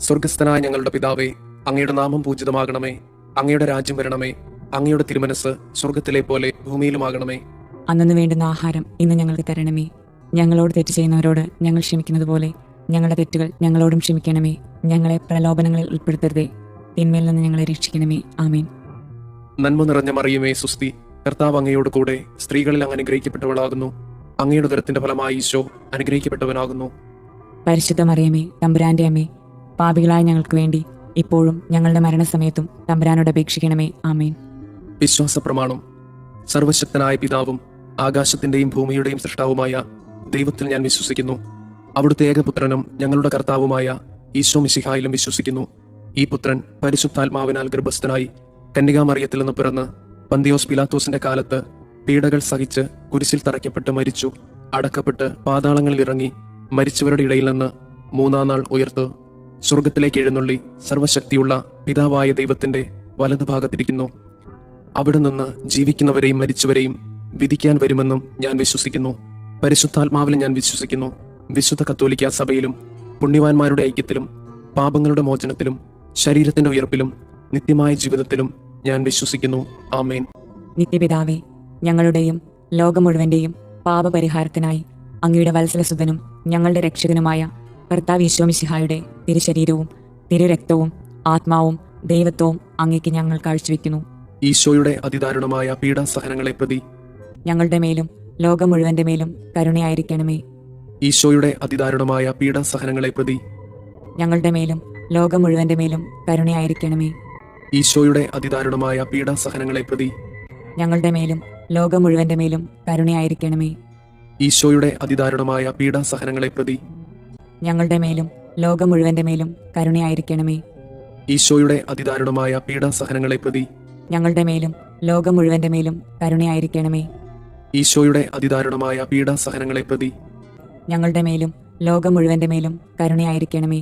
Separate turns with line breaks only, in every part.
സ്വർഗസ്ഥനായ ഞങ്ങളുടെ പിതാവേ, അങ്ങയുടെ നാമം പൂജിതമാകണമേ. അങ്ങയുടെ രാജ്യം വരണമേ. അങ്ങയുടെ തിരുമനസ് സ്വർഗത്തിലെ പോലെ ഭൂമിയിലുമാകണമേ.
അന്നു വേണ്ടുന്ന ആഹാരം ഇന്ന് ഞങ്ങൾക്ക് തരണമേ. ഞങ്ങളോട് തെറ്റ് ചെയ്യുന്നവരോട് ഞങ്ങൾ ക്ഷമിക്കുന്നത് പോലെ ഞങ്ങളുടെ തെറ്റുകൾ ഞങ്ങളോടും ക്ഷമിക്കണമേ. ഞങ്ങളെ പ്രലോഭനങ്ങളിൽ ഉൾപ്പെടുത്തരുതേ, തിന്മയിൽ നിന്ന് ഞങ്ങളെ രക്ഷിക്കണമേ. ആമേൻ.
നന്മ നിറഞ്ഞ മറിയമേ, സുസ്തി. കർത്താവ് അങ്ങയോട് കൂടെ സ്ത്രീകളിൽ അങ്ങ് അനുഗ്രഹിക്കപ്പെട്ടവളാകുന്നു. അങ്ങയുടെ ഉദരത്തിന്റെ ഫലമായി ഈശോ അനുഗ്രഹിക്കപ്പെട്ടവനാകുന്നു.
പരിശുദ്ധ മറിയമേ, തമ്പുരാന്റെ അമ്മേ, പാപികളായ ഞങ്ങൾക്ക് വേണ്ടി ഇപ്പോഴും ഞങ്ങളുടെ മരണസമയത്തും തമ്പുരാനോട് അപേക്ഷിക്കണമേ. ആമേൻ.
വിശ്വാസ പ്രമാണം. സർവശക്തനായ പിതാവും ആകാശത്തിന്റെയും ഭൂമിയുടെയും സൃഷ്ടാവുമായ ദൈവത്തിൽ ഞാൻ വിശ്വസിക്കുന്നു. അവിടുത്തെ ഏകപുത്രനും ഞങ്ങളുടെ കർത്താവുമായ ഈശോ മിശിഹായിലും വിശ്വസിക്കുന്നു. ഈ പുത്രൻ പരിശുദ്ധാത്മാവിനാൽ ഗർഭസ്ഥനായി കന്യകാമറിയത്തിൽ നിന്ന് പിറന്ന് പന്തിയോസ് പിലാത്തോസിന്റെ കാലത്ത് പീഡകൾ സഹിച്ച് കുരിശിൽ തറയ്ക്കപ്പെട്ട് മരിച്ചു, അടക്കപ്പെട്ട് പാതാളങ്ങളിൽ ഇറങ്ങി, മരിച്ചവരുടെ ഇടയിൽ നിന്ന് മൂന്നാം നാൾ ഉയർത്ത് സ്വർഗത്തിലേക്ക് എഴുന്നള്ളി സർവശക്തിയുള്ള പിതാവായ ദൈവത്തിന്റെ വലതുഭാഗത്തിരിക്കുന്നു. അവിടെ നിന്ന് ജീവിക്കുന്നവരെയും മരിച്ചവരെയും വിധിക്കാൻ വരുമെന്നും ഞാൻ വിശ്വസിക്കുന്നു. പരിശുദ്ധാത്മാവിൽ ഞാൻ വിശ്വസിക്കുന്നു. വിശുദ്ധ കത്തോലിക്കാ സഭയിലും പുണ്യവാന്മാരുടെ ഐക്യത്തിലും പാപങ്ങളുടെ മോചനത്തിലും ശരീരത്തിന്റെ ഉയർപ്പിലും നിത്യമായ ജീവിതത്തിലും ഞാൻ വിശ്വസിക്കുന്നു. ആമേൻ.
നിത്യപിതാവേ, ഞങ്ങളുടെയും ലോകം മുഴുവന്റെയും പാപപരിഹാരത്തിനായി അങ്ങയുടെ വത്സലസുതനും ഞങ്ങളുടെ രക്ഷകനുമായ കർത്താവ് ഈശോ മിശിഹായുടെ തിരുശരീരവും തിരുരക്തവും ആത്മാവും ദൈവത്വവും അങ്ങേക്ക് ഞങ്ങൾ കാഴ്ചവെക്കുന്നു.
ഈശോയുടെ അതിദാരുണമായ പീഡാസഹനങ്ങളെ പ്രതി
ഞങ്ങളുടെ മേലും ലോകം മുഴുവന്റെ മേലും കരുണയായിരിക്കണമേ.
ഈശോയുടെ അതിദാരുണമായ പീഡാസഹനങ്ങളെ പ്രതി
ഞങ്ങളുടെ മേലും ലോകം മുഴുവന്റെ മേലും കരുണയായിരിക്കണമേ.
ഈശോയുടെ അതിദാരുണമായ പീഡാസഹനങ്ങളെ പ്രതി
ഞങ്ങളുടെ മേലും ലോകം മുഴുവന്റെ മേലും കരുണയായിരിക്കണമേ.
ഈശോയുടെ അതിദാരുണമായ പീഡാസഹനങ്ങളെ പ്രതി
ഞങ്ങളുടെ മേലും ലോകം മുഴുവന്റെ മേലും കരുണയായിരിക്കണമേ.
ഈശോയുടെ അതിദാരുണമായ പീഡാസഹനങ്ങളെ പ്രതി
ഞങ്ങളുടെ മേലും ലോകം മുഴുവന്റെ മേലും കരുണയായിരിക്കണമേ.
ഈശോയുടെ അതിദാരുണമായ പീഡാസഹനങ്ങളെ പ്രതി
ഞങ്ങളുടെ മേലും ലോകം മുഴുവന്റെ മേലും കരുണയായിരിക്കണമേ.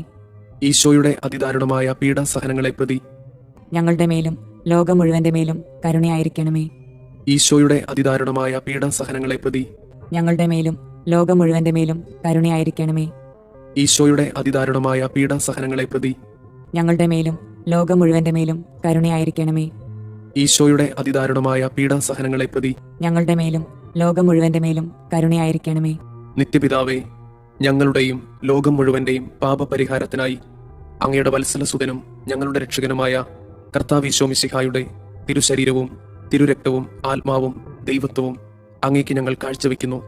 ഈശോയുടെ അതിദാരുണമായ പീഡാസഹനങ്ങളെ പ്രതി
ഞങ്ങളുടെ മേലും ലോകം മുഴുവന്റെ മേലും കരുണയായിരിക്കണമേ.
ഈശോയുടെ അതിദാരുണമായ പീഡാസഹനങ്ങളെ പ്രതി
ഞങ്ങളുടെ മേലും ലോകം മുഴുവന്റെ മേലും കരുണയായിരിക്കണമേ.
ഈശോയുടെ അതിദാരുണമായ പീഡാസഹനങ്ങളെ പ്രതി
ഞങ്ങളുടെ മേലും ലോകം മുഴുവന്റെ മേലും കരുണയായിരിക്കണമേ.
ഈശോയുടെ അതിദാരുണമായ പീഡാസഹനങ്ങളെ പ്രതി
ഞങ്ങളുടെ മേലും ലോകം മുഴുവന്റെ മേലും കരുണയായിരിക്കണമേ.
നിത്യപിതാവേ, ഞങ്ങളുടെയും ലോകം മുഴുവന്റെയും പാപപരിഹാരത്തിനായി അങ്ങയുടെ വത്സലസുതനും ഞങ്ങളുടെ രക്ഷകനുമായ കർത്താവ് ഈശോ മിശിഹായുടെ തിരുശരീരവും തിരുരക്തവും ആത്മാവും ദൈവത്വവും അങ്ങേക്ക് ഞങ്ങൾ കാഴ്ചവെക്കുന്നു.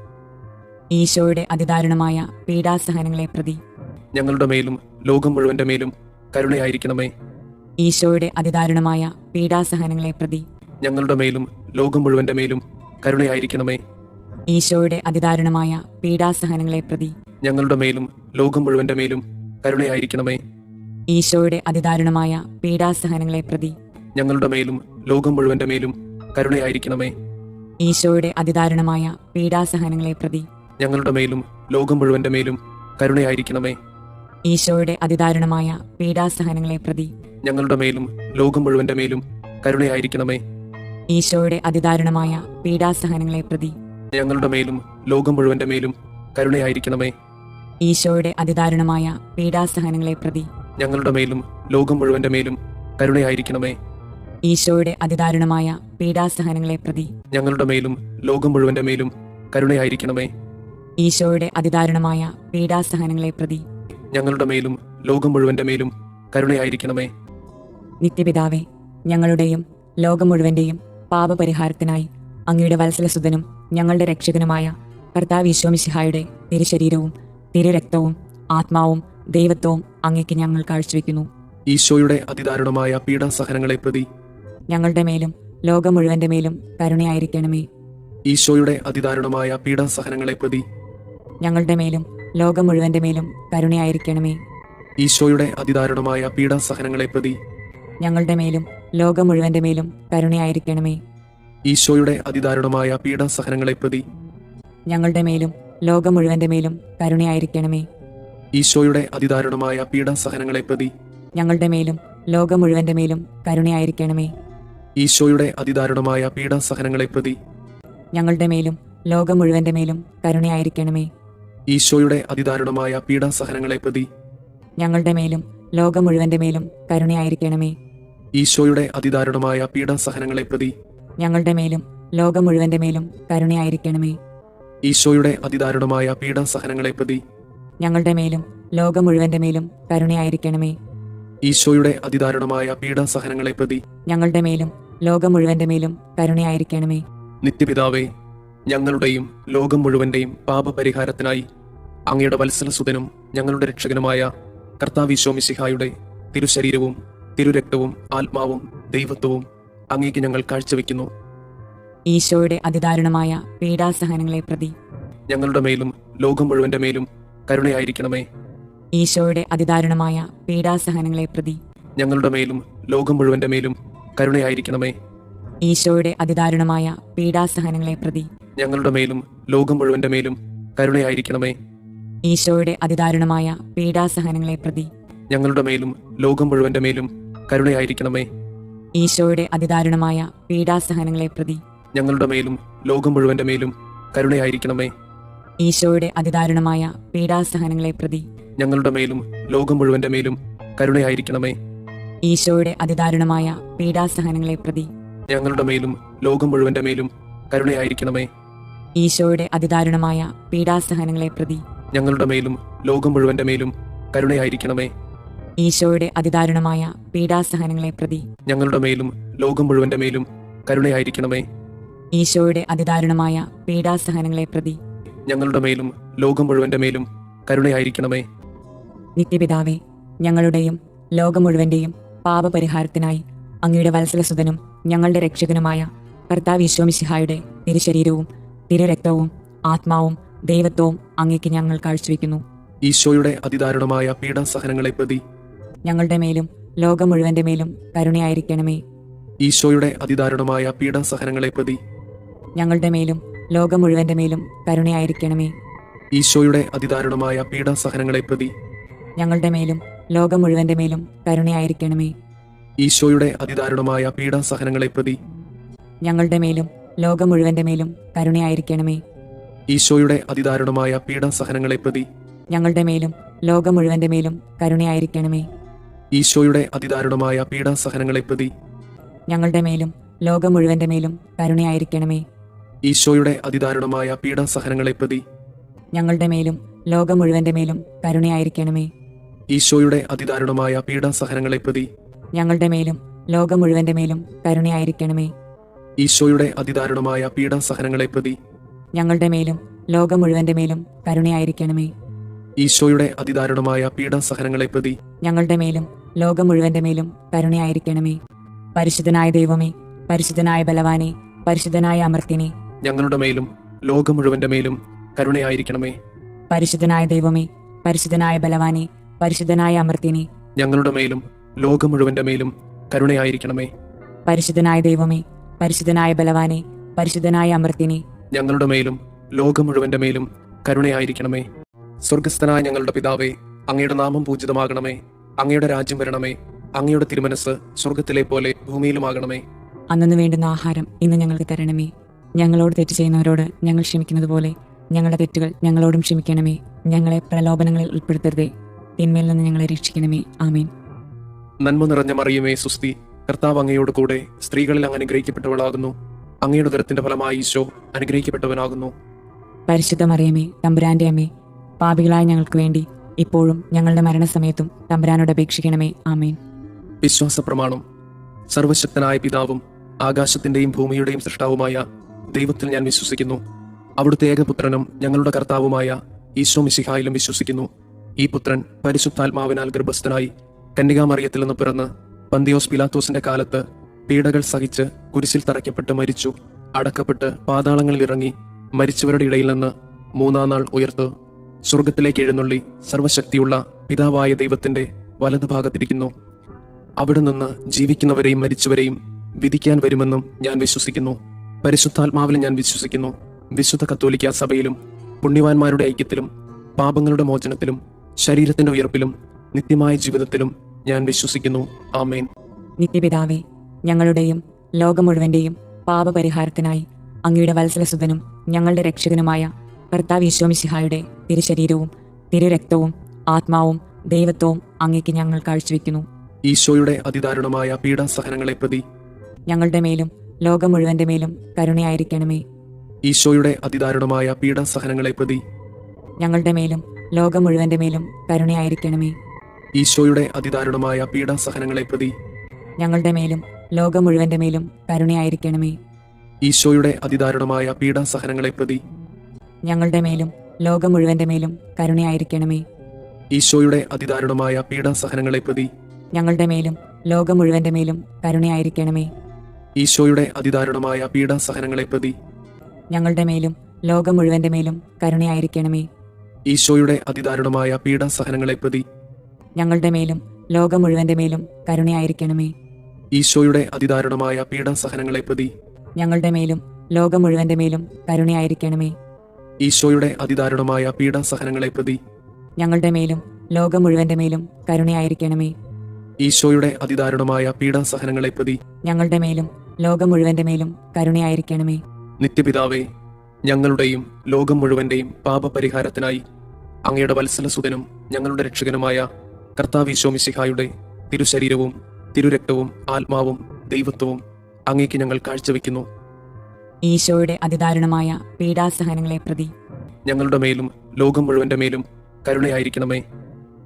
ഈശോയുടെ അതിദാരുണമായ പീഡാസഹനങ്ങളെ പ്രതി
ഞങ്ങളുടെ മേലും ലോകം മുഴുവന്റെ മേലും കരുണയായിരിക്കണമേ.
ഈശോയുടെ അതിദാരുണമായ പീഡാസഹനങ്ങളെ പ്രതി
ഞങ്ങളുടെ മേലും ലോകം മുഴുവന്റെ മേലും കരുണയായിരിക്കണമേ.
ഈശോയുടെ അതിദാരുണമായ പീഡാസഹനങ്ങളെ പ്രതി
ഞങ്ങളുടെ മേലും ലോകം മുഴുവന്റെ മേലും കരുണയായിരിക്കണമേ.
ഈശോയുടെ അതിദാരുണമായ പീഡാസഹനങ്ങളെ പ്രതി
ഞങ്ങളുടെ മേലും ലോകം മുഴുവന്റെ മേലും കരുണയായിരിക്കണമേ.
ഈശോയുടെ അതിദാരുണമായ പീഡാസഹനങ്ങളെ പ്രതി
ഞങ്ങളുടെ മേലും ലോകം മുഴുവന്റെ മേലും കരുണയായിരിക്കണമേ.
ഈശോയുടെ അതിദാരുണമായ പീഡാസഹനങ്ങളെ പ്രതി
ഞങ്ങളുടെ മേലും ലോകം മുഴുവന്റെ മേലും കരുണയായിരിക്കണമേ.
ഈശോയുടെ അതിദാരുണമായ പീഡാസഹനങ്ങളെ പ്രതി
ഞങ്ങളുടെ മേലും ലോകം മുഴുവന്റെ മേലും കരുണയായിരിക്കണമേ.
ഈശോയുടെ അതിദാരുണമായ പീഡാസഹനങ്ങളെ പ്രതി
ഞങ്ങളുടെ മേലും ലോകം മുഴുവന്റെ മേലും കരുണയായിരിക്കണമേ.
ഈശോയുടെ അതിദാരുണമായ പീഡാസഹനങ്ങളെ പ്രതി
ഞങ്ങളുടെ മേലും ലോകം മുഴുവന്റെ മേലും കരുണയായിരിക്കണമേ.
ഈശോയുടെ അതിദാരുണമായ പീഡാസഹനങ്ങളെ പ്രതി
ഞങ്ങളുടെ മേലും ലോകം മുഴുവന്റെ മേലും കരുണയായിരിക്കണമേ.
നിത്യപിതാവേ, ഞങ്ങളുടെയും ലോകം മുഴുവന്റെയും പാപപരിഹാരത്തിനായി അങ്ങയുടെ വത്സലസുതനും ഞങ്ങളുടെ രക്ഷകനുമായ കർത്താവ് ഈശോ മിശിഹായുടെ തിരുശരീരവും തിരുരക്തവും ആത്മാവും ദൈവത്വവും അങ്ങേക്ക് ഞങ്ങൾ കാഴ്ചവെക്കുന്നു.
ഈശോയുടെ അതിദാരുണമായ പീഡാസഹനങ്ങളെ പ്രതി
ഞങ്ങളുടെ മേലും ലോകം മുഴുവന്റെ മേലും കരുണയായിരിക്കണമേ.
ഈശോയുടെ അതിദാരുണമായ പീഡാസഹനങ്ങളെ പ്രതി
ഞങ്ങളുടെ മേലും ലോകം മുഴുവന്റെ മേലും കരുണയായിരിക്കണമേ.
ഈശോയുടെ അതിദാരുണമായ പീഡാസഹനങ്ങളെ പ്രതി
ഞങ്ങളുടെ മേലും ലോകം മുഴുവന്റെ മേലും കരുണയായിരിക്കണമേ.
ഈശോയുടെ അതിദാരുണമായ പീഡാസഹനങ്ങളെ പ്രതി
ഞങ്ങളുടെ മേലും ലോകം മുഴുവന്റെ മേലും കരുണയായിരിക്കണമേ.
ഈശോയുടെ അതിദാരുണമായ പീഡാസഹനങ്ങളെ പ്രതി
ഞങ്ങളുടെ മേലും ലോകം മുഴുവന്റെ മേലും കരുണയായിരിക്കണമേ.
ഈശോയുടെ അതിദാരുണമായ പീഡാസഹനങ്ങളെ പ്രതി
ഞങ്ങളുടെ മേലും ലോകം മുഴുവന്റെ മേലും കരുണയായിരിക്കണമേ.
ഈശോയുടെ അതിദാരുണമായ പീഡാസഹനങ്ങളെ പ്രതി
ഞങ്ങളുടെ മേലും ലോകം മുഴുവന്റെ മേലും കരുണയായിരിക്കണമേ.
ഈശോയുടെ അതിദാരുണമായ പീഡാസഹനങ്ങളെ പ്രതി
ഞങ്ങളുടെ മേലും ലോകം മുഴുവന്റെ മേലും കരുണയായിരിക്കണമേ.
ഈശോയുടെ അതിദാരുണമായ പീഡാസഹനങ്ങളെ പ്രതി
ഞങ്ങളുടെ മേലും ലോകം മുഴുവന്റെ മേലും കരുണയായിരിക്കണമേ.
ഈശോയുടെ അതിദാരുണമായ പീഡാസഹനങ്ങളെ പ്രതി
ഞങ്ങളുടെ മേലും ലോകം മുഴുവന്റെ മേലും കരുണയായിരിക്കണമേ.
നിത്യപിതാവേ, ഞങ്ങളുടെയും ലോകം മുഴുവന്റെയും പാപപരിഹാരത്തിനായി അങ്ങയുടെ വത്സലസുതനും ഞങ്ങളുടെ രക്ഷകനുമായ കർത്താവീശോ മിശിഹായുടെ തിരുശരീരവും തിരുരക്തവും ആത്മാവും ദൈവത്വവും അങ്ങേക്ക് ഞങ്ങൾ കാഴ്ചവെക്കുന്നു.
ഈശോയുടെ അതിദാരുണമായ പീഡാസഹനങ്ങളെ പ്രതി
ഞങ്ങളുടെ മേലും ലോകം മുഴുവന്റെ മേലും കരുണയായിരിക്കണമേ.
ഈശോയുടെ അതിദാരുണമായ പീഡാസഹനങ്ങളെ പ്രതി
ഞങ്ങളുടെ മേലും ലോകം മുഴുവന്റെ മേലും കരുണയായിരിക്കണമേ.
ഈശോയുടെ അതിദാരുണമായ പീഡാസഹനങ്ങളെ പ്രതി
ഞങ്ങളുടെ മേലും ലോകം മുഴുവന്റെ മേലും കരുണയായിരിക്കണമേ.
ഈശോയുടെ അതിദാരുണമായ പീഡാസഹനങ്ങളെ പ്രതി
ഞങ്ങളുടെ മേലും ലോകം മുഴുവന്റെ മേലും കരുണയായിരിക്കണമേ.
ഈശോയുടെ അതിദാരുണമായ പീഡാസഹനങ്ങളെ പ്രതി
ഞങ്ങളുടെ മേലും ലോകം മുഴുവന്റെ മേലും കരുണയായിരിക്കണമേ.
ഈശോയുടെ അതിദാരുണമായ പീഡാസഹനങ്ങളെ പ്രതി
ഞങ്ങളുടെ മേലും ലോകം മുഴുവന്റെ മേലും കരുണയായിരിക്കണമേ.
ഈശോയുടെ അതിദാരുണമായ പീഡാസഹനങ്ങളെ പ്രതി
ഞങ്ങളുടെ മേലും ലോകം മുഴുവന്റെ മേലും കരുണയായിരിക്കണമേ.
ഈശോയുടെ അതിദാരുണമായ പീഡാസഹനങ്ങളെ പ്രതി
ഞങ്ങളുടെ മേലും ലോകം മുഴുവന്റെ മേലും കരുണയായിരിക്കണമേ.
ഈശോയുടെ അതിദാരുണമായ പീഡാസഹനങ്ങളെ പ്രതി
ഞങ്ങളുടെ മേലും ലോകം മുഴുവന്റെ മേലും കരുണയായിരിക്കണമേ.
ഈശോയുടെ അതിദാരുണമായ പീഡാസഹനങ്ങളെ പ്രതി
ഞങ്ങളുടെ മേലും ലോകം മുഴുവന്റെ മേലും കരുണയായിരിക്കണമേ.
നിത്യപിതാവേ, ഞങ്ങളുടെയും ലോകം മുഴുവന്റെയും പാപപരിഹാരത്തിനായി അങ്ങയുടെ വത്സലസുതനും ഞങ്ങളുടെ രക്ഷകനുമായ കർത്താവ് ഈശോ മിശിഹായുടെ തിരുശരീരവും തിരുരക്തവും ആത്മാവും ദൈവത്വവും അങ്ങേക്ക് ഞങ്ങൾ കാഴ്ചവെക്കുന്നു.
ഈശോയുടെ അതിദാരുണമായ പീഡാസഹനങ്ങളെ പ്രതി
ഞങ്ങളുടെ മേലും ലോകം മുഴുവന്റെ മേലും കരുണയായിരിക്കണമേ.
ഈശോയുടെ അതിദാരുണമായ പീഡാസഹനങ്ങളെ പ്രതി
ഞങ്ങളുടെ മേലും ലോകം മുഴുവന്റെ മേലും കരുണയായിരിക്കണമേ.
ഈശോയുടെ അതിദാരുണമായ പീഡാസഹനങ്ങളെ പ്രതി
ഞങ്ങളുടെ മേലും ലോകം മുഴുവന്റെ മേലും കരുണയായിരിക്കണമേ.
ഈശോയുടെ അതിദാരുണമായ പീഡാസഹനങ്ങളെ പ്രതി
ഞങ്ങളുടെ മേലും ലോകം മുഴുവന്റെ മേലും കരുണയായിരിക്കണമേ.
ഈശോയുടെ അതിദാരുണമായ പീഡാസഹനങ്ങളെ പ്രതി
ഞങ്ങളുടെ മേലും ലോകം മുഴുവന്റെ മേലും കരുണയായിരിക്കണമേ.
ഈശോയുടെ അതിദാരുണമായ പീഡാസഹനങ്ങളെ പ്രതി
ഞങ്ങളുടെ മേലും ലോകം മുഴുവന്റെ മേലും കരുണയായിരിക്കണമേ.
ഈശോയുടെ അതിദാരുണമായ പീഡാസഹനങ്ങളെ പ്രതി
ഞങ്ങളുടെ മേലും ലോകം മുഴുവന്റെ മേലും കരുണയായിരിക്കണമേ.
ഈശോയുടെ അതിദാരുണമായ പീഡാസഹനങ്ങളെ പ്രതി
ഞങ്ങളുടെ മേലും ലോകം മുഴുവന്റെ മേലും കരുണയായിരിക്കണമേ.
ഈശോയുടെ അതിദാരുണമായ പീഡാസഹനങ്ങളെ പ്രതി
ഞങ്ങളുടെ മേലും ലോകം മുഴുവന്റെ മേലും കരുണയായിരിക്കണമേ.
ഈശോയുടെ അതിദാരുണമായ പീഡാസഹനങ്ങളെ പ്രതി
ഞങ്ങളുടെ മേലും ലോകം മുഴുവന്റെ മേലും കരുണയായിരിക്കണമേ. പരിശുദ്ധനായ ദൈവമേ, പരിശുദ്ധനായ ബലവാനെ, പരിശുദ്ധനായ അമർത്യനെ,
ഞങ്ങളുടെ മേലും ലോകം മുഴുവന്റെ മേലും കരുണയായിരിക്കണമേ.
പരിശുദ്ധനായ ദൈവമേ, പരിശുദ്ധനായ ബലവാനെ, പരിശുദ്ധനായ അമർത്യനെ,
ഞങ്ങളുടെ മേലും ലോകം മുഴുവന്റെ മേലും കരുണയായിരിക്കണമേ.
പരിശുദ്ധനായ ദൈവമേ, പരിശുദ്ധനായ ബലവാനെ, പരിശുദ്ധനായ അമർത്യനെ,
ഞങ്ങളുടെ മേലും ലോകം മുഴുവന്റെ മേലും കരുണയായിരിക്കണമേ. സ്വർഗസ്ഥനായ ഞങ്ങളുടെ പിതാവേ, അങ്ങയുടെ നാമം പൂജിതമാകണമേ. അങ്ങയുടെ രാജ്യം വരണമേ. അങ്ങയുടെ തിരുമനസ് സ്വർഗത്തിലെ പോലെ ഭൂമിയിലുമാകണമേ.
അന്നു വേണ്ടുന്ന ആഹാരം ഇന്ന് ഞങ്ങൾക്ക് തരണമേ. ഞങ്ങളോട് തെറ്റ് ചെയ്യുന്നവരോട് ഞങ്ങൾ ക്ഷമിക്കുന്നത് പോലെ ഞങ്ങളുടെ തെറ്റുകൾ ഞങ്ങളോടും ക്ഷമിക്കണമേ. ഞങ്ങളെ പ്രലോഭനങ്ങളിൽ ഉൾപ്പെടുത്തരുതേ, തിന്മയിൽ നിന്ന് ഞങ്ങളെ രക്ഷിക്കണമേ. ആമേൻ.
നന്മ നിറഞ്ഞ മറിയമേ, സുസ്തി, കർത്താവ് അങ്ങയോട് കൂടെ സ്ത്രീകളിൽ അങ്ങ് അനുഗ്രഹിക്കപ്പെട്ടവളാകുന്നു. അങ്ങയുടെ ഉദരത്തിന്റെ ഫലമായി ഈശോ അനുഗ്രഹിക്കപ്പെട്ടവനാകുന്നു.
പരിശുദ്ധ മറിയമേ, തമ്പുരാന്റെ അമ്മേ, പാപികളായ ഞങ്ങൾക്ക് വേണ്ടി ഇപ്പോഴും ഞങ്ങളുടെ മരണസമയത്തും തമ്പുരാനോട് അപേക്ഷിക്കണമേ. ആമേൻ.
വിശ്വാസ പ്രമാണം. സർവശക്തനായ പിതാവും ആകാശത്തിന്റെയും ഭൂമിയുടെയും സൃഷ്ടാവുമായ ദൈവത്തിൽ ഞാൻ വിശ്വസിക്കുന്നു. അവിടുത്തെ ഏകപുത്രനും ഞങ്ങളുടെ കർത്താവുമായ ഈശോ മിശിഹായിലും വിശ്വസിക്കുന്നു. ഈ പുത്രൻ പരിശുദ്ധാത്മാവിനാൽ ഗർഭസ്ഥനായി കന്യകാമറിയത്തിൽ നിന്ന് പിറന്ന് പന്തിയോസ് പിലാത്തോസിന്റെ കാലത്ത് പീഡകൾ സഹിച്ച് കുരിശിൽ തറയ്ക്കപ്പെട്ട് മരിച്ചു, അടക്കപ്പെട്ട് പാതാളങ്ങളിൽ ഇറങ്ങി, മരിച്ചവരുടെ ഇടയിൽ നിന്ന് മൂന്നാം നാൾ ഉയർത്ത് സ്വർഗത്തിലേക്ക് എഴുന്നള്ളി സർവശക്തിയുള്ള പിതാവായ ദൈവത്തിന്റെ വലതുഭാഗത്തിരിക്കുന്നു. അവിടെ നിന്ന് ജീവിക്കുന്നവരെയും മരിച്ചവരെയും വിധിക്കാൻ വരുമെന്നും ഞാൻ വിശ്വസിക്കുന്നു. പരിശുദ്ധാത്മാവിലും ഞാൻ വിശ്വസിക്കുന്നു. വിശുദ്ധ കത്തോലിക്ക സഭയിലും പുണ്യവാന്മാരുടെ ഐക്യത്തിലും പാപങ്ങളുടെ മോചനത്തിലും ശരീരത്തിന്റെ ഉയർപ്പിലും നിത്യമായ ജീവിതത്തിലും ഞാൻ വിശ്വസിക്കുന്നു. ആമേൻ.
നിത്യപിതാവേ, ഞങ്ങളുടെയും ലോകം മുഴുവന്റെയും പാപപരിഹാരത്തിനായി അങ്ങയുടെ വത്സലസുതനും ഞങ്ങളുടെ രക്ഷകനുമായ കർത്താവ് ഈശോ മിശിഹായുടെ തിരുശരീരവും തിരുരക്തവും ആത്മാവും ദൈവത്വവും അങ്ങേക്ക് ഞങ്ങൾ കാഴ്ചവെക്കുന്നു.
ഈശോയുടെ അതിദാരുണമായ പീഡാസഹനങ്ങളെ പ്രതി
ഞങ്ങളുടെ മേലും ലോകം മുഴുവന്റെ മേലും കരുണയായിരിക്കണമേ.
ഈശോയുടെ അതിദാരുണമായ പീഡാസഹനങ്ങളെ പ്രതി
ഞങ്ങളുടെ മേലും ലോകം മുഴുവന്റെ മേലും കരുണയായിരിക്കണമേ.
ഈശോയുടെ അതിദാരുണമായ പീഡാസഹനങ്ങളെ പ്രതി
ഞങ്ങളുടെ മേലും ലോകം മുഴുവന്റെ മേലും കരുണയായിരിക്കണമേ.
ഈശോയുടെ അതിദാരുണമായ പീഡാസഹനങ്ങളെ പ്രതി
ഞങ്ങളുടെ മേലും ലോകം മുഴുവന്റെ മേലും കരുണയായിരിക്കണമേ.
ഈശോയുടെ അതിദാരുണമായ പീഡാസഹനങ്ങളെ പ്രതി
ഞങ്ങളുടെ മേലും ലോകം മുഴുവന്റെ മേലും കരുണയായിരിക്കണമേ.
ഈശോയുടെ അതിദാരുണമായ പീഡാസഹനങ്ങളെ പ്രതി
ഞങ്ങളുടെ മേലും ലോകം മുഴുവന്റെ മേലും കരുണയായിരിക്കണമേ.
ഈശോയുടെ അതിദാരുണമായ പീഡാസഹനങ്ങളെ പ്രതി
ഞങ്ങളുടെ മേലും ലോകം മുഴുവന്റെ മേലും കരുണയായിരിക്കണമേ.
ഈശോയുടെ അതിദാരുണമായ പീഡാസഹനങ്ങളെ പ്രതി
ഞങ്ങളുടെ മേലും ലോകം മുഴുവന്റെ മേലും കരുണയായിരിക്കണമേ.
ഈശോയുടെ അതിദാരുണമായ പീഡാസഹനങ്ങളെ പ്രതി
ഞങ്ങളുടെ മേലും ലോകം മുഴുവന്റെ മേലും കരുണയായിരിക്കണമേ.
ഈശോയുടെ അതിദാരുണമായ പീഡാസഹനങ്ങളെ പ്രതി
ഞങ്ങളുടെ മേലും ലോകം മുഴുവന്റെ മേലും കരുണയായിരിക്കണമേ.
നിത്യപിതാവേ, ഞങ്ങളുടെയും ലോകം മുഴുവന്റെയും പാപപരിഹാരത്തിനായി അങ്ങയുടെ വത്സലസുതനും ഞങ്ങളുടെ രക്ഷകനുമായ കർത്താവ് മിശിഹായുടെ തിരുശരീരവും തിരുരക്തവും ആത്മാവും ദൈവത്വവും അങ്ങേക്ക് ഞങ്ങൾ കാഴ്ചവെക്കുന്നു.
ഈശോയുടെ അതിദാരുണമായ പീഡാസഹനങ്ങളെ പ്രതി
ഞങ്ങളുടെ മേലും ലോകം മുഴുവന്റെ മേലും കരുണയായിരിക്കണമേ.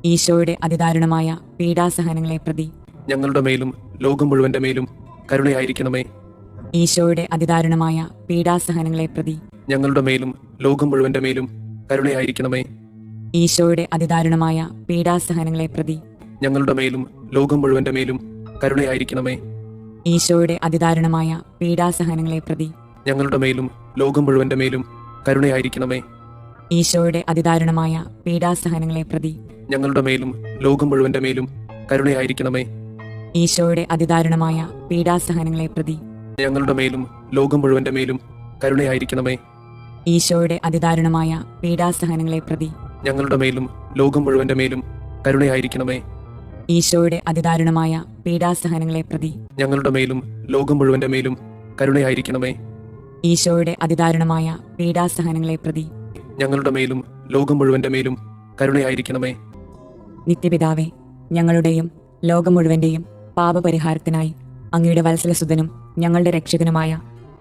ഈശോയുടെ അതിദാരുണമായ പീഡാസഹനങ്ങളെ പ്രതി
ഞങ്ങളുടെ മേലും ലോകം മുഴുവന്റെ മേലും കരുണയായിരിക്കണമേ.
ഈശോയുടെ അതിദാരുണമായ പീഡാസഹനങ്ങളെ പ്രതി
ഞങ്ങളുടെ മേലും ലോകം മുഴുവന്റെ മേലും കരുണയായിരിക്കണമേ.
ഈശോയുടെ അതിദാരുണമായ പീഡാസഹനങ്ങളെ പ്രതി
ഞങ്ങളുടെ മേലും ലോകം മുഴുവന്റെ മേലും കരുണയായിരിക്കണമേ.
ഈശോയുടെ അതിദാരുണമായ പീഡാസഹനങ്ങളെ പ്രതി
ഞങ്ങളുടെ മേലും ലോകം മുഴുവന്റെ മേലും കരുണയായിരിക്കണമേ.
ഈശോയുടെ അതിദാരുണമായ പീഡാസഹനങ്ങളെ പ്രതി
ഞങ്ങളുടെ മേലും ലോകം മുഴുവന്റെ മേലും കരുണയായിരിക്കണമേ.
ഈശോയുടെ അതിദാരുണമായ പീഡാസഹനങ്ങളെ പ്രതി
ഞങ്ങളുടെ മേലും ലോകം മുഴുവന്റെ മേലും കരുണയായിരിക്കണമേ.
ഈശോയുടെ അതിദാരുണമായ പീഡാസഹനങ്ങളെ പ്രതി
ഞങ്ങളുടെ മേലും ലോകം മുഴുവന്റെ മേലും കരുണയായിരിക്കണമേ.
ഈശോയുടെ അതിദാരുണമായ പീഡാസഹനങ്ങളെ പ്രതി
ഞങ്ങളുടെ മേലും ലോകം മുഴുവന്റെ മേലും കരുണയായിരിക്കണമേ.
ഈശോയുടെ അതിദാരുണമായ പീഡാസഹനങ്ങളെ പ്രതി
ഞങ്ങളുടെ മേലും ലോകം മുഴുവന്റെ മേലും കരുണയായിരിക്കണമേ.
നിത്യപിതാവേ, ഞങ്ങളുടെയും ലോകം മുഴുവന്റെയും പാപപരിഹാരത്തിനായി അങ്ങയുടെ വത്സലസുതനും ഞങ്ങളുടെ രക്ഷകനുമായ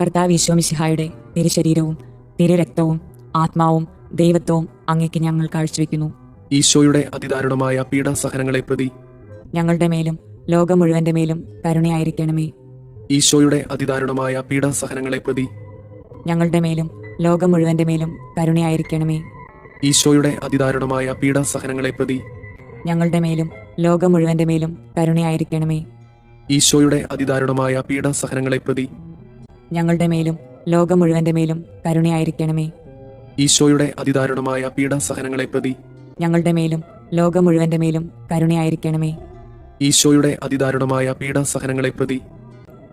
കർത്താവ് മിശിഹായുടെ തിരുശരീരവും തിരുരക്തവും ആത്മാവും ദൈവത്വവും അങ്ങേക്ക് ഞങ്ങൾ കാഴ്ചവെക്കുന്നു.
ഈശോയുടെ അതിദാരുണമായ പീഡാസഹനങ്ങളെ പ്രതി
ഞങ്ങളുടെ മേലും ലോകം മുഴുവന്റെ മേലും കരുണയായിരിക്കണമേ.
ഈശോയുടെ അതിദാരുണമായ പീഡാസഹനങ്ങളെ പ്രതി
ഞങ്ങളുടെ മേലും ലോകം മുഴുവന്റെ മേലും കരുണയായിരിക്കണമേ.
ഈശോയുടെ അതിദാരുണമായ പീഡാസഹനങ്ങളെ പ്രതി
ഞങ്ങളുടെ മേലും ലോകം മുഴുവന്റെ മേലും കരുണയായിരിക്കണമേ.
ഈശോയുടെ അതിദാരുണമായ പീഡാസഹനങ്ങളെ പ്രതി
ഞങ്ങളുടെ മേലും ലോകം മുഴുവന്റെ മേലും കരുണയായിരിക്കണമേ.
ഈശോയുടെ അതിദാരുണമായ പീഡാസഹനങ്ങളെ പ്രതി
ഞങ്ങളുടെ മേലും ലോകം മുഴുവന്റെ മേലും കരുണയായിരിക്കണമേ.
ഈശോയുടെ അതിദാരുണമായ പീഡാസഹനങ്ങളെ പ്രതി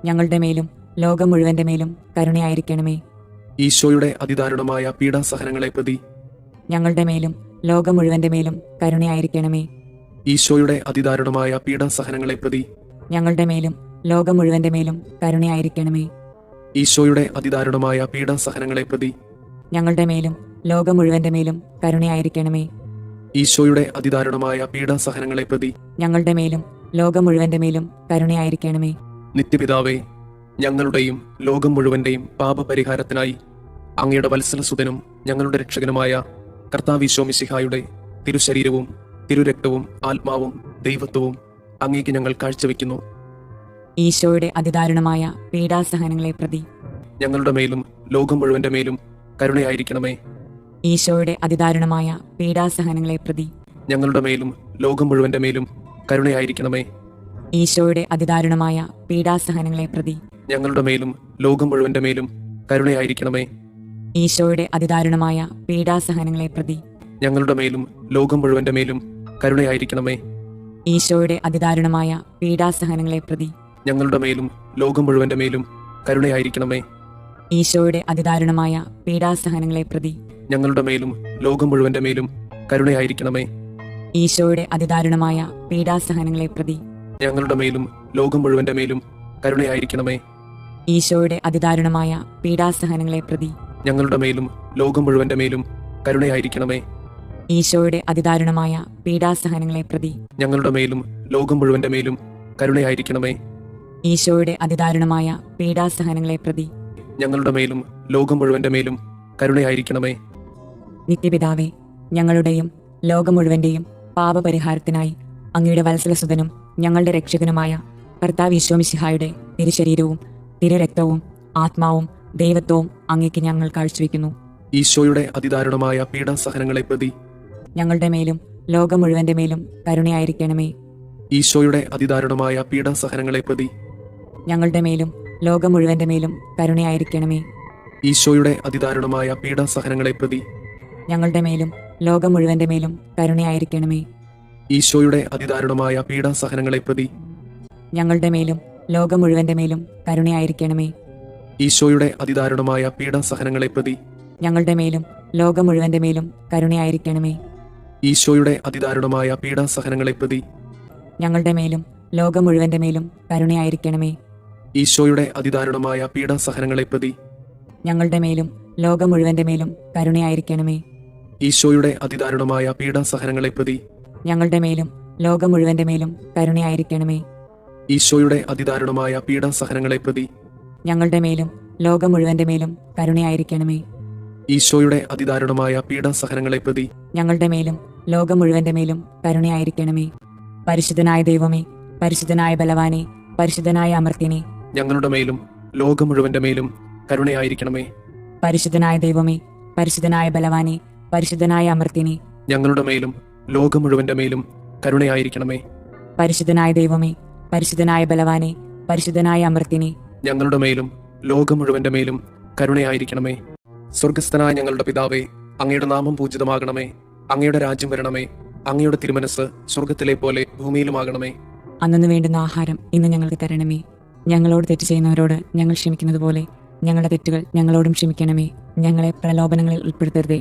ഞങ്ങളുടെ മേലും ലോകം മുഴുവന്റെ മേലും കരുണയായിരിക്കണമേ.
ഈശോയുടെ അതിദാരുണമായ പീഡാസഹനങ്ങളെ പ്രതി
ഞങ്ങളുടെ മേലും ലോകം മുഴുവന്റെ മേലും കരുണയായിരിക്കണമേ.
ഈശോയുടെ അതിദാരുണമായ പീഡാസഹനങ്ങളെ പ്രതി
ഞങ്ങളുടെ മേലും ലോകം മുഴുവന്റെ മേലും കരുണയായിരിക്കണമേ.
ഈശോയുടെ അതിദാരുണമായ പീഡാസഹനങ്ങളെ പ്രതി
ഞങ്ങളുടെ മേലും ലോകം മുഴുവന്റെ മേലും കരുണയായിരിക്കണമേ.
ഈശോയുടെ അതിദാരുണമായ പീഡാസഹനങ്ങളെ പ്രതി
ഞങ്ങളുടെ മേലും ലോകം മുഴുവന്റെ മേലും കരുണയായിരിക്കണമേ.
നിത്യപിതാവേ, ഞങ്ങളുടെയും ലോകം മുഴുവന്റെയും പാപപരിഹാരത്തിനായി അങ്ങയുടെ വത്സലസുതനും ഞങ്ങളുടെ രക്ഷകനുമായ കർത്താവ് മിശിഹായുടെ തിരുശരീരവും തിരുരക്തവും ആത്മാവും ദൈവത്വവും അങ്ങേക്ക് ഞങ്ങൾ കാഴ്ചവെക്കുന്നു.
ഈശോയുടെ അതിദാരുണമായ പീഡാസഹനങ്ങളെ പ്രതി
ഞങ്ങളുടെ മേലും ലോകം മുഴുവന്റെ മേലും കരുണയായിരിക്കണമേ.
ഈശോയുടെ അതിദാരുണമായ പീഡാസഹനങ്ങളെ പ്രതി
ഞങ്ങളുടെ മേലും ലോകം മുഴുവന്റെ മേലും കരുണയായിരിക്കണമേ.
ഈശോയുടെ അതിദാരുണമായ പീഡാസഹനങ്ങളെ പ്രതി
ഞങ്ങളുടെ മേലും ലോകം മുഴുവന്റെ മേലും കരുണയായിരിക്കണമേ.
ഈശോയുടെ അതിദാരുണമായ പീഡാസഹനങ്ങളെ പ്രതി
ഞങ്ങളുടെ മേലും ലോകം മുഴുവന്റെ മേലും കരുണയായിരിക്കണമേ.
ഈശോയുടെ അതിദാരുണമായ പീഡാസഹനങ്ങളെ പ്രതി
ഞങ്ങളുടെ മേലും ലോകം മുഴുവന്റെ മേലും കരുണയായിരിക്കണമേ.
ഈശോയുടെ അതിദാരുണമായ പീഡാസഹനങ്ങളെ പ്രതി
ഞങ്ങളുടെ മേലും ലോകം മുഴുവന്റെ മേലും കരുണയായിരിക്കണമേ.
ഈശോയുടെ അതിദാരുണമായ പീഡാസഹനങ്ങളെ പ്രതി
ഞങ്ങളുടെ മേലും ലോകം മുഴുവന്റെ മേലും കരുണയായിരിക്കണമേ.
ഈശോയുടെ അതിദാരുണമായ പീഡാസഹനങ്ങളെ പ്രതി
ഞങ്ങളുടെ മേലും ലോകം മുഴുവന്റെ മേലും കരുണയായിരിക്കണമേ.
ഈശോയുടെ അതിദാരുണമായ പീഡാസഹനങ്ങളെ പ്രതി
ഞങ്ങളുടെ മേലും ലോകം മുഴുവന്റെ മേലും കരുണയായിരിക്കണമേ.
ഈശോയുടെ അതിദാരുണമായ പീഡാസഹനങ്ങളെ പ്രതി
ഞങ്ങളുടെ മേലും ലോകം മുഴുവന്റെ മേലും കരുണയായിരിക്കണമേ.
നിത്യപിതാവേ, ഞങ്ങളുടെയും ലോകം മുഴുവന്റെയും പാപപരിഹാരത്തിനായി അങ്ങയുടെ വത്സലസുതനും ഞങ്ങളുടെ രക്ഷകനുമായ കർത്താവ് ഈശോമിശിഹായുടെ തിരുശരീരവും തിരുരക്തവും ആത്മാവും ദൈവത്വവും അങ്ങേക്ക് ഞങ്ങൾ കാഴ്ചവെക്കുന്നു.
ഈശോയുടെ അതിദാരുണമായ പീഡാസഹനങ്ങളെ പ്രതി
ഞങ്ങളുടെ മേലും ലോകം മുഴുവന്റെ മേലും കരുണയായിരിക്കണമേ.
ഈശോയുടെ അതിദാരുണമായ പീഡാസഹനങ്ങളെ പ്രതി
ഞങ്ങളുടെ മേലും ലോകം മുഴുവന്റെ മേലും കരുണയായിരിക്കണമേ.
ഈശോയുടെ അതിദാരുണമായ പീഡാസഹനങ്ങളെ പ്രതി
ഞങ്ങളുടെ മേലും ലോകം മുഴുവന്റെ മേലും കരുണയായിരിക്കണമേ.
ഈശോയുടെ അതിദാരുണമായ പീഡാസഹനങ്ങളെ പ്രതി
ഞങ്ങളുടെ മേലും ലോകം മുഴുവന്റെ മേലും കരുണയായിരിക്കണമേ.
ഈശോയുടെ അതിദാരുണമായ പീഡാസഹനങ്ങളെ പ്രതി
ഞങ്ങളുടെ മേലും ലോകം മുഴുവന്റെ മേലും കരുണയായിരിക്കണമേ.
ഈശോയുടെ അതിദാരുണമായ പീഡാസഹനങ്ങളെ പ്രതി
ഞങ്ങളുടെ മേലും ലോകം മുഴുവന്റെ മേലും കരുണയായിരിക്കണമേ.
ഈശോയുടെ അതിദാരുണമായ പീഡാസഹനങ്ങളെ പ്രതി
ഞങ്ങളുടെ മേലും ലോകം മുഴുവന്റെ മേലും കരുണയായിരിക്കണമേ.
ഈശോയുടെ അതിദാരുണമായ പീഡാസഹനങ്ങളെ പ്രതി
ഞങ്ങളുടെ മേലും ലോകം മുഴുവന്റെ മേലും കരുണയായിരിക്കണമേ.
ഈശോയുടെ അതിദാരുണമായ പീഡാസഹനങ്ങളെ പ്രതി
ഞങ്ങളുടെ മേലും ലോകം മുഴുവന്റെ മേലും കരുണയായിരിക്കണമേ.
ഈശോയുടെ അതിദാരുണമായ പീഡാസഹനങ്ങളെ പ്രതി
ഞങ്ങളുടെ മേലും ലോകം മുഴുവന്റെ മേലും കരുണയായിരിക്കണമേ. പരിശുദ്ധനായ ദൈവമേ, പരിശുദ്ധനായ ബലവാനെ, പരിശുദ്ധനായ അമർത്യനെ,
ഞങ്ങളുടെ മേലും ലോകം മുഴുവന്റെ മേലും കരുണയായിരിക്കണമേ.
പരിശുദ്ധനായ ദൈവമേ, പരിശുദ്ധനായ ബലവാനെ, പരിശുദ്ധനായ അമർത്യനെ,
ഞങ്ങളുടെ മേലും ലോകം മുഴുവന്റെ മേലും കരുണയായിരിക്കണമേ.
പരിശുദ്ധനായ ദൈവമേ, പരിശുദ്ധനായ ബലവാനെ, പരിശുദ്ധനായ അമർത്യനെ,
ഞങ്ങളുടെ മേലും ലോകം മുഴുവന്റെ മേലും കരുണയായിരിക്കണമേ. സ്വർഗസ്ഥനായ ഞങ്ങളുടെ പിതാവേ, അങ്ങയുടെ നാമം പൂജിതമാകണമേ. അങ്ങയുടെ രാജ്യം വരണമേ. അങ്ങയുടെ തിരുമനസ് സ്വർഗത്തിലെ പോലെ ഭൂമിയിലുമാകണമേ.
അന്നു വേണ്ടുന്ന ആഹാരം ഇന്ന് ഞങ്ങൾക്ക് തരണമേ. ഞങ്ങളോട് തെറ്റ് ചെയ്യുന്നവരോട് ഞങ്ങൾ ക്ഷമിക്കുന്നത് പോലെ ഞങ്ങളുടെ തെറ്റുകൾ ഞങ്ങളോടും ക്ഷമിക്കണമേ. ഞങ്ങളെ പ്രലോഭനങ്ങളിൽ ഉൾപ്പെടുത്തരുതേ,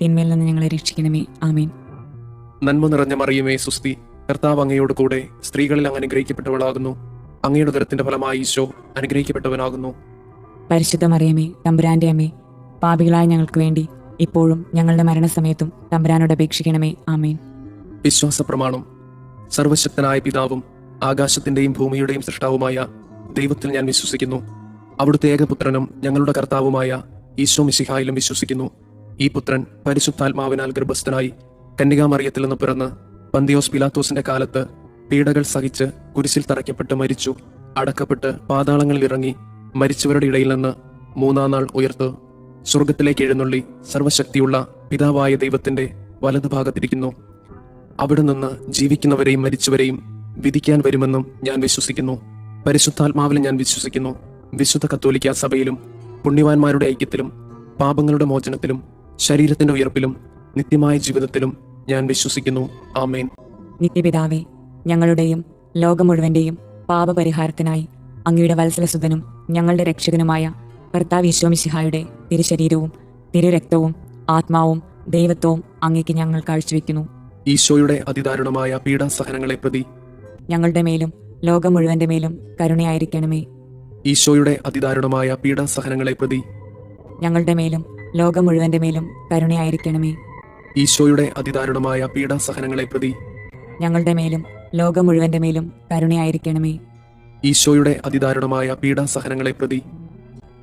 തിന്മയിൽ നിന്ന് ഞങ്ങളെ രക്ഷിക്കണമേ. ആമേൻ.
നന്മ നിറഞ്ഞ മറിയമേ, സുസ്തി, കർത്താവ് അങ്ങയോട് കൂടെ സ്ത്രീകളിൽ അങ്ങ് അനുഗ്രഹിക്കപ്പെട്ടവളാകുന്നു. അങ്ങയുടെ ഉദരത്തിന്റെ ഫലമായി ഈശോ അനുഗ്രഹിക്കപ്പെട്ടവനാകുന്നു.
പരിശുദ്ധ മറിയമേ, തമ്പുരാന്റെ അമ്മേ, പാപികളായ ഞങ്ങൾക്ക് വേണ്ടി ഇപ്പോഴും ഞങ്ങളുടെ മരണസമയത്തും തമ്പുരാനോട് അപേക്ഷിക്കണമേ. ആമേൻ.
വിശ്വാസ പ്രമാണം. സർവശക്തനായ പിതാവും ആകാശത്തിന്റെയും ഭൂമിയുടെയും സൃഷ്ടാവുമായ ദൈവത്തിൽ ഞാൻ വിശ്വസിക്കുന്നു. അവിടുത്തെ ഏകപുത്രനും ഞങ്ങളുടെ കർത്താവുമായ ഈശോ മിശിഹായിലും വിശ്വസിക്കുന്നു. ഈ പുത്രൻ പരിശുദ്ധാത്മാവിനാൽ ഗർഭസ്ഥനായി കന്യകാമറിയത്തിൽ നിന്ന് പിറന്ന് പന്തിയോസ് പിലാത്തോസിന്റെ കാലത്ത് പീഡകൾ സഹിച്ച് കുരിശിൽ തറയ്ക്കപ്പെട്ട് മരിച്ചു, അടക്കപ്പെട്ട് പാതാളങ്ങളിൽ ഇറങ്ങി മരിച്ചവരുടെ ഇടയിൽ നിന്ന് മൂന്നാം നാൾ ഉയർത്ത് സ്വർഗത്തിലേക്ക് എഴുന്നള്ളി സർവശക്തിയുള്ള പിതാവായ ദൈവത്തിന്റെ വലതുഭാഗത്തിരിക്കുന്നു. അവിടെ നിന്ന് ജീവിക്കുന്നവരെയും മരിച്ചവരെയും വിധിക്കാൻ വരുമെന്നും ഞാൻ വിശ്വസിക്കുന്നു. പരിശുദ്ധാത്മാവിലും ഞാൻ വിശ്വസിക്കുന്നു. വിശുദ്ധ കത്തോലിക്ക സഭയിലും പുണ്യവാന്മാരുടെ ഐക്യത്തിലും പാപങ്ങളുടെ മോചനത്തിലും ശരീരത്തിന്റെ ഉയർപ്പിലും നിത്യമായ ജീവിതത്തിലും ഞാൻ വിശ്വസിക്കുന്നു. ആമേൻ.
നിത്യപിതാവേ, ഞങ്ങളുടെയും ലോകം മുഴുവന്റെയും പാപപരിഹാരത്തിനായി അങ്ങയുടെ വത്സലസുതനും ഞങ്ങളുടെ രക്ഷകനുമായ കർത്താവ് ഈശോമിശിഹായുടെ തിരുശരീരവും തിരുരക്തവും ആത്മാവും ദൈവത്വവും അങ്ങേക്ക് ഞങ്ങൾ കാഴ്ചവെക്കുന്നു.
ഈശോയുടെ അതിദാരുണമായ പീഡാസഹനങ്ങളെ പ്രതി
ഞങ്ങളുടെ മേലും ലോകം മുഴുവന്റെ മേലും കരുണയായിരിക്കണമേ.
ഈശോയുടെ അതിദാരുണമായ പീഡാസഹനങ്ങളെ പ്രതി
ഞങ്ങളുടെ മേലും ലോകം മുഴുവന്റെ മേലും കരുണയായിരിക്കണമേ.
ഈശോയുടെ അതിദാരുണമായ പീഡാസഹനങ്ങളെ പ്രതി
ഞങ്ങളുടെ മേലും ലോകം മുഴുവന്റെ മേലും കരുണയായിരിക്കണമേ.
ഈശോയുടെ അതിദാരുണമായ പീഡാസഹനങ്ങളെ പ്രതി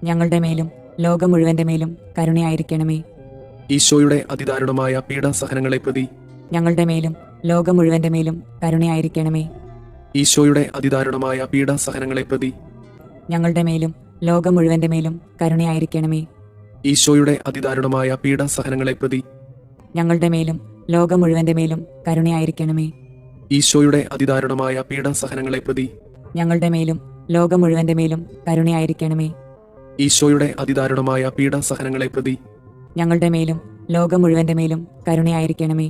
ഞങ്ങളുടെ മേലും ലോകം മുഴുവന്റെ മേലും കരുണയായിരിക്കണമേ.
ഈശോയുടെ അതിദാരുണമായ പീഡാസഹനങ്ങളെ പ്രതി
ഞങ്ങളുടെ മേലും ലോകം മുഴുവന്റെ മേലും കരുണയായിരിക്കണമേ.
ഈശോയുടെ അതിദാരുണമായ പീഡാസഹനങ്ങളെ പ്രതി
ഞങ്ങളുടെ മേലും ലോകം മുഴുവന്റെ മേലും കരുണയായിരിക്കണമേ.
ഈശോയുടെ അതിദാരുണമായ പീഡാസഹനങ്ങളെ പ്രതി
ഞങ്ങളുടെ മേലും ലോകം മുഴുവന്റെ മേലും കരുണയായിരിക്കണമേ.
ഈശോയുടെ അതിദാരുണമായ പീഡാസഹനങ്ങളെ പ്രതി
ഞങ്ങളുടെ മേലും ലോകം മുഴുവന്റെ മേലും കരുണയായിരിക്കണമേ.
ഈശോയുടെ അതിദാരുണമായ പീഡാസഹനങ്ങളെ പ്രതി
ഞങ്ങളുടെ മേലും ലോകം മുഴുവന്റെ മേലും കരുണയായിരിക്കണമേ.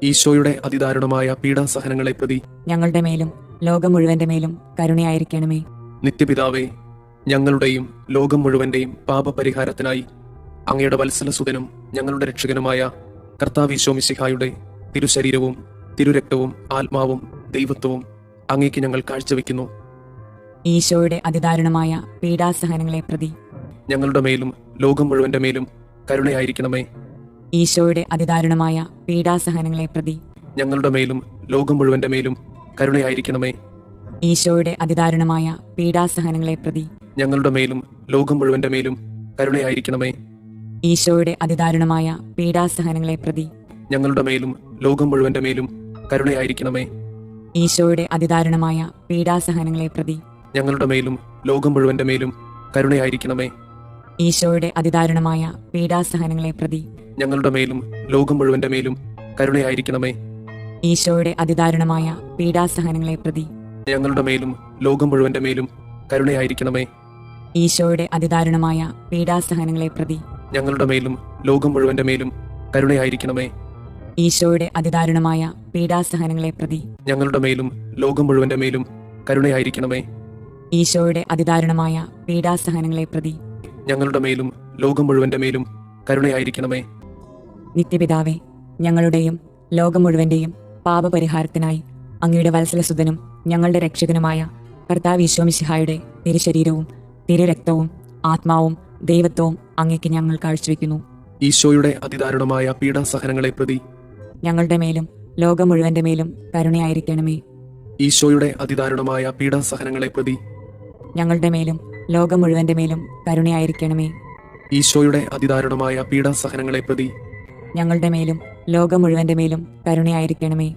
ഈശോയുടെ അതിദാരുണമായ പീഡാസഹനങ്ങളെ പ്രതി
ഞങ്ങളുടെ മേലും ലോകം മുഴുവന്റെ മേലും കരുണയായിരിക്കണമേ.
നിത്യപിതാവേ, ഞങ്ങളുടെയും ലോകം മുഴുവന്റെയും പാപപരിഹാരത്തിനായി അങ്ങയുടെ വത്സലസുതനും ഞങ്ങളുടെ രക്ഷകനുമായ കർത്താവ് ഈശോ മിശിഹായുടെ തിരുശരീരവും തിരുരക്തവും ആത്മാവും ദൈവത്വവും അങ്ങേക്ക് ഞങ്ങൾ കാഴ്ചവെക്കുന്നു.
ഈശോയുടെ അതിദാരുണമായ പീഡാസഹനങ്ങളെ പ്രതി
ഞങ്ങളുടെ മേലും ലോകം മുഴുവന്റെ മേലും കരുണയായിരിക്കണമേ.
ഈശോയുടെ അതിദാരുണമായ പീഡാസഹനങ്ങളെ പ്രതി
ഞങ്ങളുടെ മേലും ലോകം മുഴുവന്റെ മേലും കരുണയായിരിക്കണമേ.
ഈശോയുടെ അതിദാരുണമായ പീഡാസഹനങ്ങളെ പ്രതി
ഞങ്ങളുടെ മേലും ലോകം മുഴുവന്റെ മേലും കരുണയായിരിക്കണമേ.
ഈശോയുടെ അതിദാരുണമായ പീഡാസഹനങ്ങളെ പ്രതി
ഞങ്ങളുടെ മേലും ലോകം മുഴുവന്റെ മേലും കരുണയായിരിക്കണമേ.
ഈശോയുടെ അതിദാരുണമായ പീഡാസഹനങ്ങളെ പ്രതി
ഞങ്ങളുടെ മേലും ലോകം മുഴുവന്റെ മേലും കരുണയായിരിക്കണമേ.
ഈശോയുടെ അതിദാരുണമായ പീഡാസഹനങ്ങളെ പ്രതി
ഞങ്ങളുടെ മേലും ലോകം മുഴുവന്റെ മേലും കരുണയായിരിക്കണമേ.
ഈശോയുടെ അതിദാരുണമായ പീഡാസഹനങ്ങളെ പ്രതി
ഞങ്ങളുടെ മേലും ലോകം മുഴുവന്റെ മേലും കരുണയായിരിക്കണമേ.
ഈശോയുടെ അതിദാരുണമായ പീഡാസഹനങ്ങളെ പ്രതി
ഞങ്ങളുടെ മേലും ലോകം മുഴുവന്റെ മേലും കരുണയായിരിക്കണമേ.
ഈശോയുടെ അതിദാരുണമായ പീഡാസഹനങ്ങളെ പ്രതി
ഞങ്ങളുടെ മേലും ലോകം മുഴുവന്റെ മേലും കരുണയായിരിക്കണമേ.
ഈശോയുടെ അതിദാരുണമായ പീഡാസഹനങ്ങളെ പ്രതി
ഞങ്ങളുടെ മേലും ലോകം മുഴുവന്റെ മേലും കരുണയായിരിക്കണമേ.
നിത്യപിതാവേ, ഞങ്ങളുടെയും ലോകം മുഴുവന്റെയും പാപപരിഹാരത്തിനായി അങ്ങയുടെ വത്സലസുതനും ഞങ്ങളുടെ രക്ഷകനുമായ കർത്താവ് ഈശോ മിശിഹായുടെ തിരുശരീരവും തിരുരക്തവും ആത്മാവും ദൈവത്വവും അങ്ങേക്ക് ഞങ്ങൾ കാഴ്ചവെക്കുന്നു.
ഈശോയുടെ അതിദാരുണമായ പീഡാസഹനങ്ങളെ പ്രതി
ഞങ്ങളുടെ മേലും ലോകം മുഴുവന്റെ മേലും കരുണയായിരിക്കണമേ.
ഈശോയുടെ അതിദാരുണമായ പീഡാസഹനങ്ങളെ പ്രതി
ഞങ്ങളുടെ മേലും ലോകം മുഴുവന്റെ മേലും കരുണയായിരിക്കണമേ.
ഈശോയുടെ അതിദാരുണമായ പീഡാസഹനങ്ങളെ പ്രതി
ഞങ്ങളുടെ മേലും ലോകം മുഴുവന്റെ മേലും കരുണയായിരിക്കണമേ.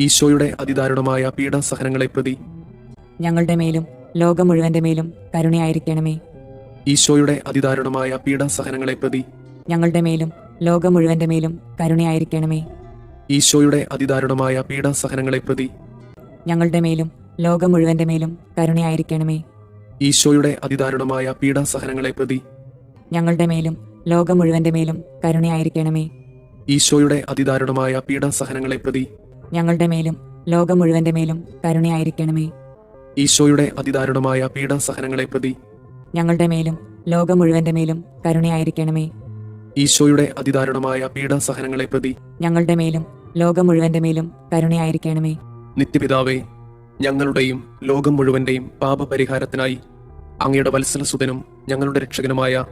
ഈശോയുടെ അതിദാരുണമായ പീഡാസഹനങ്ങളെ പ്രതി
ഞങ്ങളുടെ മേലും ലോകം മുഴുവന്റെ മേലും കരുണയായിരിക്കണമേ.
ഈശോയുടെ അതിദാരുണമായ പീഡാസഹനങ്ങളെ പ്രതി
ഞങ്ങളുടെ മേലും ലോകം മുഴുവന്റെ മേലും കരുണയായിരിക്കണമേ.
ഈശോയുടെ അതിദാരുണമായ പീഡാസഹനങ്ങളെ പ്രതി
ഞങ്ങളുടെ മേലും ലോകം മുഴുവന്റെ മേലും കരുണയായിരിക്കണമേ.
ഈശോയുടെ അതിദാരുണമായ പീഡാസഹനങ്ങളെ പ്രതി
ഞങ്ങളുടെ മേലും ലോകം മുഴുവന്റെ മേലും കരുണയായിരിക്കണമേ.
ഈശോയുടെ അതിദാരുണമായ പീഡാസഹനങ്ങളെ പ്രതി
ഞങ്ങളുടെ മേലും ലോകം മുഴുവന്റെ മേലും കരുണയായിരിക്കണമേ.
ഈശോയുടെ അതിദാരുണമായ പീഡാസഹനങ്ങളെ പ്രതി
ഞങ്ങളുടെ മേലും ലോകം മുഴുവന്റെ മേലും കരുണയായിരിക്കണമേ.
ഈശോയുടെ അതിദാരുണമായ പീഡാസഹനങ്ങളെ പ്രതി
ഞങ്ങളുടെ മേലും ലോകം മുഴുവന്റെ മേലും കരുണയായിരിക്കണമേ.
നിത്യപിതാവേ, ഞങ്ങളുടെയും ലോകം മുഴുവന്റെയും പാപപരിഹാരത്തിനായി അങ്ങയുടെ വത്സലസുതനും ഞങ്ങളുടെ രക്ഷകനുമായ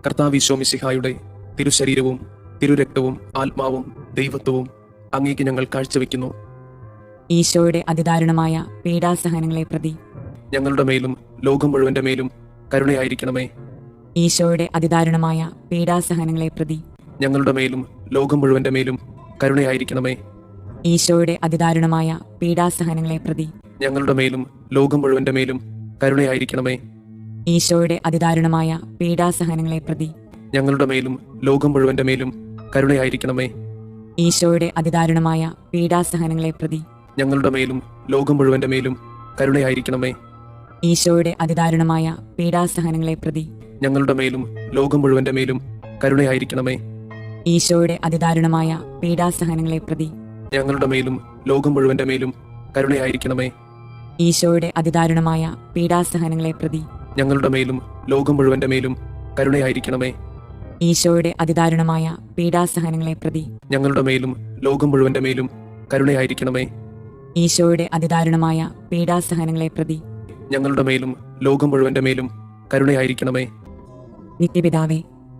കർത്താവ് ഈശോ മിശിഹായുടെ തിരുശരീരവും തിരുരക്തവും ആത്മാവും ദൈവത്വവും അങ്ങേക്ക് ഞങ്ങൾ കാഴ്ചവെക്കുന്നു.
ഈശോയുടെ അതിദാരുണമായ പീഡാസഹനങ്ങളെ പ്രതി
ഞങ്ങളുടെ മേലും ലോകം മുഴുവന്റെ മേലും കരുണയായിരിക്കണമേ.
ഈശോയുടെ അതിദാരുണമായ പീഡാസഹനങ്ങളെ പ്രതി
ഞങ്ങളുടെ മേലും ലോകം മുഴുവന്റെ മേലും കരുണയായിരിക്കണമേ.
ഈശോയുടെ അതിദാരുണമായ പീഡാസഹനങ്ങളെ പ്രതി
ഞങ്ങളുടെ മേലും ലോകം മുഴുവന്റെ മേലും കരുണയായിരിക്കണമേ.
ഈശോയുടെ അതിദാരുണമായ പീഡാസഹനങ്ങളെ പ്രതി
ഞങ്ങളുടെ മേലും ലോകം മുഴുവന്റെ മേലും കരുണയായിരിക്കണമേ.
ഈശോയുടെ അതിദാരുണമായ പീഡാസഹനങ്ങളെ പ്രതി
ഞങ്ങളുടെ മേലും ലോകം മുഴുവന്റെ മേലും കരുണയായിരിക്കണമേ.
ഈശോയുടെ അതിദാരുണമായ പീഡാസഹനങ്ങളെ പ്രതി
ഞങ്ങളുടെ മേലും ലോകം മുഴുവന്റെ മേലും കരുണയായിരിക്കണമേ.
ഈശോയുടെ അതിദാരുണമായ പീഡാസഹനങ്ങളെ പ്രതി
ഞങ്ങളുടെ മേലും ലോകം മുഴുവന്റെ മേലും കരുണയായിരിക്കണമേ.
ഈശോയുടെ അതിദാരുണമായ പീഡാസഹനങ്ങളെ പ്രതി
ഞങ്ങളുടെ മേലും ലോകം മുഴുവന്റെ മേലും കരുണയായിരിക്കണമേ.
ഈശോയുടെ അതിദാരുണമായ പീഡാസഹനങ്ങളെ പ്രതി
ഞങ്ങളുടെ മേലും ലോകം മുഴുവന്റെ മേലും കരുണയായിരിക്കണമേ.
ഈശോയുടെ അതിദാരുണമായ പീഡാസഹനങ്ങളെ പ്രതി
ഞങ്ങളുടെ മേലും ലോകം മുഴുവന്റെ മേലും കരുണയായിരിക്കണമേ.
നിത്യപിതാവേ,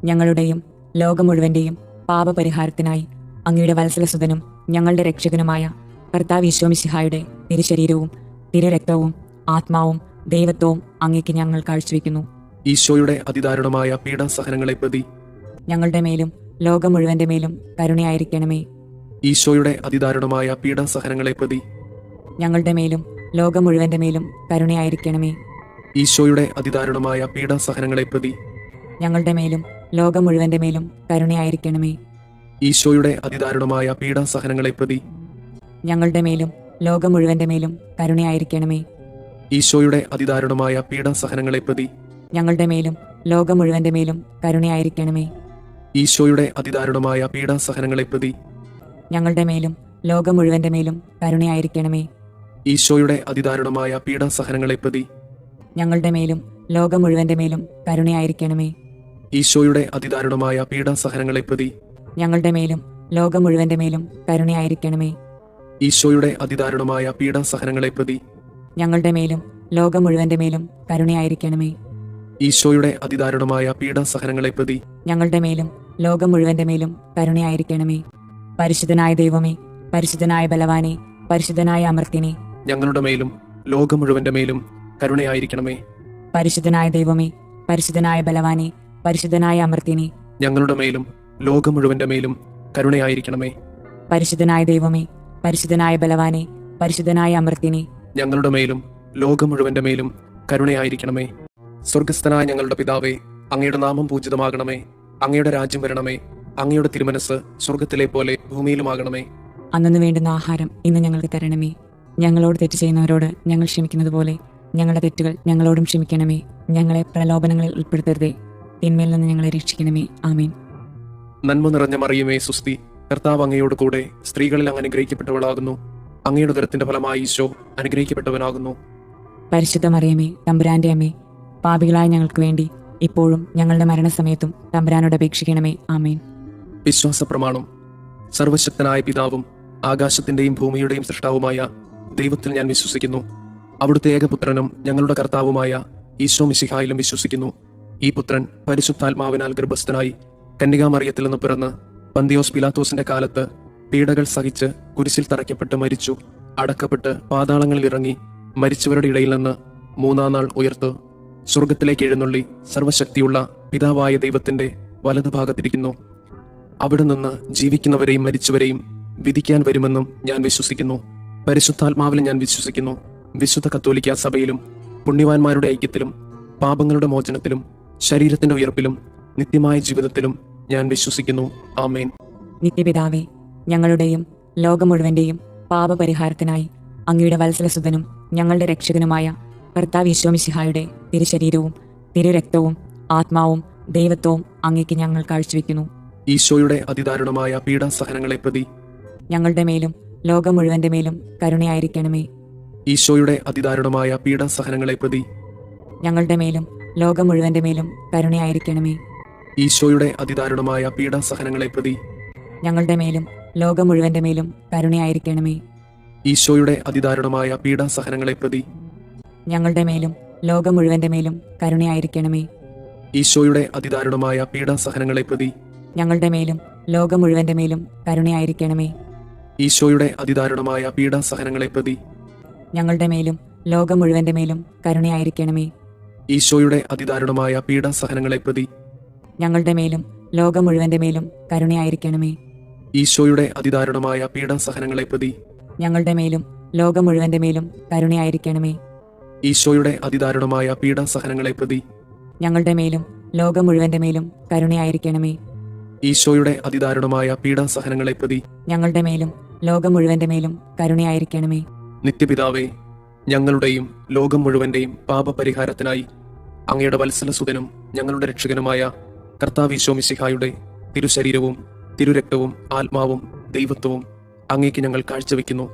ഞങ്ങളുടെയും ലോകം മുഴുവന്റെയും പാപപരിഹാരത്തിനായി അങ്ങയുടെ വത്സലസുതനും ഞങ്ങളുടെ രക്ഷകനുമായ കർത്താവ് ഈശോ മിശിഹായുടെ തിരുശരീരവും തിരുരക്തവും ആത്മാവും ദൈവത്വവും അങ്ങേക്ക് ഞങ്ങൾ കാഴ്ചവെക്കുന്നു.
ഈശോയുടെ അതിദാരുണമായ പീഡാസഹനങ്ങളെ പ്രതി
ഞങ്ങളുടെ മേലും ലോകം മുഴുവന്റെ മേലും കരുണയായിരിക്കണമേ.
ഈശോയുടെ അതിദാരുണമായ പീഡാസഹനങ്ങളെ പ്രതി
ഞങ്ങളുടെ മേലും ലോകം മുഴുവന്റെ മേലും കരുണയായിരിക്കണമേ.
ഈശോയുടെ അതിദാരുണമായ പീഡാസഹനങ്ങളെ പ്രതി
ഞങ്ങളുടെ മേലും ലോകം മുഴുവന്റെ മേലും കരുണയായിരിക്കണമേ.
ഈശോയുടെ അതിദാരുണമായ പീഡാസഹനങ്ങളെ പ്രതി
ഞങ്ങളുടെ മേലും ലോകം മുഴുവന്റെ മേലും കരുണയായിരിക്കണമേ.
ഈശോയുടെ അതിദാരുണമായ പീഡാസഹനങ്ങളെ പ്രതി
ഞങ്ങളുടെ മേലും ലോകം മുഴുവന്റെ മേലും കരുണയായിരിക്കണമേ.
ഈശോയുടെ അതിദാരുണമായ പീഡാസഹനങ്ങളെ പ്രതി
ഞങ്ങളുടെ മേലും ലോകം മുഴുവന്റെ മേലും കരുണയായിരിക്കണമേ.
ഈശോയുടെ അതിദാരുണമായ പീഡാസഹനങ്ങളെ പ്രതി
ഞങ്ങളുടെ മേലും ലോകം മുഴുവന്റെ മേലും കരുണയായിരിക്കണമേ.
ഈശോയുടെ അതിദാരുണമായ പീഡാസഹനങ്ങളെ പ്രതി
ഞങ്ങളുടെ മേലും ലോകം മുഴുവന്റെ മേലും കരുണയായിരിക്കണമേ.
ഈശോയുടെ അതിദാരുണമായ പീഡാസഹനങ്ങളെ പ്രതി
ഞങ്ങളുടെ മേലും ലോകം മുഴുവന്റെ മേലും കരുണയായിരിക്കണമേ.
ഈശോയുടെ അതിദാരുണമായ പീഡാസഹനങ്ങളെ പ്രതി
ഞങ്ങളുടെ മേലും ലോകം മുഴുവന്റെ മേലും കരുണയായിരിക്കണമേ. പരിശുദ്ധനായ ദൈവമേ, പരിശുദ്ധനായ ബലവാനെ, പരിശുദ്ധനായ അമർത്തിനെ,
ഞങ്ങളുടെ മേലും ലോകം മുഴുവന്റെ മേലും കരുണയായിരിക്കണമേ.
പരിശുദ്ധനായ ദൈവമേ, പരിശുദ്ധനായ ബലവാനെ, പരിശുദ്ധനായ അമർത്തിനെ,
ഞങ്ങളുടെ മേലും ലോകം മുഴുവന്റെ മേലും കരുണയായിരിക്കണമേ.
പരിശുദ്ധനായ ദൈവമേ, പരിശുദ്ധനായ ബലവാനെ, പരിശുദ്ധനായ അമർത്തിനെ,
ഞങ്ങളുടെ മേലും ലോകം മുഴുവന്റെ മേലും കരുണയായിരിക്കണമേ. സ്വർഗസ്ഥനായ ഞങ്ങളുടെ പിതാവേ, അങ്ങയുടെ നാമം പൂജിതമാകണമേ. അങ്ങയുടെ രാജ്യം വരണമേ. അങ്ങയുടെ തിരുമനസ് സ്വർഗത്തിലെ പോലെ ഭൂമിയിലുമാകണമേ.
അന്നു വേണ്ടുന്ന ആഹാരം ഇന്ന് ഞങ്ങൾക്ക് തരണമേ. ഞങ്ങളോട് തെറ്റ് ചെയ്യുന്നവരോട് ഞങ്ങൾ ക്ഷമിക്കുന്നത് പോലെ ഞങ്ങളുടെ തെറ്റുകൾ ഞങ്ങളോടും ക്ഷമിക്കണമേ. ഞങ്ങളെ പ്രലോഭനങ്ങളിൽ ഉൾപ്പെടുത്തരുതേ, തിന്മയിൽ നിന്ന് ഞങ്ങളെ രക്ഷിക്കണമേ. ആമേൻ.
നന്മ നിറഞ്ഞ മറിയമേ, സുസ്തി, കർത്താവ് അങ്ങയോട് കൂടെ സ്ത്രീകളിൽ അങ്ങ് അനുഗ്രഹിക്കപ്പെട്ടവളാകുന്നു. അങ്ങയുടെ ഉദരത്തിന്റെ ഫലമായി ഈശോ അനുഗ്രഹിക്കപ്പെട്ടവനാകുന്നു.
പരിശുദ്ധ മറിയമേ, തമ്പുരാന്റെ അമ്മേ, പാപികളായ ഞങ്ങൾക്ക് വേണ്ടി ഇപ്പോഴും ഞങ്ങളുടെ മരണസമയത്തും തമ്പുരാനോട് അപേക്ഷിക്കണമേ. ആമേൻ.
വിശ്വാസ പ്രമാണം. സർവശക്തനായ പിതാവും ആകാശത്തിന്റെയും ഭൂമിയുടെയും സൃഷ്ടാവുമായ ദൈവത്തിൽ ഞാൻ വിശ്വസിക്കുന്നു. അവിടുത്തെ ഏകപുത്രനും ഞങ്ങളുടെ കർത്താവുമായ ഈശോ മിശിഹായിലും വിശ്വസിക്കുന്നു. ഈ പുത്രൻ പരിശുദ്ധാത്മാവിനാൽ ഗർഭസ്ഥനായി കന്യകാമറിയത്തിൽ നിന്ന് പിറന്ന് പന്തിയോസ് പിലാത്തോസിന്റെ കാലത്ത് പീഡകൾ സഹിച്ച് കുരിശിൽ തറയ്ക്കപ്പെട്ട് മരിച്ചു, അടക്കപ്പെട്ട് പാതാളങ്ങളിൽ ഇറങ്ങി, മരിച്ചവരുടെ ഇടയിൽ നിന്ന് മൂന്നാം നാൾ ഉയർത്ത് സ്വർഗത്തിലേക്ക് എഴുന്നള്ളി സർവശക്തിയുള്ള പിതാവായ ദൈവത്തിന്റെ വലതുഭാഗത്തിരിക്കുന്നു. അവിടെ നിന്ന് ജീവിക്കുന്നവരെയും മരിച്ചവരെയും വിധിക്കാൻ വരുമെന്നും ഞാൻ വിശ്വസിക്കുന്നു. പരിശുദ്ധാത്മാവിലും ഞാൻ വിശ്വസിക്കുന്നു. വിശുദ്ധ കത്തോലിക്ക സഭയിലും പുണ്യവാന്മാരുടെ ഐക്യത്തിലും പാപങ്ങളുടെ മോചനത്തിലും ശരീരത്തിന്റെ ഉയർപ്പിലും നിത്യമായ ജീവിതത്തിലും ഞാൻ വിശ്വസിക്കുന്നു. ആമേൻ.
നിത്യപിതാവേ, ഞങ്ങളുടെയും ലോകം മുഴുവന്റെയും പാപപരിഹാരത്തിനായി അങ്ങയുടെ വത്സലസുതനും ഞങ്ങളുടെ രക്ഷകനുമായ കർത്താവ് ഈശോ മിശിഹായുടെ തിരുശരീരവും തിരുരക്തവും ആത്മാവും ദൈവത്വവും അങ്ങേക്ക് ഞങ്ങൾ കാഴ്ചവെക്കുന്നു.
ഈശോയുടെ അതിദാരുണമായ പീഡാസഹനങ്ങളെ പ്രതി
ഞങ്ങളുടെ മേലും ലോകം മുഴുവന്റെ മേലും കരുണയായിരിക്കണമേ.
ഈശോയുടെ അതിദാരുണമായ പീഡാസഹനങ്ങളെ പ്രതി
ഞങ്ങളുടെ മേലും ലോകം മുഴുവന്റെ മേലും കരുണയായിരിക്കണമേ.
ഈശോയുടെ അതിദാരുണമായ പീഡാസഹനങ്ങളെ പ്രതി
ഞങ്ങളുടെ മേലും ലോകം മുഴുവന്റെ മേലും കരുണയായിരിക്കണമേ.
ഈശോയുടെ അതിദാരുണമായ പീഡാസഹനങ്ങളെ പ്രതി
ഞങ്ങളുടെ മേലും ലോകം മുഴുവന്റെ മേലും കരുണയായിരിക്കണമേ.
ഈശോയുടെ അതിദാരുണമായ പീഡാസഹനങ്ങളെ പ്രതി
ഞങ്ങളുടെ മേലും ലോകം മുഴുവന്റെ മേലും കരുണയായിരിക്കണമേ.
ഈശോയുടെ അതിദാരുണമായ പീഡാസഹനങ്ങളെ പ്രതി
ഞങ്ങളുടെ മേലും ലോകം മുഴുവന്റെ മേലും കരുണയായിരിക്കണമേ.
ഈശോയുടെ അതിദാരുണമായ പീഡാസഹനങ്ങളെ പ്രതി
ഞങ്ങളുടെ മേലും ലോകം മുഴുവന്റെ മേലും കരുണയായിരിക്കണമേ.
ഈശോയുടെ അതിദാരുണമായ പീഡാസഹനങ്ങളെ പ്രതി
ഞങ്ങളുടെ മേലും ലോകം മുഴുവന്റെ മേലും കരുണയായിരിക്കണമേ.
ഈശോയുടെ അതിദാരുണമായ പീഡാസഹനങ്ങളെ പ്രതി
ഞങ്ങളുടെ മേലും ലോകം മുഴുവന്റെ മേലും കരുണയായിരിക്കണമേ.
ഈശോയുടെ അതിദാരുണമായ പീഡാസഹനങ്ങളെ പ്രതി
ഞങ്ങളുടെ മേലും ലോകം മുഴുവന്റെ മേലും കരുണയായിരിക്കണമേ.
നിത്യപിതാവേ, ഞങ്ങളുടെയും ലോകം മുഴുവന്റെയും പാപപരിഹാരത്തിനായി അങ്ങയുടെ വത്സലസുതനും ഞങ്ങളുടെ രക്ഷകനുമായ കർത്താവ് ഈശോ മിശിഹായുടെ തിരുശരീരവും തിരുരക്തവും ആത്മാവും ദൈവത്വവും അങ്ങേക്ക് ഞങ്ങൾ കാഴ്ചവെക്കുന്നു.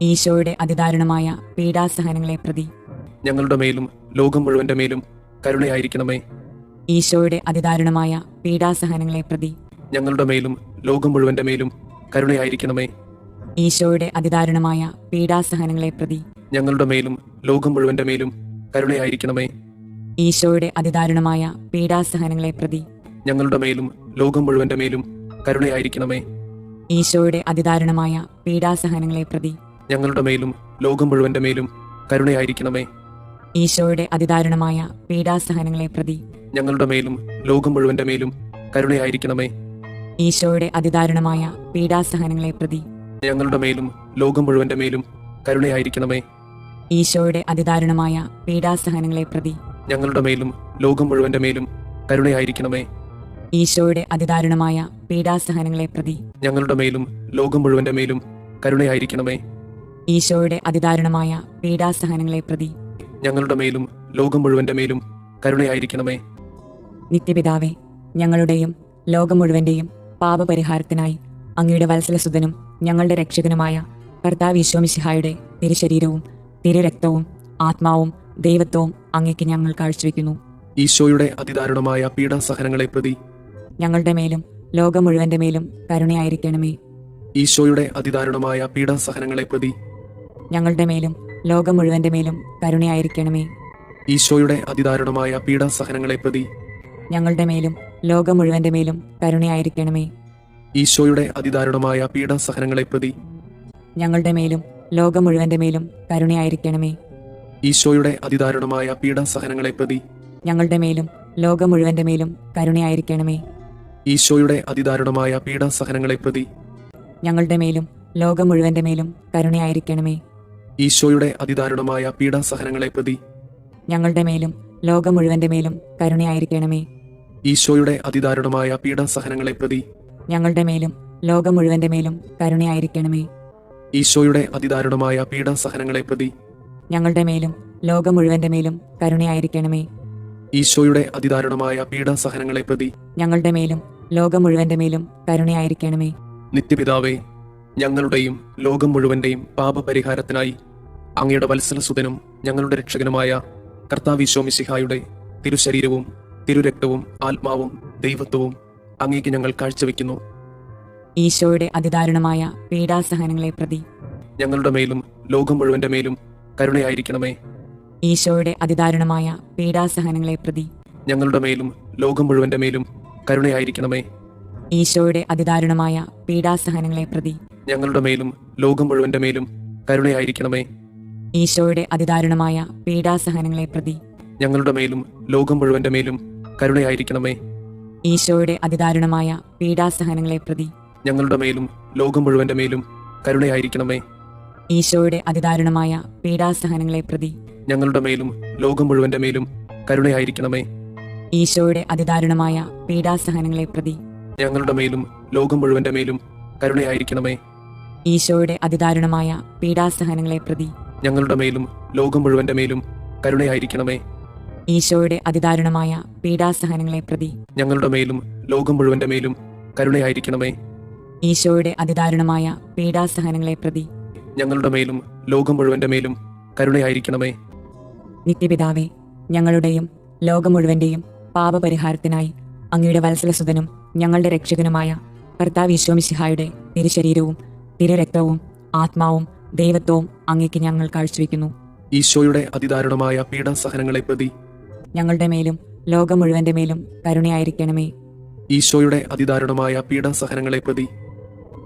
ഈശോയുടെ അതിദാരുണമായ പീഡാസഹനങ്ങളെ പ്രതി
ഞങ്ങളുടെ മേലും ലോകം മുഴുവന്റെ മേലും കരുണയായിരിക്കണമേ.
ഈശോയുടെ അതിദാരുണമായ പീഡാസഹനങ്ങളെ പ്രതി
ഞങ്ങളുടെ മേലും ലോകം മുഴുവന്റെ മേലും കരുണയായിരിക്കണമേ.
ഈശോയുടെ അതിദാരുണമായ പീഡാസഹനങ്ങളെ പ്രതി
ഞങ്ങളുടെ മേലും ലോകം മുഴുവന്റെ മേലും കരുണയായിരിക്കണമേ.
ഈശോയുടെ അതിദാരുണമായ പീഡാസഹനങ്ങളെ പ്രതി
ഞങ്ങളുടെ മേലും ലോകം മുഴുവന്റെ മേലും കരുണയായിരിക്കണമേ.
ഈശോയുടെ അതിദാരുണമായ പീഡാസഹനങ്ങളെ പ്രതി
ഞങ്ങളുടെ മേലും ലോകം മുഴുവന്റെ മേലും കരുണയായിരിക്കണമേ.
ഈശോയുടെ അതിദാരുണമായ പീഡാസഹനങ്ങളെ പ്രതി
ഞങ്ങളുടെ മേലും ലോകം മുഴുവന്റെ മേലും കരുണയായിരിക്കണമേ.
ഈശോയുടെ അതിദാരുണമായ പീഡാസഹനങ്ങളെ പ്രതി
ഞങ്ങളുടെ മേലും ലോകം മുഴുവന്റെ മേലും കരുണയായിരിക്കണമേ.
ഈശോയുടെ അതിദാരുണമായ പീഡാസഹനങ്ങളെ പ്രതി
ഞങ്ങളുടെ മേലും ലോകം മുഴുവന്റെ മേലും കരുണയായിരിക്കണമേ.
ഈശോയുടെ അതിദാരുണമായ പീഡാസഹനങ്ങളെ പ്രതി
ഞങ്ങളുടെ മേലും ലോകം മുഴുവന്റെ മേലും കരുണയായിരിക്കണമേ.
ഈശോയുടെ അതിദാരുണമായ പീഡാസഹനങ്ങളെ പ്രതി
ഞങ്ങളുടെ മേലും ലോകം മുഴുവന്റെ മേലും കരുണയായിരിക്കണമേ.
നിത്യപിതാവേ, ഞങ്ങളുടെയും ലോകം മുഴുവന്റെയും പാപപരിഹാരത്തിനായി അങ്ങയുടെ വത്സലസുതനും ഞങ്ങളുടെ രക്ഷകനുമായ കർത്താവ് ഈശോ മിശിഹായുടെ തിരുശരീരവും തിരുരക്തവും ആത്മാവും ദൈവത്വവും അങ്ങേക്ക് ഞങ്ങൾ കാഴ്ചവെക്കുന്നു.
ഈശോയുടെ അതിദാരുണമായ പീഡാസഹനങ്ങളെ പ്രതി
ഞങ്ങളുടെ മേലും ലോകം മുഴുവന്റെ മേലും കരുണയായിരിക്കണമേ.
ഈശോയുടെ അതിദാരുണമായ പീഡാസഹനങ്ങളെ പ്രതി
ഞങ്ങളുടെ മേലും ലോകം മുഴുവന്റെ മേലും കരുണയായിരിക്കണമേ.
ഈശോയുടെ അതിദാരുണമായ പീഡാസഹനങ്ങളെ പ്രതി
ഞങ്ങളുടെ മേലും ലോകം മുഴുവന്റെ മേലും കരുണയായിരിക്കണമേ.
ഈശോയുടെ അതിദാരുണമായ പീഡാസഹനങ്ങളെ പ്രതി
ഞങ്ങളുടെ മേലും ലോകം മുഴുവന്റെ മേലും കരുണയായിരിക്കണമേ.
ഈശോയുടെ അതിദാരുണമായ പീഡാസഹനങ്ങളെ പ്രതി
ഞങ്ങളുടെ മേലും ലോകം മുഴുവന്റെ മേലും കരുണയായിരിക്കണമേ.
ഈശോയുടെ അതിദാരുണമായ പീഡാസഹനങ്ങളെ പ്രതി
ഞങ്ങളുടെ മേലും ലോകം മുഴുവന്റെ മേലും കരുണയായിരിക്കണമേ.
ഈശോയുടെ അതിദാരുണമായ പീഡാസഹനങ്ങളെ പ്രതി
ഞങ്ങളുടെ മേലും ലോകം മുഴുവന്റെ മേലും കരുണയായിരിക്കണമേ.
ഈശോയുടെ അതിദാരുണമായ പീഡാസഹനങ്ങളെ പ്രതി
ഞങ്ങളുടെ മേലും ലോകം മുഴുവന്റെ മേലും കരുണയായിരിക്കണമേ.
ഈശോയുടെ അതിദാരുണമായ പീഡാസഹനങ്ങളെ പ്രതി
ഞങ്ങളുടെ മേലും ലോകം മുഴുവന്റെ മേലും കരുണയായിരിക്കണമേ.
ഈശോയുടെ അതിദാരുണമായ പീഡാസഹനങ്ങളെ പ്രതി
ഞങ്ങളുടെ മേലും ലോകം മുഴുവന്റെ മേലും കരുണയായിരിക്കണമേ.
നിത്യപിതാവേ, ഞങ്ങളുടെയും ലോകം മുഴുവന്റെയും പാപപരിഹാരത്തിനായി അങ്ങയുടെ വത്സലസുതനും ഞങ്ങളുടെ രക്ഷകനുമായ കർത്താവ് മിശിഹായുടെ തിരുശരീരവും തിരുരക്തവും ആത്മാവും ദൈവത്വവും അങ്ങേക്ക് ഞങ്ങൾ കാഴ്ചവെക്കുന്നു.
ഈശോയുടെ അതിദാരുണമായ പീഡാസഹനങ്ങളെ പ്രതി
ഞങ്ങളുടെ മേലും ലോകം മുഴുവന്റെ മേലും കരുണയായിരിക്കണമേ.
ഈശോയുടെ അതിദാരുണമായ പീഡാസഹനങ്ങളെ പ്രതി
ഞങ്ങളുടെ മേലും ലോകം മുഴുവന്റെ മേലും കരുണയായിരിക്കണമേ.
ഈശോയുടെ അതിദാരുണമായ പീഡാസഹനങ്ങളെ പ്രതി
ഞങ്ങളുടെ മേലും ലോകം മുഴുവന്റെ മേലും കരുണയായിരിക്കണമേ.
ഈശോയുടെ അതിദാരുണമായ പീഡാസഹനങ്ങളെ പ്രതി
ഞങ്ങളുടെ മേലും ലോകം മുഴുവന്റെ മേലും കരുണയായിരിക്കണമേ.
ഈശോയുടെ അതിദാരുണമായ പീഡാസഹനങ്ങളെ പ്രതി
ഞങ്ങളുടെ മേലും ലോകം മുഴുവന്റെ മേലും കരുണയായിരിക്കണമേ.
ഈശോയുടെ അതിദാരുണമായ പീഡാസഹനങ്ങളെ പ്രതി
ഞങ്ങളുടെ മേലും ലോകം മുഴുവന്റെ മേലും കരുണയായിരിക്കണമേ.
ഈശോയുടെ അതിദാരുണമായ പീഡാസഹനങ്ങളെ പ്രതി
ഞങ്ങളുടെ മേലും ലോകം മുഴുവന്റെ മേലും കരുണയായിരിക്കണമേ.
ഈശോയുടെ അതിദാരുണമായ പീഡാസഹനങ്ങളെ പ്രതി
ഞങ്ങളുടെ മേലും ലോകം മുഴുവന്റെ മേലും കരുണയായിരിക്കണമേ.
ഈശോയുടെ അതിദാരുണമായ പീഡാസഹനങ്ങളെ പ്രതി
ഞങ്ങളുടെ മേലും ലോകം മുഴുവന്റെ മേലും കരുണയായിരിക്കണമേ.
ഈശോയുടെ അതിദാരുണമായ പീഡാസഹനങ്ങളെ പ്രതി
ഞങ്ങളുടെ മേലും ലോകം മുഴുവന്റെ മേലും കരുണയായിരിക്കണമേ.
നിത്യപിതാവേ, ഞങ്ങളുടെയും ലോകം മുഴുവന്റെയും പാപപരിഹാരത്തിനായി അങ്ങയുടെ വത്സലസുതനും ഞങ്ങളുടെ രക്ഷകനുമായ കർത്താവ് മിശിഹായുടെ തിരുശരീരവും തിരുരക്തവും ആത്മാവും ദൈവത്വവും അങ്ങേക്ക് ഞങ്ങൾ കാഴ്ചവെക്കുന്നു.
ഈശോയുടെ അതിദാരുണമായ പീഡാസഹനങ്ങളെ പ്രതി
ഞങ്ങളുടെ മേലും ലോകം മുഴുവന്റെ മേലും കരുണയായിരിക്കണമേ.
ഈശോയുടെ അതിദാരുണമായ പീഡാസഹനങ്ങളെ പ്രതി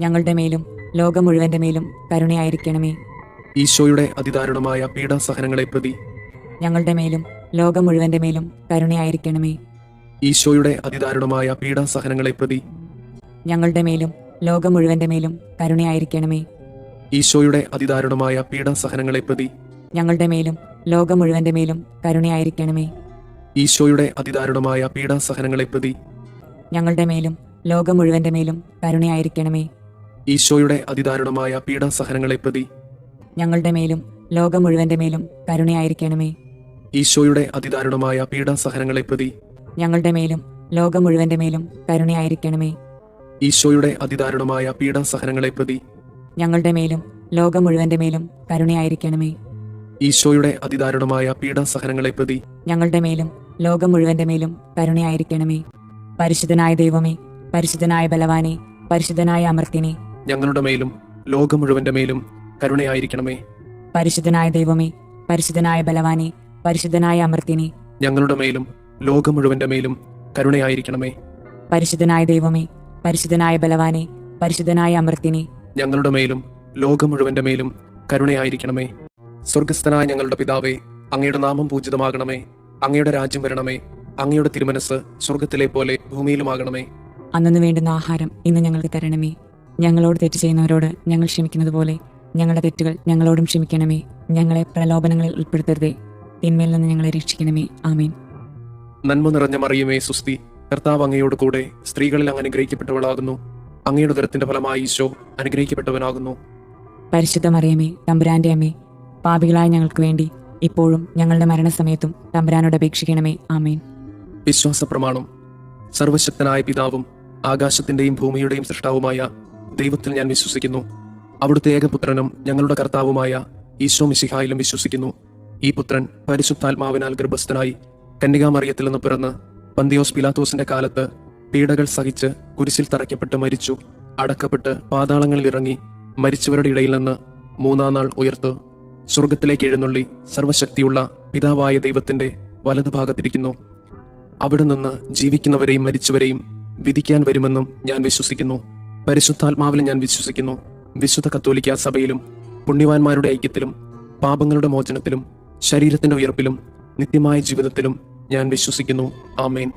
ഞങ്ങളുടെ മേലും ലോകം മുഴുവന്റെ മേലും കരുണയായിരിക്കണമേ.
ഈശോയുടെ അതിദാരുണമായ പീഡാസഹനങ്ങളെ പ്രതി
ഞങ്ങളുടെ മേലും ലോകം മുഴുവന്റെ മേലും കരുണയായിരിക്കണമേ.
ഈശോയുടെ അതിദാരുണമായ പീഡാസഹനങ്ങളെ പ്രതി
ഞങ്ങളുടെ മേലും ലോകം മുഴുവന്റെ മേലും കരുണയായിരിക്കണമേ.
ഈശോയുടെ അതിദാരുണമായ പീഡാസഹനങ്ങളെ പ്രതി
ഞങ്ങളുടെ മേലും ലോകം മുഴുവന്റെ മേലും കരുണയായിരിക്കണമേ.
ഈശോയുടെ അതിദാരുണമായ പീഡാസഹനങ്ങളെ പ്രതി
ഞങ്ങളുടെ മേലും ലോകം മുഴുവന്റെ മേലും കരുണയായിരിക്കണമേ.
ഈശോയുടെ അതിദാരുണമായ പീഡാസഹനങ്ങളെ പ്രതി
ഞങ്ങളുടെ മേലും ലോകം മുഴുവന്റെ മേലും കരുണയായിരിക്കണമേ.
ഈശോയുടെ അതിദാരുണമായ പീഡാസഹനങ്ങളെ പ്രതി
ഞങ്ങളുടെ മേലും ലോകം മുഴുവന്റെ മേലും കരുണയായിരിക്കണമേ.
ഈശോയുടെ അതിദാരുണമായ പീഡാസഹനങ്ങളെ പ്രതി
ഞങ്ങളുടെ മേലും ലോകം മുഴുവന്റെ മേലും കരുണയായിരിക്കണമേ.
ഈശോയുടെ അതിദാരുണമായ പീഡാസഹനങ്ങളെ പ്രതി
ഞങ്ങളുടെ മേലും ലോകം മുഴുവന്റെ മേലും കരുണയായിരിക്കണമേ. പരിശുദ്ധനായ ദൈവമേ, പരിശുദ്ധനായ ബലവാനെ, പരിശുദ്ധനായ അമർത്തിനെ,
ഞങ്ങളുടെ മേലും ലോകം മുഴുവന്റെ മേലും കരുണയായിരിക്കണമേ.
പരിശുദ്ധനായ ദൈവമേ, പരിശുദ്ധനായ ബലവാനെ, പരിശുദ്ധനായ അമർത്തിനെ,
ഞങ്ങളുടെ മേലും ലോകം മുഴുവന്റെ മേലും കരുണയായിരിക്കണമേ.
പരിശുദ്ധനായ ദൈവമേ, പരിശുദ്ധനായ ബലവാനെ, പരിശുദ്ധനായ അമർത്തിനെ,
ഞങ്ങളുടെ മേലും ലോകം മുഴുവന്റെ മേലും കരുണയായിരിക്കണമേ. സ്വർഗസ്ഥനായ ഞങ്ങളുടെ പിതാവേ, അങ്ങയുടെ നാമം പൂജിതമാകണമേ. അങ്ങയുടെ രാജ്യം വരണമേ. അങ്ങയുടെ തിരുമനസ് സ്വർഗത്തിലെ പോലെ ഭൂമിയിലുമാകണമേ.
അന്നു വേണ്ടുന്ന ആഹാരം ഇന്ന് ഞങ്ങൾക്ക് തരണമേ. ഞങ്ങളോട് തെറ്റ് ചെയ്യുന്നവരോട് ഞങ്ങൾ ക്ഷമിക്കുന്നത് പോലെ ഞങ്ങളുടെ തെറ്റുകൾ ഞങ്ങളോടും ക്ഷമിക്കണമേ. ഞങ്ങളെ പ്രലോഭനങ്ങളിൽ ഉൾപ്പെടുത്തരുതേ, തിന്മയിൽ നിന്ന് ഞങ്ങളെ രക്ഷിക്കണമേ. ആമേൻ.
നന്മ നിറഞ്ഞ മറിയമേ, സുസ്തി, കർത്താവ് അങ്ങയോട് കൂടെ സ്ത്രീകളിൽ അങ്ങ് അനുഗ്രഹിക്കപ്പെട്ടവളാകുന്നു. അങ്ങയുടെ ഉദരത്തിന്റെ ഫലമായി ഈശോ അനുഗ്രഹിക്കപ്പെട്ടവനാകുന്നു.
പരിശുദ്ധ മറിയമേ, തമ്പുരാന്റെ അമ്മേ, പാപികളായ ഞങ്ങൾക്ക് വേണ്ടി ഇപ്പോഴും ഞങ്ങളുടെ മരണസമയത്തും തമ്പുരാനോട് അപേക്ഷിക്കണമേ. ആമേൻ.
വിശ്വാസ പ്രമാണം. സർവശക്തനായ പിതാവും ആകാശത്തിന്റെയും ഭൂമിയുടെയും സൃഷ്ടാവുമായ ദൈവത്തിൽ ഞാൻ വിശ്വസിക്കുന്നു. അവിടുത്തെ ഏകപുത്രനും ഞങ്ങളുടെ കർത്താവുമായ ഈശോ മിശിഹായിലും വിശ്വസിക്കുന്നു. ഈ പുത്രൻ പരിശുദ്ധാത്മാവിനാൽ ഗർഭസ്ഥനായി കന്യകാമറിയത്തിൽ നിന്ന് പിറന്ന് പന്തിയോസ് പിലാത്തോസിന്റെ കാലത്ത് പീഡകൾ സഹിച്ച് കുരിശിൽ തറയ്ക്കപ്പെട്ട് മരിച്ചു, അടക്കപ്പെട്ട് പാതാളങ്ങളിൽ ഇറങ്ങി മരിച്ചവരുടെ ഇടയിൽ നിന്ന് മൂന്നാം നാൾ ഉയർത്ത് സ്വർഗത്തിലേക്ക് എഴുന്നള്ളി സർവശക്തിയുള്ള പിതാവായ ദൈവത്തിന്റെ വലതുഭാഗത്തിരിക്കുന്നു. അവിടെ നിന്ന് ജീവിക്കുന്നവരെയും മരിച്ചവരെയും വിധിക്കാൻ വരുമെന്നും ഞാൻ വിശ്വസിക്കുന്നു. പരിശുദ്ധാത്മാവിലും ഞാൻ വിശ്വസിക്കുന്നു. വിശുദ്ധ കത്തോലിക്കാ സഭയിലും പുണ്യവാന്മാരുടെ ഐക്യത്തിലും പാപങ്ങളുടെ മോചനത്തിലും ശരീരത്തിന്റെ ഉയർപ്പിലും നിത്യമായ ജീവിതത്തിലും ഞാൻ വിശ്വസിക്കുന്നു. ആമേൻ.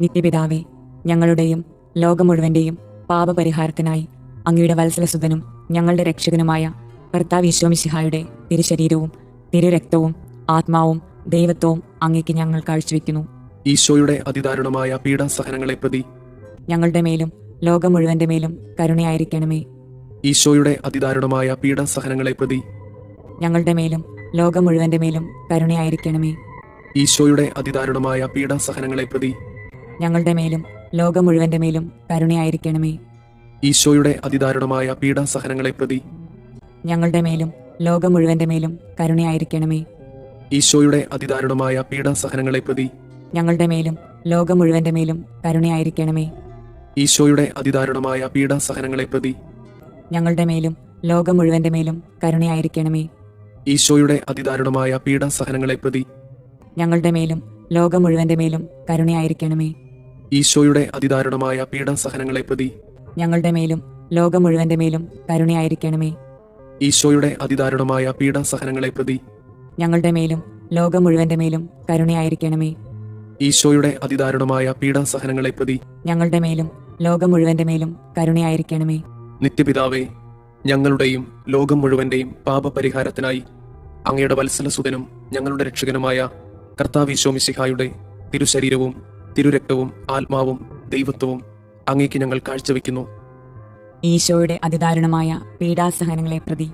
നിത്യപിതാവേ, ഞങ്ങളുടെയും ലോകം മുഴുവന്റെയും പാപപരിഹാരത്തിനായി അങ്ങയുടെ വത്സലസുതനും ഞങ്ങളുടെ രക്ഷകനുമായ കർത്താവ് ഈശോ മിശിഹായുടെ തിരുശരീരവും തിരുരക്തവും ആത്മാവും ദൈവത്വവും അങ്ങേക്ക് ഞങ്ങൾ കാഴ്ചവെക്കുന്നു.
ഈശോയുടെ അതിദാരുണമായ പീഡാസഹനങ്ങളെ പ്രതി
ഞങ്ങളുടെ മേലും ലോകം മുഴുവന്റെ മേലും കരുണയായിരിക്കണമേ.
ഈശോയുടെ അതിദാരുണമായ പീഡാസഹനങ്ങളെ പ്രതി
ഞങ്ങളുടെ മേലും ലോകം മുഴുവന്റെ മേലും കരുണയായിരിക്കണമേ.
ഈശോയുടെ അതിദാരുണമായ പീഡാസഹനങ്ങളെ പ്രതി
ഞങ്ങളുടെ മേലും ലോകം മുഴുവന്റെ മേലും കരുണയായിരിക്കണമേ.
ഈശോയുടെ അതിദാരുണമായ പീഡാസഹനങ്ങളെ പ്രതി
ഞങ്ങളുടെ മേലും ലോകം മുഴുവന്റെ മേലും കരുണയായിരിക്കണമേ.
ഈശോയുടെ അതിദാരുണമായ പീഡാസഹനങ്ങളെ പ്രതി
ഞങ്ങളുടെ മേലും ലോകം മുഴുവന്റെ മേലും കരുണയായിരിക്കണമേ.
ഈശോയുടെ അതിദാരുണമായ പീഡാസഹനങ്ങളെ പ്രതി
ഞങ്ങളുടെ മേലും ലോകം മുഴുവന്റെ മേലും കരുണയായിരിക്കണമേ.
ഈശോയുടെ അതിദാരുണമായ പീഡാസഹനങ്ങളെ പ്രതി
ഞങ്ങളുടെ മേലും ലോകം മുഴുവന്റെ മേലും കരുണയായിരിക്കണമേ.
ഈശോയുടെ അതിദാരുണമായ പീഡാസഹനങ്ങളെ പ്രതി
ഞങ്ങളുടെ മേലും ലോകം മുഴുവന്റെ മേലും കരുണയായിരിക്കണമേ.
ഈശോയുടെ അതിദാരുണമായ പീഡാസഹനങ്ങളെ പ്രതി
ഞങ്ങളുടെ മേലും ലോകം മുഴുവന്റെ മേലും കരുണയായിരിക്കണമേ.
ഈശോയുടെ അതിദാരുണമായ പീഡാസഹനങ്ങളെ പ്രതി
ഞങ്ങളുടെ മേലും ലോകം മുഴുവന്റെ മേലും കരുണയായിരിക്കണമേ.
നിത്യപിതാവേ, ഞങ്ങളുടെയും ലോകം മുഴുവന്റെയും പാപപരിഹാരത്തിനായി അങ്ങയുടെ വത്സലസുതനും ഞങ്ങളുടെ രക്ഷകനുമായ കർത്താവ് ഈശോ മിശിഹായുടെ തിരുശരീരവും തിരുരക്തവും ആത്മാവും ദൈവത്വവും അങ്ങേക്ക് ഞങ്ങൾ കാഴ്ചവെക്കുന്നു.
ഈശോയുടെ അതിദാരുണമായ പീഡാസഹനങ്ങളെ പ്രതി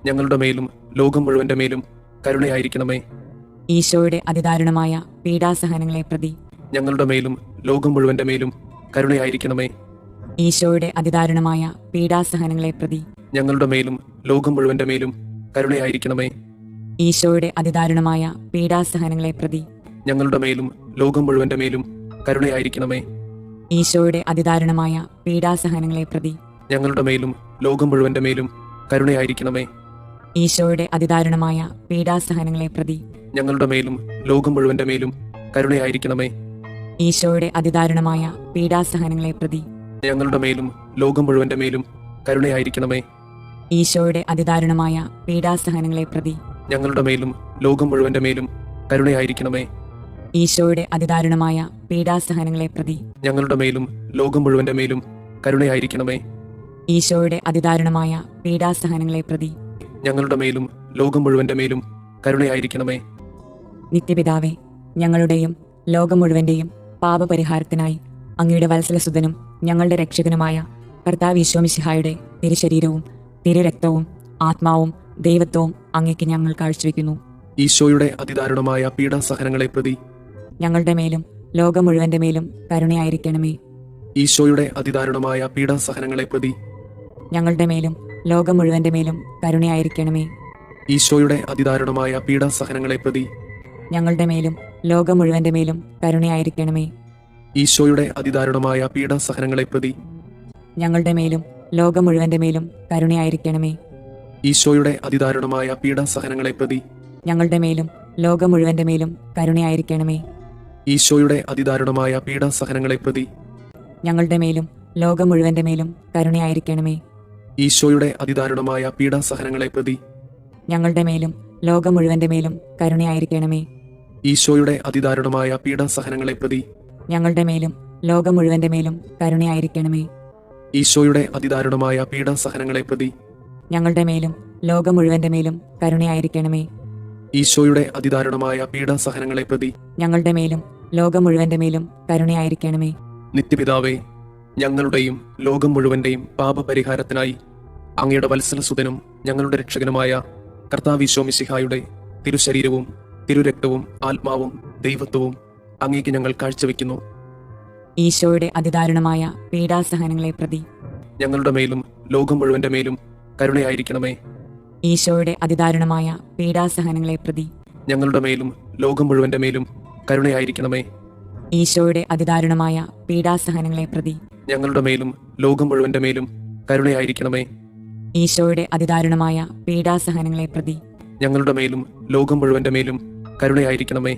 ഞങ്ങളുടെ മേലും ലോകം മുഴുവന്റെ മേലും കരുണയായിരിക്കണമേ.
ഈശോയുടെ അതിദാരുണമായ പീഡാസഹനങ്ങളെ പ്രതി
ഞങ്ങളുടെ മേലും ലോകം മുഴുവന്റെ മേലും കരുണയായിരിക്കണമേ.
ഈശോയുടെ അതിദാരുണമായ പീഡാസഹനങ്ങളെ പ്രതി
ഞങ്ങളുടെ മേലും ലോകം മുഴുവന്റെ മേലും കരുണയായിരിക്കണമേ.
ഈശോയുടെ അതിദാരുണമായ പീഡാസഹനങ്ങളെ പ്രതി
ഞങ്ങളുടെ മേലും ലോകം മുഴുവന്റെ മേലും കരുണയായിരിക്കണമേ.
ഈശോയുടെ അതിദാരുണമായ പീഡാസഹനങ്ങളെ പ്രതി
ഞങ്ങളുടെ മേലും ലോകം മുഴുവന്റെ മേലും കരുണയായിരിക്കണമേ.
ഈശോയുടെ അതിദാരുണമായ പീഡാസഹനങ്ങളെ പ്രതി
ഞങ്ങളുടെ മേലും ലോകം മുഴുവന്റെ മേലും കരുണയായിരിക്കണമേ.
ഈശോയുടെ അതിദാരുണമായ പീഡാസഹനങ്ങളെ പ്രതി
ഞങ്ങളുടെ മേലും ലോകം മുഴുവന്റെ മേലും കരുണയായിരിക്കണമേ.
ഈശോയുടെ അതിദാരുണമായ പീഡാസഹനങ്ങളെ പ്രതി
ഞങ്ങളുടെ മേലും ലോകം മുഴുവന്റെ മേലും കരുണയായിരിക്കണമേ.
ഈശോയുടെ അതിദാരുണമായ പീഡാസഹനങ്ങളെ പ്രതി
ഞങ്ങളുടെ മേലും ലോകം മുഴുവന്റെ മേലും കരുണയായിരിക്കണമേ.
ഈശോയുടെ അതിദാരുണമായ പീഡാസഹനങ്ങളെ പ്രതി
ഞങ്ങളുടെ മേലും ലോകം മുഴുവന്റെ മേലും കരുണയായിരിക്കണമേ.
നിത്യപിതാവേ, ഞങ്ങളുടെയും ലോകം മുഴുവന്റെയും പാപപരിഹാരത്തിനായി അങ്ങയുടെ വത്സലസുതനും ഞങ്ങളുടെ രക്ഷകനുമായ കർത്താവ് ഈശോ മിശിഹായുടെ തിരുശരീരവും തിരുരക്തവും ആത്മാവും ദൈവത്വവും അങ്ങേക്ക് ഞങ്ങൾ കാഴ്ചവെക്കുന്നു.
ഈശോയുടെ അതിദാരുണമായ പീഡാസഹനങ്ങളെ പ്രതി
ഞങ്ങളുടെ മേലും ലോകം മുഴുവന്റെ മേലും കരുണയായിരിക്കണമേ.
ഈശോയുടെ അതിദാരുണമായ പീഡാസഹനങ്ങളെ പ്രതി
ഞങ്ങളുടെ മേലും ലോകം മുഴുവന്റെ മേലും കരുണയായിരിക്കണമേ.
ഈശോയുടെ അതിദാരുണമായ പീഡാസഹനങ്ങളെ പ്രതി
ഞങ്ങളുടെ മേലും ലോകം മുഴുവന്റെ മേലും കരുണയായിരിക്കണമേ.
ഈശോയുടെ അതിദാരുണമായ പീഡാസഹനങ്ങളെ പ്രതി
ഞങ്ങളുടെ മേലും ലോകം മുഴുവന്റെ മേലും കരുണയായിരിക്കണമേ.
ഈശോയുടെ അതിദാരുണമായ പീഡാസഹനങ്ങളെ പ്രതി
ഞങ്ങളുടെ മേലും ലോകം മുഴുവന്റെ മേലും കരുണയായിരിക്കണമേ.
ഈശോയുടെ അതിദാരുണമായ പീഡാസഹനങ്ങളെ പ്രതി
ഞങ്ങളുടെ മേലും ലോകം മുഴുവന്റെ മേലും കരുണയായിരിക്കണമേ.
ഈശോയുടെ അതിദാരുണമായ പീഡാസഹനങ്ങളെ പ്രതി
ഞങ്ങളുടെ മേലും ലോകം മുഴുവന്റെ മേലും കരുണയായിരിക്കണമേ.
ഈശോയുടെ അതിദാരുണമായ പീഡാസഹനങ്ങളെ പ്രതി
ഞങ്ങളുടെ മേലും ലോകം മുഴുവന്റെ മേലും കരുണയായിരിക്കണമേ.
ഈശോയുടെ അതിദാരുണമായ പീഡാസഹനങ്ങളെ പ്രതി
ഞങ്ങളുടെ മേലും ലോകം മുഴുവന്റെ മേലും കരുണയായിരിക്കണമേ.
ഈശോയുടെ അതിദാരുണമായ പീഡാസഹനങ്ങളെ പ്രതി
ഞങ്ങളുടെ മേലും ലോകം മുഴുവന്റെ മേലും കരുണയായിരിക്കണമേ.
നിത്യപിതാവേ, ഞങ്ങളുടെയും ലോകം മുഴുവന്റെയും പാപപരിഹാരത്തിനായി അങ്ങയുടെ വത്സലസുതനും ഞങ്ങളുടെ രക്ഷകനുമായ കർത്താവ് ഈശോ മിശിഹായുടെ തിരുശരീരവും തിരുരക്തവും ആത്മാവും ദൈവത്വവും അങ്ങേക്ക് ഞങ്ങൾ കാഴ്ചവെക്കുന്നു.
ഈശോയുടെ അതിദാരുണമായ പീഡാസഹനങ്ങളെ പ്രതി
ഞങ്ങളുടെ മേലും ലോകം മുഴുവന്റെ മേലും കരുണയായിരിക്കണമേ.
ഈശോയുടെ അതിദാരുണമായ പീഡാസഹനങ്ങളെ പ്രതി
ഞങ്ങളുടെ മേലും ലോകം മുഴുവന്റെ മേലും കരുണയായിരിക്കണമേ.
ഈശോയുടെ അതിദാരുണമായ പീഡാസഹനങ്ങളെ പ്രതി
ഞങ്ങളുടെ മേലും ലോകം മുഴുവന്റെ മേലും കരുണയായിരിക്കണമേ.
ഈശോയുടെ അതിദാരുണമായ പീഡാസഹനങ്ങളെ പ്രതി
ഞങ്ങളുടെ മേലും ലോകം മുഴുവന്റെ മേലും കരുണയായിരിക്കണമേ.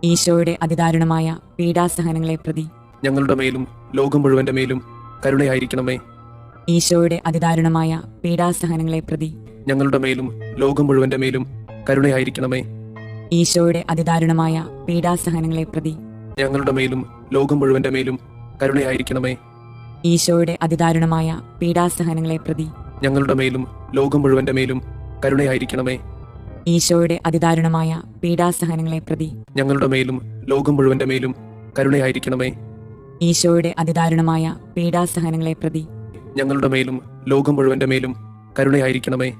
ഈശോയുടെ അതിദാരുണമായ പീഡാസഹനങ്ങളെ പ്രതി
ഞങ്ങളുടെ മേലും ലോകം മുഴുവന്റെ മേലും കരുണയായിരിക്കണമേ.
ഈശോയുടെ അതിദാരുണമായ പീഡാസഹനങ്ങളെ പ്രതി
ഞങ്ങളുടെ മേലും ലോകം മുഴുവന്റെ മേലും കരുണയായിരിക്കണമേ.
ഈശോയുടെ അതിദാരുണമായ പീഡാസഹനങ്ങളെ പ്രതി
ഞങ്ങളുടെ മേലും ലോകം മുഴുവന്റെ മേലും കരുണയായിരിക്കണമേ.
ഈശോയുടെ അതിദാരുണമായ പീഡാസഹനങ്ങളെ പ്രതി
ഞങ്ങളുടെ മേലും ലോകം മുഴുവന്റെ മേലും കരുണയായിരിക്കണമേ.
ഈശോയുടെ അതിദാരുണമായ പീഡാസഹനങ്ങളെ പ്രതി
ഞങ്ങളുടെ മേലും ലോകം മുഴുവന്റെ മേലും കരുണയായിരിക്കണമേ.
ഈശോയുടെ അതിദാരുണമായ പീഡാസഹനങ്ങളെ പ്രതി
ഞങ്ങളുടെ മേലും ലോകം മുഴുവന്റെ മേലും കരുണയായിരിക്കണമേ.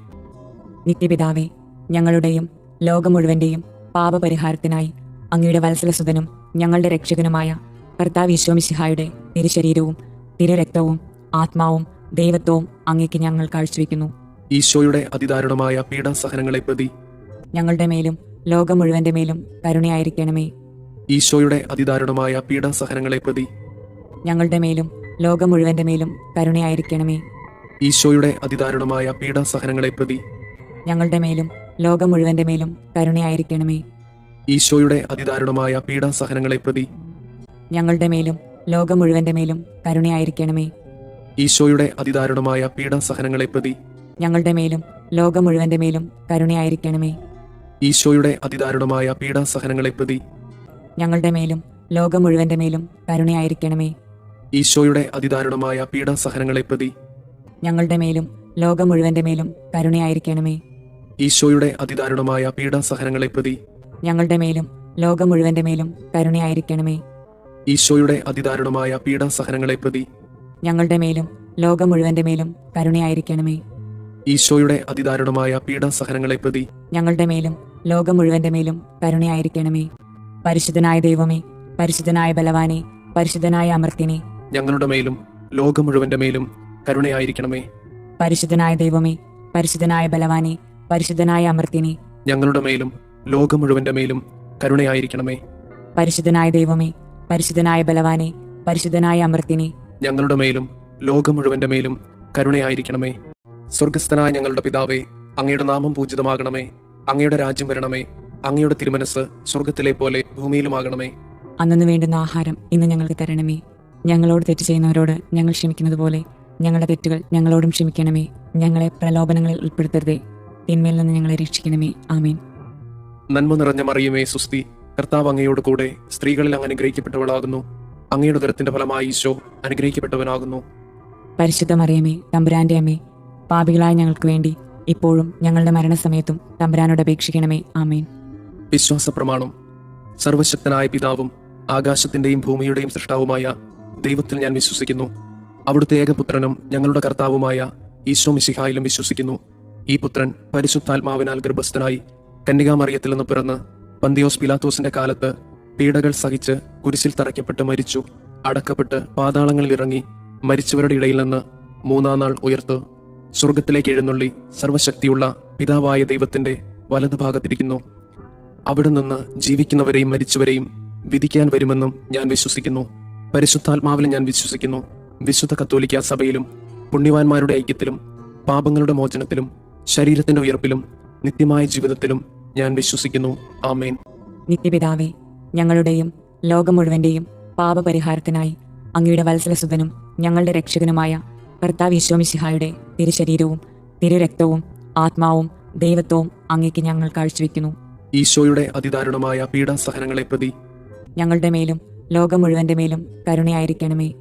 നിത്യപിതാവേ, ഞങ്ങളുടെയും ലോകം മുഴുവന്റെയും പാപപരിഹാരത്തിനായി അങ്ങയുടെ വത്സലസുതനും ഞങ്ങളുടെ രക്ഷകനുമായ കർത്താവ് ഈശോ മിശിഹായുടെ തിരുശരീരവും തിരുരക്തവും ആത്മാവും ദൈവത്വവും അങ്ങേക്ക് ഞങ്ങൾ കാഴ്ചവെക്കുന്നു.
ഈശോയുടെ അതിദാരുണമായ പീഡാസഹനങ്ങളെ പ്രതി
ഞങ്ങളുടെ മേലും ലോകം മുഴുവന്റെ മേലും കരുണയായിരിക്കണമേ.
ഈശോയുടെ അതിദാരുണമായ പീഡാസഹനങ്ങളെ പ്രതി
ഞങ്ങളുടെ മേലും ലോകം മുഴുവന്റെ മേലും കരുണയായിരിക്കണമേ.
ഈശോയുടെ അതിദാരുണമായ പീഡാസഹനങ്ങളെ പ്രതി
ഞങ്ങളുടെ മേലും ലോകം മുഴുവന്റെ മേലും കരുണയായിരിക്കണമേ.
ഈശോയുടെ അതിദാരുണമായ പീഡാസഹനങ്ങളെ പ്രതി
ഞങ്ങളുടെ മേലും ലോകം മുഴുവന്റെ മേലും കരുണയായിരിക്കണമേ.
ഈശോയുടെ അതിദാരുണമായ പീഡാസഹനങ്ങളെ പ്രതി
ഞങ്ങളുടെ മേലും ലോകം മുഴുവന്റെ മേലും കരുണയായിരിക്കണമേ.
ഈശോയുടെ അതിദാരുണമായ പീഡാസഹനങ്ങളെ പ്രതി
ഞങ്ങളുടെ മേലും ലോകം മുഴുവന്റെ മേലും കരുണയായിരിക്കണമേ.
ഈശോയുടെ അതിദാരുണമായ പീഡാസഹനങ്ങളെ പ്രതി
ഞങ്ങളുടെ മേലും ലോകം മുഴുവന്റെ മേലും കരുണയായിരിക്കണമേ.
ഈശോയുടെ അതിദാരുണമായ പീഡാസഹനങ്ങളെ പ്രതി
ഞങ്ങളുടെ മേലും ലോകം മുഴുവന്റെ മേലും കരുണയായിരിക്കണമേ.
ഈശോയുടെ അതിദാരുണമായ പീഡാസഹനങ്ങളെ പ്രതി
ഞങ്ങളുടെ മേലും ലോകം മുഴുവന്റെ മേലും കരുണയായിരിക്കണമേ.
ഈശോയുടെ അതിദാരുണമായ പീഡാസഹനങ്ങളെ പ്രതി
ഞങ്ങളുടെ മേലും ലോകം മുഴുവന്റെ മേലും കരുണയായിരിക്കണമേ. പരിശുദ്ധനായ ദൈവമേ, പരിശുദ്ധനായ ബലവാനെ, പരിശുദ്ധനായ അമർത്തിനെ,
ഞങ്ങളുടെ മേലും ലോകം മുഴുവന്റെ മേലും കരുണയായിരിക്കണമേ.
പരിശുദ്ധനായ ദൈവമേ, പരിശുദ്ധനായ ബലവാനെ, പരിശുദ്ധനായ അമർത്തിനെ,
ഞങ്ങളുടെ മേലും ലോകം മുഴുവന്റെ മേലും കരുണയായിരിക്കണമേ.
പരിശുദ്ധനായ ദൈവമേ, പരിശുദ്ധനായ ബലവാനെ, പരിശുദ്ധനായ അമർത്തിനെ,
ഞങ്ങളുടെ മേലും ലോകം മുഴുവന്റെ മേലും കരുണയായിരിക്കണമേ. സ്വർഗസ്ഥനായ ഞങ്ങളുടെ പിതാവേ, അങ്ങയുടെ നാമം പൂജിതമാകണമേ. അങ്ങയുടെ രാജ്യം വരണമേ. അങ്ങയുടെ തിരുമനസ് സ്വർഗത്തിലെ പോലെ ഭൂമിയിലുമാകണമേ.
അന്നു വേണ്ടുന്ന ആഹാരം ഇന്ന് ഞങ്ങൾക്ക് തരണമേ. ഞങ്ങളോട് തെറ്റ് ചെയ്യുന്നവരോട് ഞങ്ങൾ ക്ഷമിക്കുന്നത് പോലെ ഞങ്ങളുടെ തെറ്റുകൾ ഞങ്ങളോടും ക്ഷമിക്കണമേ. ഞങ്ങളെ പ്രലോഭനങ്ങളിൽ ഉൾപ്പെടുത്തരുതേ, തിന്മയിൽ നിന്ന് ഞങ്ങളെ രക്ഷിക്കണമേ. ആമേൻ.
നന്മ നിറഞ്ഞ മറിയമേ സുസ്തി, കർത്താവ് അങ്ങയോട് കൂടെ സ്ത്രീകളിൽ അങ്ങ് അനുഗ്രഹിക്കപ്പെട്ടവളാകുന്നു. അങ്ങയുടെ ഉദരത്തിന്റെ ഫലമായി ഈശോ അനുഗ്രഹിക്കപ്പെട്ടവനാകുന്നു.
പരിശുദ്ധ മറിയമേ, തമ്പുരാന്റെ അമ്മേ, പാപികളായ ഞങ്ങൾക്ക് വേണ്ടി ഇപ്പോഴും ഞങ്ങളുടെ മരണസമയത്തും തമ്പുരാനോട് അപേക്ഷിക്കണമേ. ആമേൻ.
വിശ്വാസ പ്രമാണം. സർവശക്തനായ പിതാവും ആകാശത്തിന്റെയും ഭൂമിയുടെയും സൃഷ്ടാവുമായ ദൈവത്തിൽ ഞാൻ വിശ്വസിക്കുന്നു. അവിടുത്തെ ഏകപുത്രനും ഞങ്ങളുടെ കർത്താവുമായ ഈശോ മിശിഹായിലും വിശ്വസിക്കുന്നു. ഈ പുത്രൻ പരിശുദ്ധാത്മാവിനാൽ ഗർഭസ്ഥനായി കന്യകാമറിയത്തിൽ നിന്ന് പിറന്ന് പന്തിയോസ് പിലാത്തോസിന്റെ കാലത്ത് പീഡകൾ സഹിച്ച് കുരിശിൽ തറയ്ക്കപ്പെട്ട് മരിച്ചു, അടക്കപ്പെട്ട് പാതാളങ്ങളിൽ ഇറങ്ങി, മരിച്ചവരുടെ ഇടയിൽ നിന്ന് മൂന്നാം നാൾ ഉയർത്തു, സ്വർഗത്തിലേക്ക് എഴുന്നള്ളി സർവശക്തിയുള്ള പിതാവായ ദൈവത്തിന്റെ വലതുഭാഗത്തിരിക്കുന്നു. അവിടെ നിന്ന് ജീവിക്കുന്നവരെയും മരിച്ചവരെയും വിധിക്കാൻ വരുമെന്നും ഞാൻ വിശ്വസിക്കുന്നു. പരിശുദ്ധാത്മാവിൽ ഞാൻ വിശ്വസിക്കുന്നു. വിശുദ്ധ കത്തോലിക്ക സഭയിലും പുണ്യവാന്മാരുടെ ഐക്യത്തിലും പാപങ്ങളുടെ മോചനത്തിലും ശരീരത്തിന്റെ ഉയർപ്പിലും നിത്യമായ ജീവിതത്തിലും ഞാൻ വിശ്വസിക്കുന്നു. ആമേൻ.
നിത്യപിതാവേ, ഞങ്ങളുടെയും ലോകം മുഴുവന്റെയും പാപപരിഹാരത്തിനായി അങ്ങയുടെ വത്സലസുതനും ഞങ്ങളുടെ രക്ഷകനുമായ കർത്താവ് ഈശോ മിശിഹായുടെ തിരുശരീരവും തിരുരക്തവും ആത്മാവും ദൈവത്വവും അങ്ങേക്ക് ഞങ്ങൾ കാഴ്ചവെക്കുന്നു.
ഈശോയുടെ അതിദാരുണമായ പീഡാസഹനങ്ങളെ പ്രതി
ഞങ്ങളുടെ മേലും ലോകം മുഴുവന്റെ മേലും കരുണയായിരിക്കണമേ.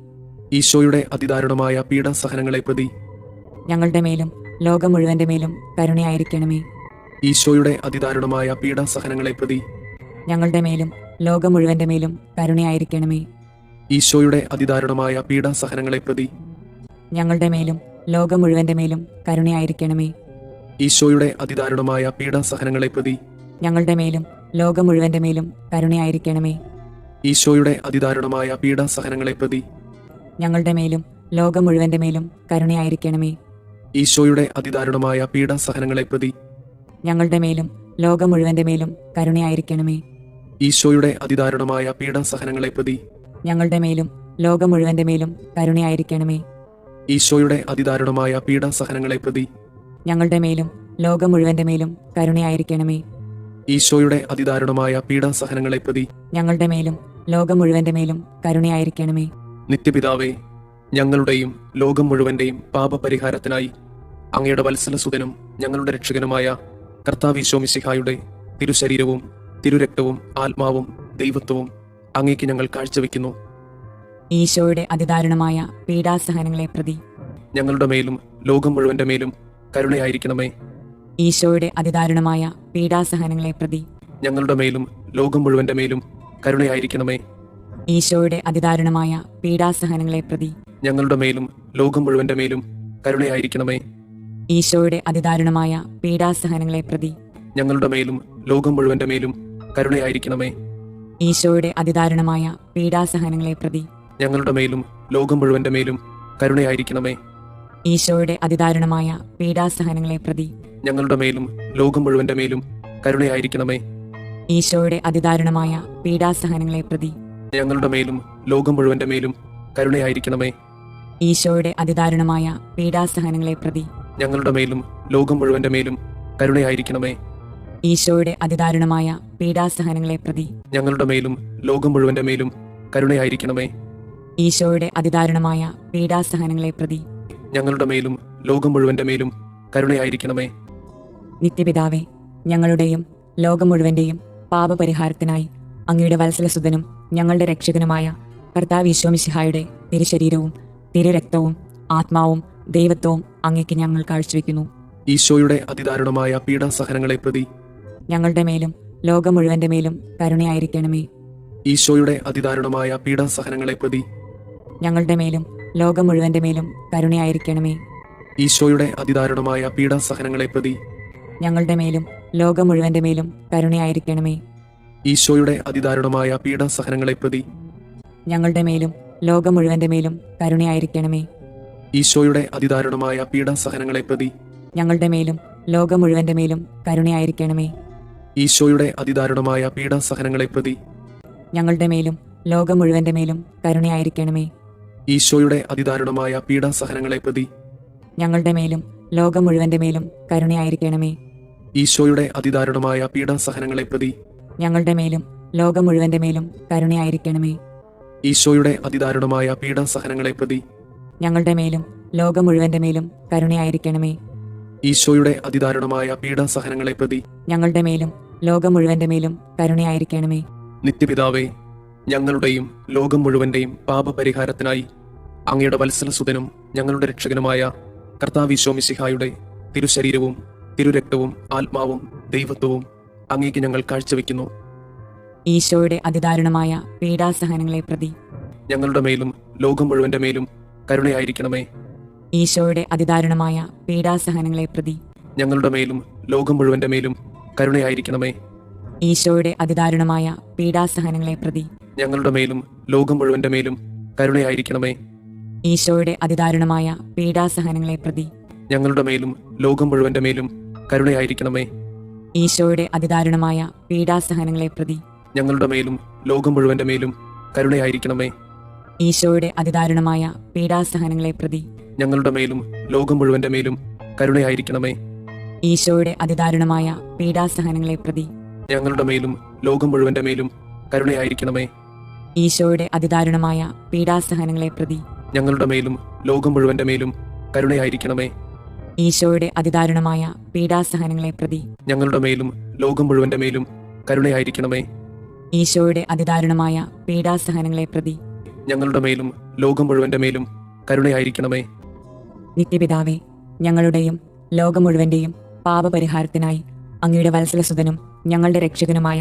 ഈശോയുടെ അതിദാരുണമായ പീഡാസഹനങ്ങളെ പ്രതി
ഞങ്ങളുടെ മേലും ലോകം മുഴുവന്റെ മേലും കരുണയായിരിക്കണമേ.
ഈശോയുടെ അതിദാരുണമായ പീഡാസഹനങ്ങളെ പ്രതി
ഞങ്ങളുടെ മേലും ലോകം മുഴുവന്റെ മേലും കരുണയായിരിക്കണമേ.
ഈശോയുടെ അതിദാരുണമായ പീഡാസഹനങ്ങളെ പ്രതി
ഞങ്ങളുടെ മേലും ലോകം മുഴുവന്റെ മേലും കരുണയായിരിക്കണമേ.
ഈശോയുടെ അതിദാരുണമായ പീഡാസഹനങ്ങളെ പ്രതി
ഞങ്ങളുടെ മേലും ലോകം മുഴുവന്റെ മേലും കരുണയായിരിക്കണമേ.
ഈശോയുടെ അതിദാരുണമായ പീഡാസഹനങ്ങളെ പ്രതി
ഞങ്ങളുടെ മേലും ലോകം മുഴുവന്റെ മേലും കരുണയായിരിക്കണമേ.
ഈശോയുടെ അതിദാരുണമായ പീഡാസഹനങ്ങളെ പ്രതി
ഞങ്ങളുടെ മേലും ലോകം മുഴുവന്റെ മേലും കരുണയായിരിക്കണമേ.
ഈശോയുടെ അതിദാരുണമായ പീഡാസഹനങ്ങളെ പ്രതി
ഞങ്ങളുടെ മേലും ലോകം മുഴുവന്റെ മേലും കരുണയായിരിക്കണമേ.
ഈശോയുടെ അതിദാരുണമായ പീഡാസഹനങ്ങളെ പ്രതി
ഞങ്ങളുടെ മേലും ലോകം മുഴുവന്റെ മേലും കരുണയായിരിക്കണമേ.
ഈശോയുടെ അതിദാരുണമായ പീഡാസഹനങ്ങളെ പ്രതി
ഞങ്ങളുടെ മേലും ലോകം മുഴുവന്റെ മേലും കരുണയായിരിക്കണമേ.
നിത്യപിതാവേ, ഞങ്ങളുടെയും ലോകം മുഴുവന്റെയും പാപപരിഹാരത്തിനായി അങ്ങയുടെ വത്സലസുതനും ഞങ്ങളുടെ രക്ഷകനുമായ കർത്താവ് ഈശോ മിശിഹായുടെ തിരുശരീരവും തിരുരക്തവും ആത്മാവും ദൈവത്വവും അങ്ങേക്ക് ഞങ്ങൾ കാഴ്ചവെക്കുന്നു.
ഈശോയുടെ അതിദാരുണമായ പീഡാസഹനങ്ങളെ പ്രതി
ഞങ്ങളുടെ മേലും ലോകം മുഴുവന്റെ മേലും കരുണയായിരിക്കണമേ.
ഈശോയുടെ അതിദാരുണമായ പീഡാസഹനങ്ങളെ പ്രതി
ഞങ്ങളുടെ മേലും ലോകം മുഴുവന്റെ മേലും കരുണയായിരിക്കണമേ.
ഈശോയുടെ അതിദാരുണമായ പീഡാസഹനങ്ങളെ പ്രതി
ഞങ്ങളുടെ മേലും ലോകം മുഴുവന്റെ മേലും കരുണയായിരിക്കണമേ.
ഈശോയുടെ അതിദാരുണമായ പീഡാസഹനങ്ങളെ പ്രതി
ഞങ്ങളുടെ മേലും ലോകം മുഴുവന്റെ മേലും കരുണയായിരിക്കണമേ.
ഈശോയുടെ അതിദാരുണമായ പീഡാസഹനങ്ങളെ പ്രതി
ഞങ്ങളുടെ മേലും ലോകം മുഴുവന്റെ മേലും കരുണയായിരിക്കണമേ.
ഈശോയുടെ അതിദാരുണമായ പീഡാസഹനങ്ങളെ പ്രതി
ഞങ്ങളുടെ മേലും ലോകം മുഴുവന്റെ മേലും കരുണയായിരിക്കണമേ.
ഈശോയുടെ അതിദാരുണമായ പീഡാസഹനങ്ങളെ പ്രതി
ഞങ്ങളുടെ മേലും ലോകം മുഴുവന്റെ മേലും കരുണയായിരിക്കണമേ.
ഈശോയുടെ അതിദാരുണമായ പീഡാസഹനങ്ങളെ പ്രതി
ഞങ്ങളുടെ മേലും ലോകം മുഴുവന്റെ മേലും കരുണയായിരിക്കണമേ.
ഈശോയുടെ അതിദാരുണമായ പീഡാസഹനങ്ങളെ പ്രതി
ഞങ്ങളുടെ മേലും ലോകം മുഴുവന്റെ മേലും കരുണയായിരിക്കണമേ.
ഈശോയുടെ അതിദാരുണമായ പീഡാസഹനങ്ങളെ പ്രതി
ഞങ്ങളുടെ മേലും ലോകം മുഴുവന്റെ മേലും കരുണയായിരിക്കണമേ.
നിത്യപിതാവേ, ഞങ്ങളുടെയും ലോകം മുഴുവന്റെയും പാപപരിഹാരത്തിനായി അങ്ങയുടെ വത്സലസുതനും ഞങ്ങളുടെ രക്ഷകനുമായ കർത്താവ് ഈശോ മിശിഹായുടെ തിരുശരീരവും തിരുരക്തവും ആത്മാവും ദൈവത്വവും അങ്ങേക്ക് ഞങ്ങൾ കാഴ്ചവെക്കുന്നു.
ഈശോയുടെ അതിദാരുണമായ പീഡാസഹനങ്ങളെ പ്രതി
ഞങ്ങളുടെ മേലും ലോകം മുഴുവന്റെ മേലും കരുണയായിരിക്കണമേ.
ഈശോയുടെ അതിദാരുണമായ പീഡാസഹനങ്ങളെ പ്രതി
ഞങ്ങളുടെ മേലും ലോകം മുഴുവന്റെ മേലും കരുണയായിരിക്കണമേ.
ഈശോയുടെ അതിദാരുണമായ പീഡാസഹനങ്ങളെ പ്രതി
ഞങ്ങളുടെ മേലും ലോകം മുഴുവന്റെ മേലും കരുണയായിരിക്കണമേ.
ഈശോയുടെ അതിദാരുണമായ പീഡാസഹനങ്ങളെ പ്രതി
ഞങ്ങളുടെ മേലും ലോകം മുഴുവന്റെ മേലും കരുണയായിരിക്കണമേ.
ഈശോയുടെ അതിദാരുണമായ പീഡാസഹനങ്ങളെ പ്രതി
ഞങ്ങളുടെ മേലും ലോകം മുഴുവന്റെ മേലും കരുണയായിരിക്കണമേ.
ഈശോയുടെ അതിദാരുണമായ പീഡാസഹനങ്ങളെ പ്രതി
ഞങ്ങളുടെ മേലും ലോകം മുഴുവന്റെ മേലും കരുണയായിരിക്കണമേ.
ഈശോയുടെ അതിദാരുണമായ പീഡാസഹനങ്ങളെ പ്രതി
ഞങ്ങളുടെ മേലും ലോകം മുഴുവന്റെ മേലും കരുണയായിരിക്കണമേ.
ഈശോയുടെ അതിദാരുണമായ പീഡാസഹനങ്ങളെ പ്രതി
ഞങ്ങളുടെ മേലും ലോകം മുഴുവന്റെ മേലും കരുണയായിരിക്കണമേ.
ഈശോയുടെ അതിദാരുണമായ പീഡാസഹനങ്ങളെ പ്രതി
ഞങ്ങളുടെ മേലും ലോകം മുഴുവന്റെ മേലും കരുണയായിരിക്കണമേ.
ഈശോയുടെ അതിദാരുണമായ പീഡാസഹനങ്ങളെ പ്രതി
ഞങ്ങളുടെ മേലും ലോകം മുഴുവന്റെ മേലും കരുണയായിരിക്കണമേ.
നിത്യപിതാവേ, ഞങ്ങളുടെയും ലോകം മുഴുവന്റെയും പാപപരിഹാരത്തിനായി അങ്ങയുടെ വത്സലസുതനും ഞങ്ങളുടെ രക്ഷകനുമായ കർത്താവ് ഈശോ മിശിഹായുടെ തിരുശരീരവും തിരുരക്തവും ആത്മാവും ദൈവത്വവും അങ്ങേക്ക് ഞങ്ങൾ കാഴ്ചവെക്കുന്നു.
ഈശോയുടെ അതിദാരുണമായ പീഡാസഹനങ്ങളെ പ്രതി
ഞങ്ങളുടെ മേലും ലോകം മുഴുവന്റെ മേലും കരുണയായിരിക്കണമേ.
ഈശോയുടെ അതിദാരുണമായ പീഡാസഹനങ്ങളെ പ്രതി
ഞങ്ങളുടെ മേലും ലോകം മുഴുവന്റെ മേലും കരുണയായിരിക്കണമേ.
ഈശോയുടെ അതിദാരുണമായ പീഡാസഹനങ്ങളെ പ്രതി
ഞങ്ങളുടെ മേലും ലോകം മുഴുവന്റെ മേലും കരുണയായിരിക്കണമേ.
ഈശോയുടെ അതിദാരുണമായ പീഡാസഹനങ്ങളെ പ്രതി
ഞങ്ങളുടെ മേലും ലോകം മുഴുവന്റെ മേലും കരുണയായിരിക്കണമേ.
ഈശോയുടെ അതിദാരുണമായ പീഡാസഹനങ്ങളെ പ്രതി
ഞങ്ങളുടെ മേലും ലോകം മുഴുവന്റെ മേലും കരുണയായിരിക്കണമേ.
ഈശോയുടെ അതിദാരുണമായ പീഡാസഹനങ്ങളെ പ്രതി
ഞങ്ങളുടെ മേലും ലോകം മുഴുവന്റെ മേലും കരുണയായിരിക്കണമേ.
ഈശോയുടെ അതിദാരുണമായ പീഡാസഹനങ്ങളെ പ്രതി
ഞങ്ങളുടെ മേലും ലോകം മുഴുവന്റെ മേലും കരുണയായിരിക്കണമേ.
ഈശോയുടെ അതിദാരുണമായ പീഡാസഹനങ്ങളെ പ്രതി
ഞങ്ങളുടെ മേലും ലോകം മുഴുവന്റെ മേലും കരുണയായിരിക്കണമേ.
ഈശോയുടെ അതിദാരുണമായ പീഡാസഹനങ്ങളെ പ്രതി
ഞങ്ങളുടെ മേലും ലോകം മുഴുവന്റെ മേലും കരുണയായിരിക്കണമേ.
ഈശോയുടെ അതിദാരുണമായ പീഡാസഹനങ്ങളെ പ്രതി
ഞങ്ങളുടെ മേലും ലോകം മുഴുവന്റെ മേലും കരുണയായിരിക്കണമേ.
നിത്യപിതാവേ, ഞങ്ങളുടെയും ലോകം മുഴുവന്റെയും പാപപരിഹാരത്തിനായി അങ്ങയുടെ വത്സലസുതനും ഞങ്ങളുടെ രക്ഷകനുമായ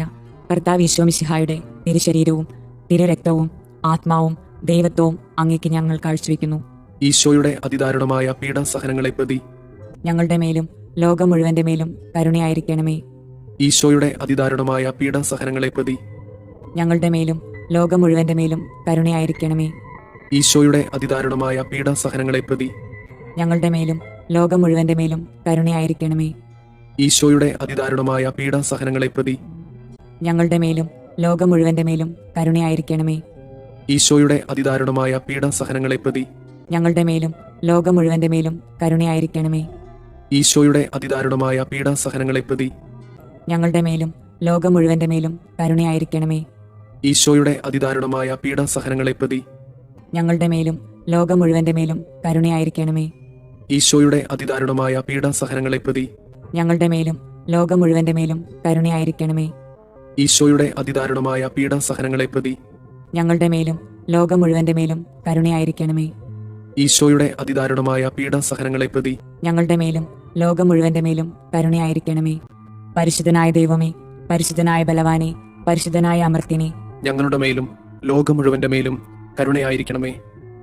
കർത്താവ് ഈശോ മിശിഹായുടെ തിരുശരീരവും തിരുരക്തവും ആത്മാവും ദൈവത്വവും അങ്ങേക്ക് ഞങ്ങൾ കാഴ്ചവെക്കുന്നു.
ഈശോയുടെ അതിദാരുണമായ പീഡാസഹനങ്ങളെ പ്രതി
ഞങ്ങളുടെ മേലും ലോകം മുഴുവന്റെ മേലും കരുണയായിരിക്കണമേ.
ഈശോയുടെ അതിദാരുണമായ പീഡാസഹനങ്ങളെ പ്രതി
ഞങ്ങളുടെ മേലും ലോകം മുഴുവന്റെ മേലും കരുണയായിരിക്കണമേ.
ഈശോയുടെ അതിദാരുണമായ പീഡാസഹനങ്ങളെ പ്രതി
ഞങ്ങളുടെ മേലും ലോകം മുഴുവന്റെ മേലും കരുണയായിരിക്കണമേ.
ഈശോയുടെ അതിദാരുണമായ പീഡാസഹനങ്ങളെ പ്രതി
ഞങ്ങളുടെ മേലും ലോകം മുഴുവന്റെ മേലും കരുണയായിരിക്കണമേ.
ഈശോയുടെ അതിദാരുണമായ പീഡാസഹനങ്ങളെ പ്രതി
ഞങ്ങളുടെ മേലും ലോകം മുഴുവന്റെ മേലും കരുണയായിരിക്കണമേ.
ഈശോയുടെ അതിദാരുണമായ പീഡാസഹനങ്ങളെ പ്രതി
ഞങ്ങളുടെ മേലും ലോകം മുഴുവന്റെ മേലും കരുണയായിരിക്കണമേ.
ഈശോയുടെ അതിദാരുണമായ പീഡാസഹനങ്ങളെ പ്രതി
ഞങ്ങളുടെ മേലും ലോകം മുഴുവന്റെ മേലും കരുണയായിരിക്കണമേ.
ഈശോയുടെ അതിദാരുണമായ പീഡാസഹനങ്ങളെ പ്രതി
ഞങ്ങളുടെ മേലും ലോകം മുഴുവന്റെ മേലും കരുണയായിരിക്കണമേ.
ഈശോയുടെ അതിദാരുണമായ പീഡാസഹനങ്ങളെ പ്രതി
ഞങ്ങളുടെ മേലും ലോകം മുഴുവന്റെ മേലും കരുണയായിരിക്കണമേ.
ഈശോയുടെ അതിദാരുണമായ പീഡാസഹനങ്ങളെ പ്രതി
ഞങ്ങളുടെ മേലും ലോകം മുഴുവന്റെ മേലും കരുണയായിരിക്കണമേ. പരിശുദ്ധനായ ദൈവമേ, പരിശുദ്ധനായ ബലവാനെ, പരിശുദ്ധനായ അമർത്തിനെ,
ഞങ്ങളുടെ മേലും ലോകം മുഴുവന്റെ മേലും കരുണയായിരിക്കണമേ.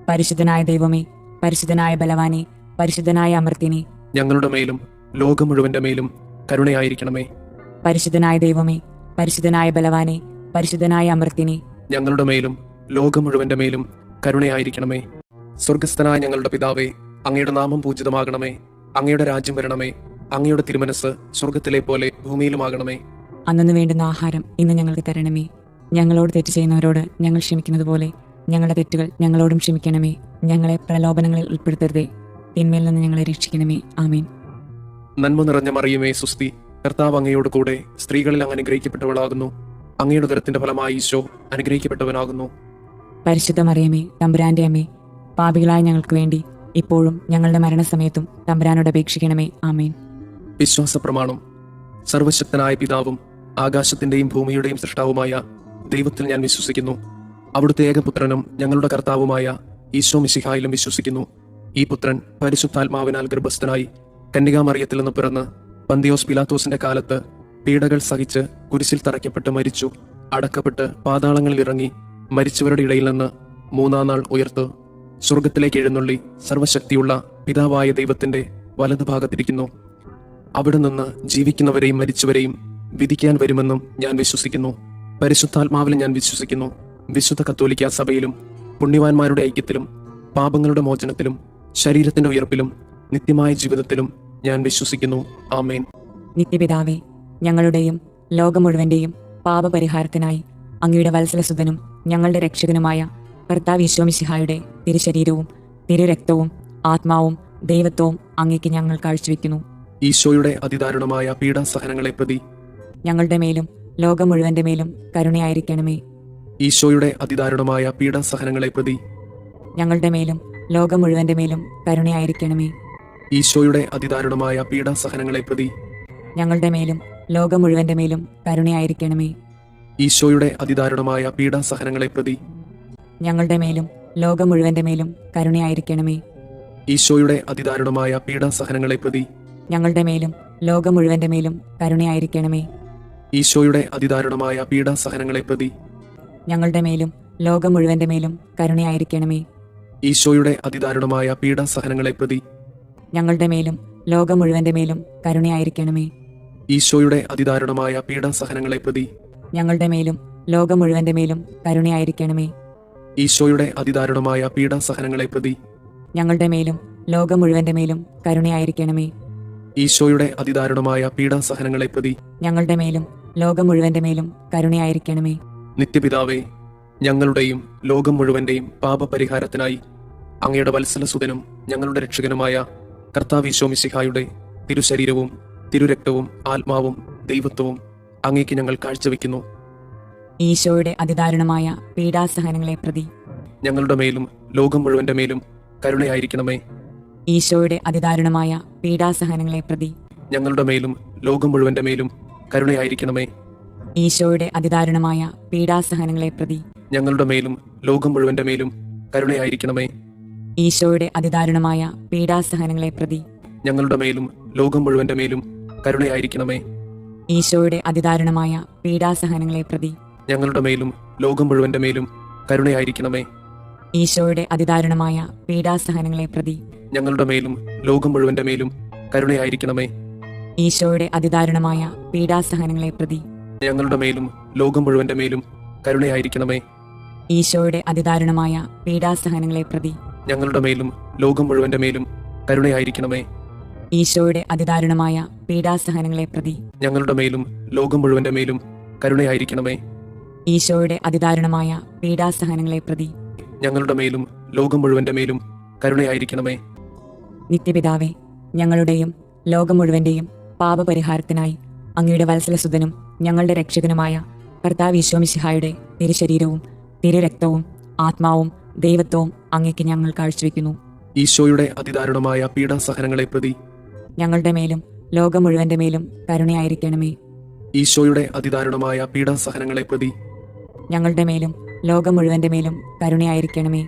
പരിശുദ്ധനായ ദൈവമേ, പരിശുദ്ധനായ ബലവാനെ, പരിശുദ്ധനായ അമർത്തിനെ,
ഞങ്ങളുടെ മേലും ലോകം മുഴുവന്റെ മേലും കരുണയായിരിക്കണമേ.
പരിശുദ്ധനായ ദൈവമേ, പരിശുദ്ധനായ ബലവാനെ, പരിശുദ്ധനായ അമർത്തിനെ,
ഞങ്ങളുടെ മേലും ലോകം മുഴുവന്റെ മേലും കരുണയായിരിക്കണമേ. സ്വർഗസ്ഥനായ ഞങ്ങളുടെ പിതാവേ, അങ്ങയുടെ നാമം പൂജിതമാകണമേ. അങ്ങയുടെ രാജ്യം വരണമേ. അങ്ങയുടെ തിരുമനസ് സ്വർഗത്തിലെ പോലെ ഭൂമിയിലുമാകണമേ.
അന്നു വേണ്ടുന്ന ആഹാരം ഇന്ന് ഞങ്ങൾക്ക് തരണമേ. ഞങ്ങളോട് തെറ്റ് ചെയ്യുന്നവരോട് ഞങ്ങൾ ക്ഷമിക്കുന്നത് പോലെ ഞങ്ങളുടെ തെറ്റുകൾ ഞങ്ങളോടും ക്ഷമിക്കണമേ. ഞങ്ങളെ പ്രലോഭനങ്ങളിൽ ഉൾപ്പെടുത്തരുതേ, തിന്മയിൽ നിന്ന് ഞങ്ങളെ രക്ഷിക്കണമേ. ആമേൻ.
നന്മ നിറഞ്ഞ മറിയമേ, സുസ്തി, കർത്താവ് അങ്ങയോട് കൂടെ സ്ത്രീകളിൽ അങ്ങ് അനുഗ്രഹിക്കപ്പെട്ടവളാകുന്നു. അങ്ങയുടെ ഉദരത്തിന്റെ ഫലമായി ഈശോ അനുഗ്രഹിക്കപ്പെട്ടവനാകുന്നു.
പരിശുദ്ധ മറിയമേ, തമ്പുരാന്റെ അമ്മേ, പാപികളായ ഞങ്ങൾക്ക് വേണ്ടി ഇപ്പോഴും ഞങ്ങളുടെ മരണസമയത്തും തമ്പുരാനോട് അപേക്ഷിക്കണമേ. ആമേൻ.
വിശ്വാസ പ്രമാണം. സർവശക്തനായ പിതാവും ആകാശത്തിന്റെയും ഭൂമിയുടെയും സൃഷ്ടാവുമായ ദൈവത്തിൽ ഞാൻ വിശ്വസിക്കുന്നു. അവിടുത്തെ ഏകപുത്രനും ഞങ്ങളുടെ കർത്താവുമായ ഈശോ മിശിഹായിലും വിശ്വസിക്കുന്നു. ഈ പുത്രൻ പരിശുദ്ധാത്മാവിനാൽ ഗർഭസ്ഥനായി കന്യകാമറിയത്തിൽ നിന്ന് പിറന്ന് പന്തിയോസ് പിലാത്തോസിന്റെ കാലത്ത് പീഡകൾ സഹിച്ച് കുരിശിൽ തറയ്ക്കപ്പെട്ട് മരിച്ചു, അടക്കപ്പെട്ട് പാതാളങ്ങളിൽ ഇറങ്ങി, മരിച്ചവരുടെ ഇടയിൽ നിന്ന് മൂന്നാം നാൾ ഉയർത്ത് സ്വർഗത്തിലേക്ക് എഴുന്നള്ളി സർവശക്തിയുള്ള പിതാവായ ദൈവത്തിന്റെ വലതുഭാഗത്തിരിക്കുന്നു. അവിടെ നിന്ന് ജീവിക്കുന്നവരെയും മരിച്ചവരെയും വിധിക്കാൻ വരുമെന്നും ഞാൻ വിശ്വസിക്കുന്നു. പരിശുദ്ധാത്മാവിൽ ഞാൻ വിശ്വസിക്കുന്നു. വിശുദ്ധ കത്തോലിക്ക സഭയിലും പുണ്യവാന്മാരുടെ ഐക്യത്തിലും പാപങ്ങളുടെ മോചനത്തിലും ശരീരത്തിന്റെ ഉയർപ്പിലും നിത്യമായ ജീവിതത്തിലും ഞാൻ വിശ്വസിക്കുന്നു. ആമേൻ.
നിത്യപിതാവേ, ഞങ്ങളുടെയും ലോകം മുഴുവന്റെയും പാപപരിഹാരത്തിനായി അങ്ങയുടെ വത്സലസുതനും ഞങ്ങളുടെ രക്ഷകനുമായ കർത്താവ് ഈശോ മിശിഹായുടെ തിരുശരീരവും തിരുരക്തവും ആത്മാവും ദൈവത്വവും അങ്ങേക്ക് ഞങ്ങൾ കാഴ്ചവെക്കുന്നു.
ഈശോയുടെ അതിദാരുണമായ പീഡാസഹനങ്ങളെ പ്രതി
ഞങ്ങളുടെ മേലും ലോകം മുഴുവന്റെ മേലും കരുണയായിരിക്കണമേ.
ഈശോയുടെ അതിദാരുണമായ പീഡാസഹനങ്ങളെ പ്രതി
ഞങ്ങളുടെ മേലും ലോകം മുഴുവന്റെ മേലും കരുണയായിരിക്കണമേ.
ഈശോയുടെ അതിദാരുണമായ പീഡാസഹനങ്ങളെ പ്രതി
ഞങ്ങളുടെ മേലും ലോകം മുഴുവന്റെ മേലും കരുണയായിരിക്കണമേ.
ഈശോയുടെ അതിദാരുണമായ പീഡാസഹനങ്ങളെ പ്രതി
ഞങ്ങളുടെ മേലും ലോകം മുഴുവന്റെ മേലും കരുണയായിരിക്കണമേ.
ഈശോയുടെ അതിദാരുണമായ പീഡാസഹനങ്ങളെ പ്രതി
ഞങ്ങളുടെ മേലും ലോകം മുഴുവന്റെ മേലും കരുണയായിരിക്കണമേ.
ഈശോയുടെ അതിദാരുണമായ പീഡാസഹനങ്ങളെ പ്രതി
ഞങ്ങളുടെ മേലും ലോകം മുഴുവന്റെ മേലും കരുണയായിരിക്കണമേ.
ഈശോയുടെ അതിദാരുണമായ പീഡാസഹനങ്ങളെ പ്രതി
ഞങ്ങളുടെ മേലും ലോകം മുഴുവന്റെ മേലും കരുണയായിരിക്കണമേ.
ഈശോയുടെ അതിദാരുണമായ പീഡാസഹനങ്ങളെ പ്രതി
ഞങ്ങളുടെ മേലും ലോകം മുഴുവന്റെ മേലും കരുണയായിരിക്കണമേ.
ഈശോയുടെ അതിദാരുണമായ പീഡാസഹനങ്ങളെ പ്രതി
ഞങ്ങളുടെ മേലും ലോകം മുഴുവന്റെ മേലും കരുണയായിരിക്കണമേ.
ഈശോയുടെ അതിദാരുണമായ പീഡാസഹനങ്ങളെ പ്രതി
ഞങ്ങളുടെ മേലും ലോകം മുഴുവന്റെ മേലും കരുണയായിരിക്കണമേ.
നിത്യപിതാവേ, ഞങ്ങളുടെയും ലോകം മുഴുവന്റെയും പാപപരിഹാരത്തിനായി അങ്ങയുടെ വത്സലസുതനും ഞങ്ങളുടെ രക്ഷകനുമായ കർത്താവ് ഈശോ മിശിഹായുടെ തിരുശരീരവും തിരുരക്തവും ആത്മാവും ദൈവത്വവും അങ്ങേക്ക് ഞങ്ങൾ കാഴ്ചവെക്കുന്നു.
ഈശോയുടെ അതിദാരുണമായ പീഡാസഹനങ്ങളെ പ്രതി
ഞങ്ങളുടെ മേലും ലോകം മുഴുവന്റെ മേലും കരുണയായിരിക്കണമേ.
ഈശോയുടെ അതിദാരുണമായ പീഡാസഹനങ്ങളെ പ്രതി
ഞങ്ങളുടെ മേലും ലോകം മുഴുവന്റെ മേലും കരുണയായിരിക്കണമേ.
ഈശോയുടെ അതിദാരുണമായ പീഡാസഹനങ്ങളെ പ്രതി
ഞങ്ങളുടെ മേലും ലോകം മുഴുവന്റെ മേലും കരുണയായിരിക്കണമേ.
ഈശോയുടെ അതിദാരുണമായ പീഡാസഹനങ്ങളെ പ്രതി
ഞങ്ങളുടെ മേലും ലോകം മുഴുവന്റെ മേലും കരുണയായിരിക്കണമേ.
ഈശോയുടെ അതിദാരുണമായ പീഡാസഹനങ്ങളെ പ്രതി
ഞങ്ങളുടെ മേലും ലോകം മുഴുവന്റെ മേലും കരുണയായിരിക്കണമേ.
ഈശോയുടെ അതിദാരുണമായ പീഡാസഹനങ്ങളെ പ്രതി
ഞങ്ങളുടെ മേലും ലോകം മുഴുവന്റെ മേലും കരുണയായിരിക്കണമേ.
ഈശോയുടെ അതിദാരുണമായ പീഡാസഹനങ്ങളെ പ്രതി
ഞങ്ങളുടെ മേലും ലോകം മുഴുവന്റെ മേലും കരുണയായിരിക്കണമേ.
ഈശോയുടെ അതിദാരുണമായ പീഡാസഹനങ്ങളെ പ്രതി
ഞങ്ങളുടെ മേലും ലോകം മുഴുവന്റെ മേലും കരുണയായിരിക്കണമേ.
ഈശോയുടെ അതിദാരുണമായ പീഡാസഹനങ്ങളെ പ്രതി
ഞങ്ങളുടെ മേലും ലോകം മുഴുവന്റെ മേലും കരുണയായിരിക്കണമേ.
ഈശോയുടെ അതിദാരുണമായ പീഡാസഹനങ്ങളെ പ്രതി
ഞങ്ങളുടെ മേലും ലോകം മുഴുവന്റെ മേലും കരുണയായിരിക്കണമേ.
നിത്യപിതാവേ, ഞങ്ങളുടെയും ലോകം മുഴുവന്റെയും പാപപരിഹാരത്തിനായി അങ്ങയുടെ വത്സലസുതനും ഞങ്ങളുടെ രക്ഷകനുമായ കർത്താവ് ഈശോ മിശിഹായുടെ തിരുശരീരവും തിരുരക്തവും ആത്മാവും ദൈവത്വവും അങ്ങേക്ക് ഞങ്ങൾ കാഴ്ചവെക്കുന്നു.
ഈശോയുടെ അതിദാരുണമായ പീഡാസഹനങ്ങളെ പ്രതി
ഞങ്ങളുടെ മേലും ലോകം മുഴുവന്റെ മേലും കരുണയായിരിക്കണമേ.
ഈശോയുടെ അതിദാരുണമായ പീഡാസഹനങ്ങളെ പ്രതി
ഞങ്ങളുടെ മേലും ലോകം മുഴുവന്റെ മേലും കരുണയായിരിക്കണമേ.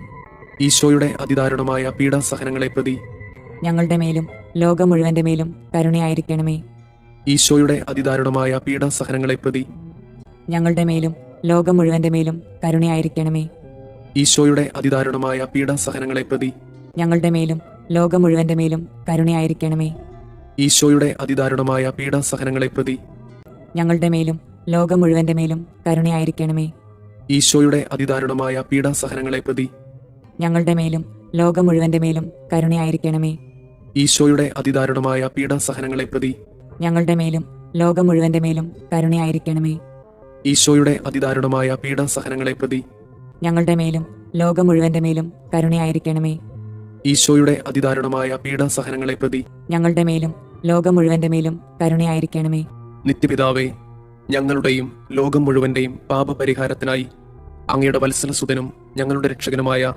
ഈശോയുടെ അതിദാരുണമായ പീഡാസഹനങ്ങളെ പ്രതി
ഞങ്ങളുടെ മേലും ലോകം മുഴുവന്റെ മേലും കരുണയായിരിക്കണമേ.
ഈശോയുടെ അതിദാരുണമായ പീഡാസഹനങ്ങളെ പ്രതി
ഞങ്ങളുടെ മേലും ലോകം മുഴുവന്റെ മേലും കരുണയായിരിക്കണമേ.
ഈശോയുടെ അതിദാരുണമായ പീഡാസഹനങ്ങളെ പ്രതി
ഞങ്ങളുടെ മേലും ലോകം മുഴുവന്റെ മേലും കരുണയായിരിക്കണമേ.
ഈശോയുടെ അതിദാരുണമായ പീഡാസഹനങ്ങളെ പ്രതി
ഞങ്ങളുടെ മേലും ലോകം മുഴുവന്റെ മേലും കരുണയായിരിക്കണമേ.
ഈശോയുടെ അതിദാരുണമായ പീഡാസഹനങ്ങളെ പ്രതി
ഞങ്ങളുടെ മേലും ലോകം മുഴുവന്റെ മേലും കരുണയായിരിക്കണമേ.
ഈശോയുടെ അതിദാരുണമായ പീഡാസഹനങ്ങളെ പ്രതി
ഞങ്ങളുടെ മേലും ലോകം മുഴുവന്റെ മേലും കരുണയായിരിക്കണമേ.
ഈശോയുടെ അതിദാരുണമായ പീഡാസഹനങ്ങളെ പ്രതി
ഞങ്ങളുടെ മേലും ലോകം മുഴുവന്റെ മേലും കരുണയായിരിക്കണമേ.
ഈശോയുടെ അതിദാരുണമായ പീഡാസഹനങ്ങളെ പ്രതി
ഞങ്ങളുടെ മേലും ലോകം മുഴുവന്റെ മേലും കരുണയായിരിക്കണമേ.
നിത്യപിതാവേ, ഞങ്ങളുടെയും ലോകം മുഴുവന്റെയും പാപപരിഹാരത്തിനായി അങ്ങയുടെ വത്സലസുതനും ഞങ്ങളുടെ രക്ഷകനുമായ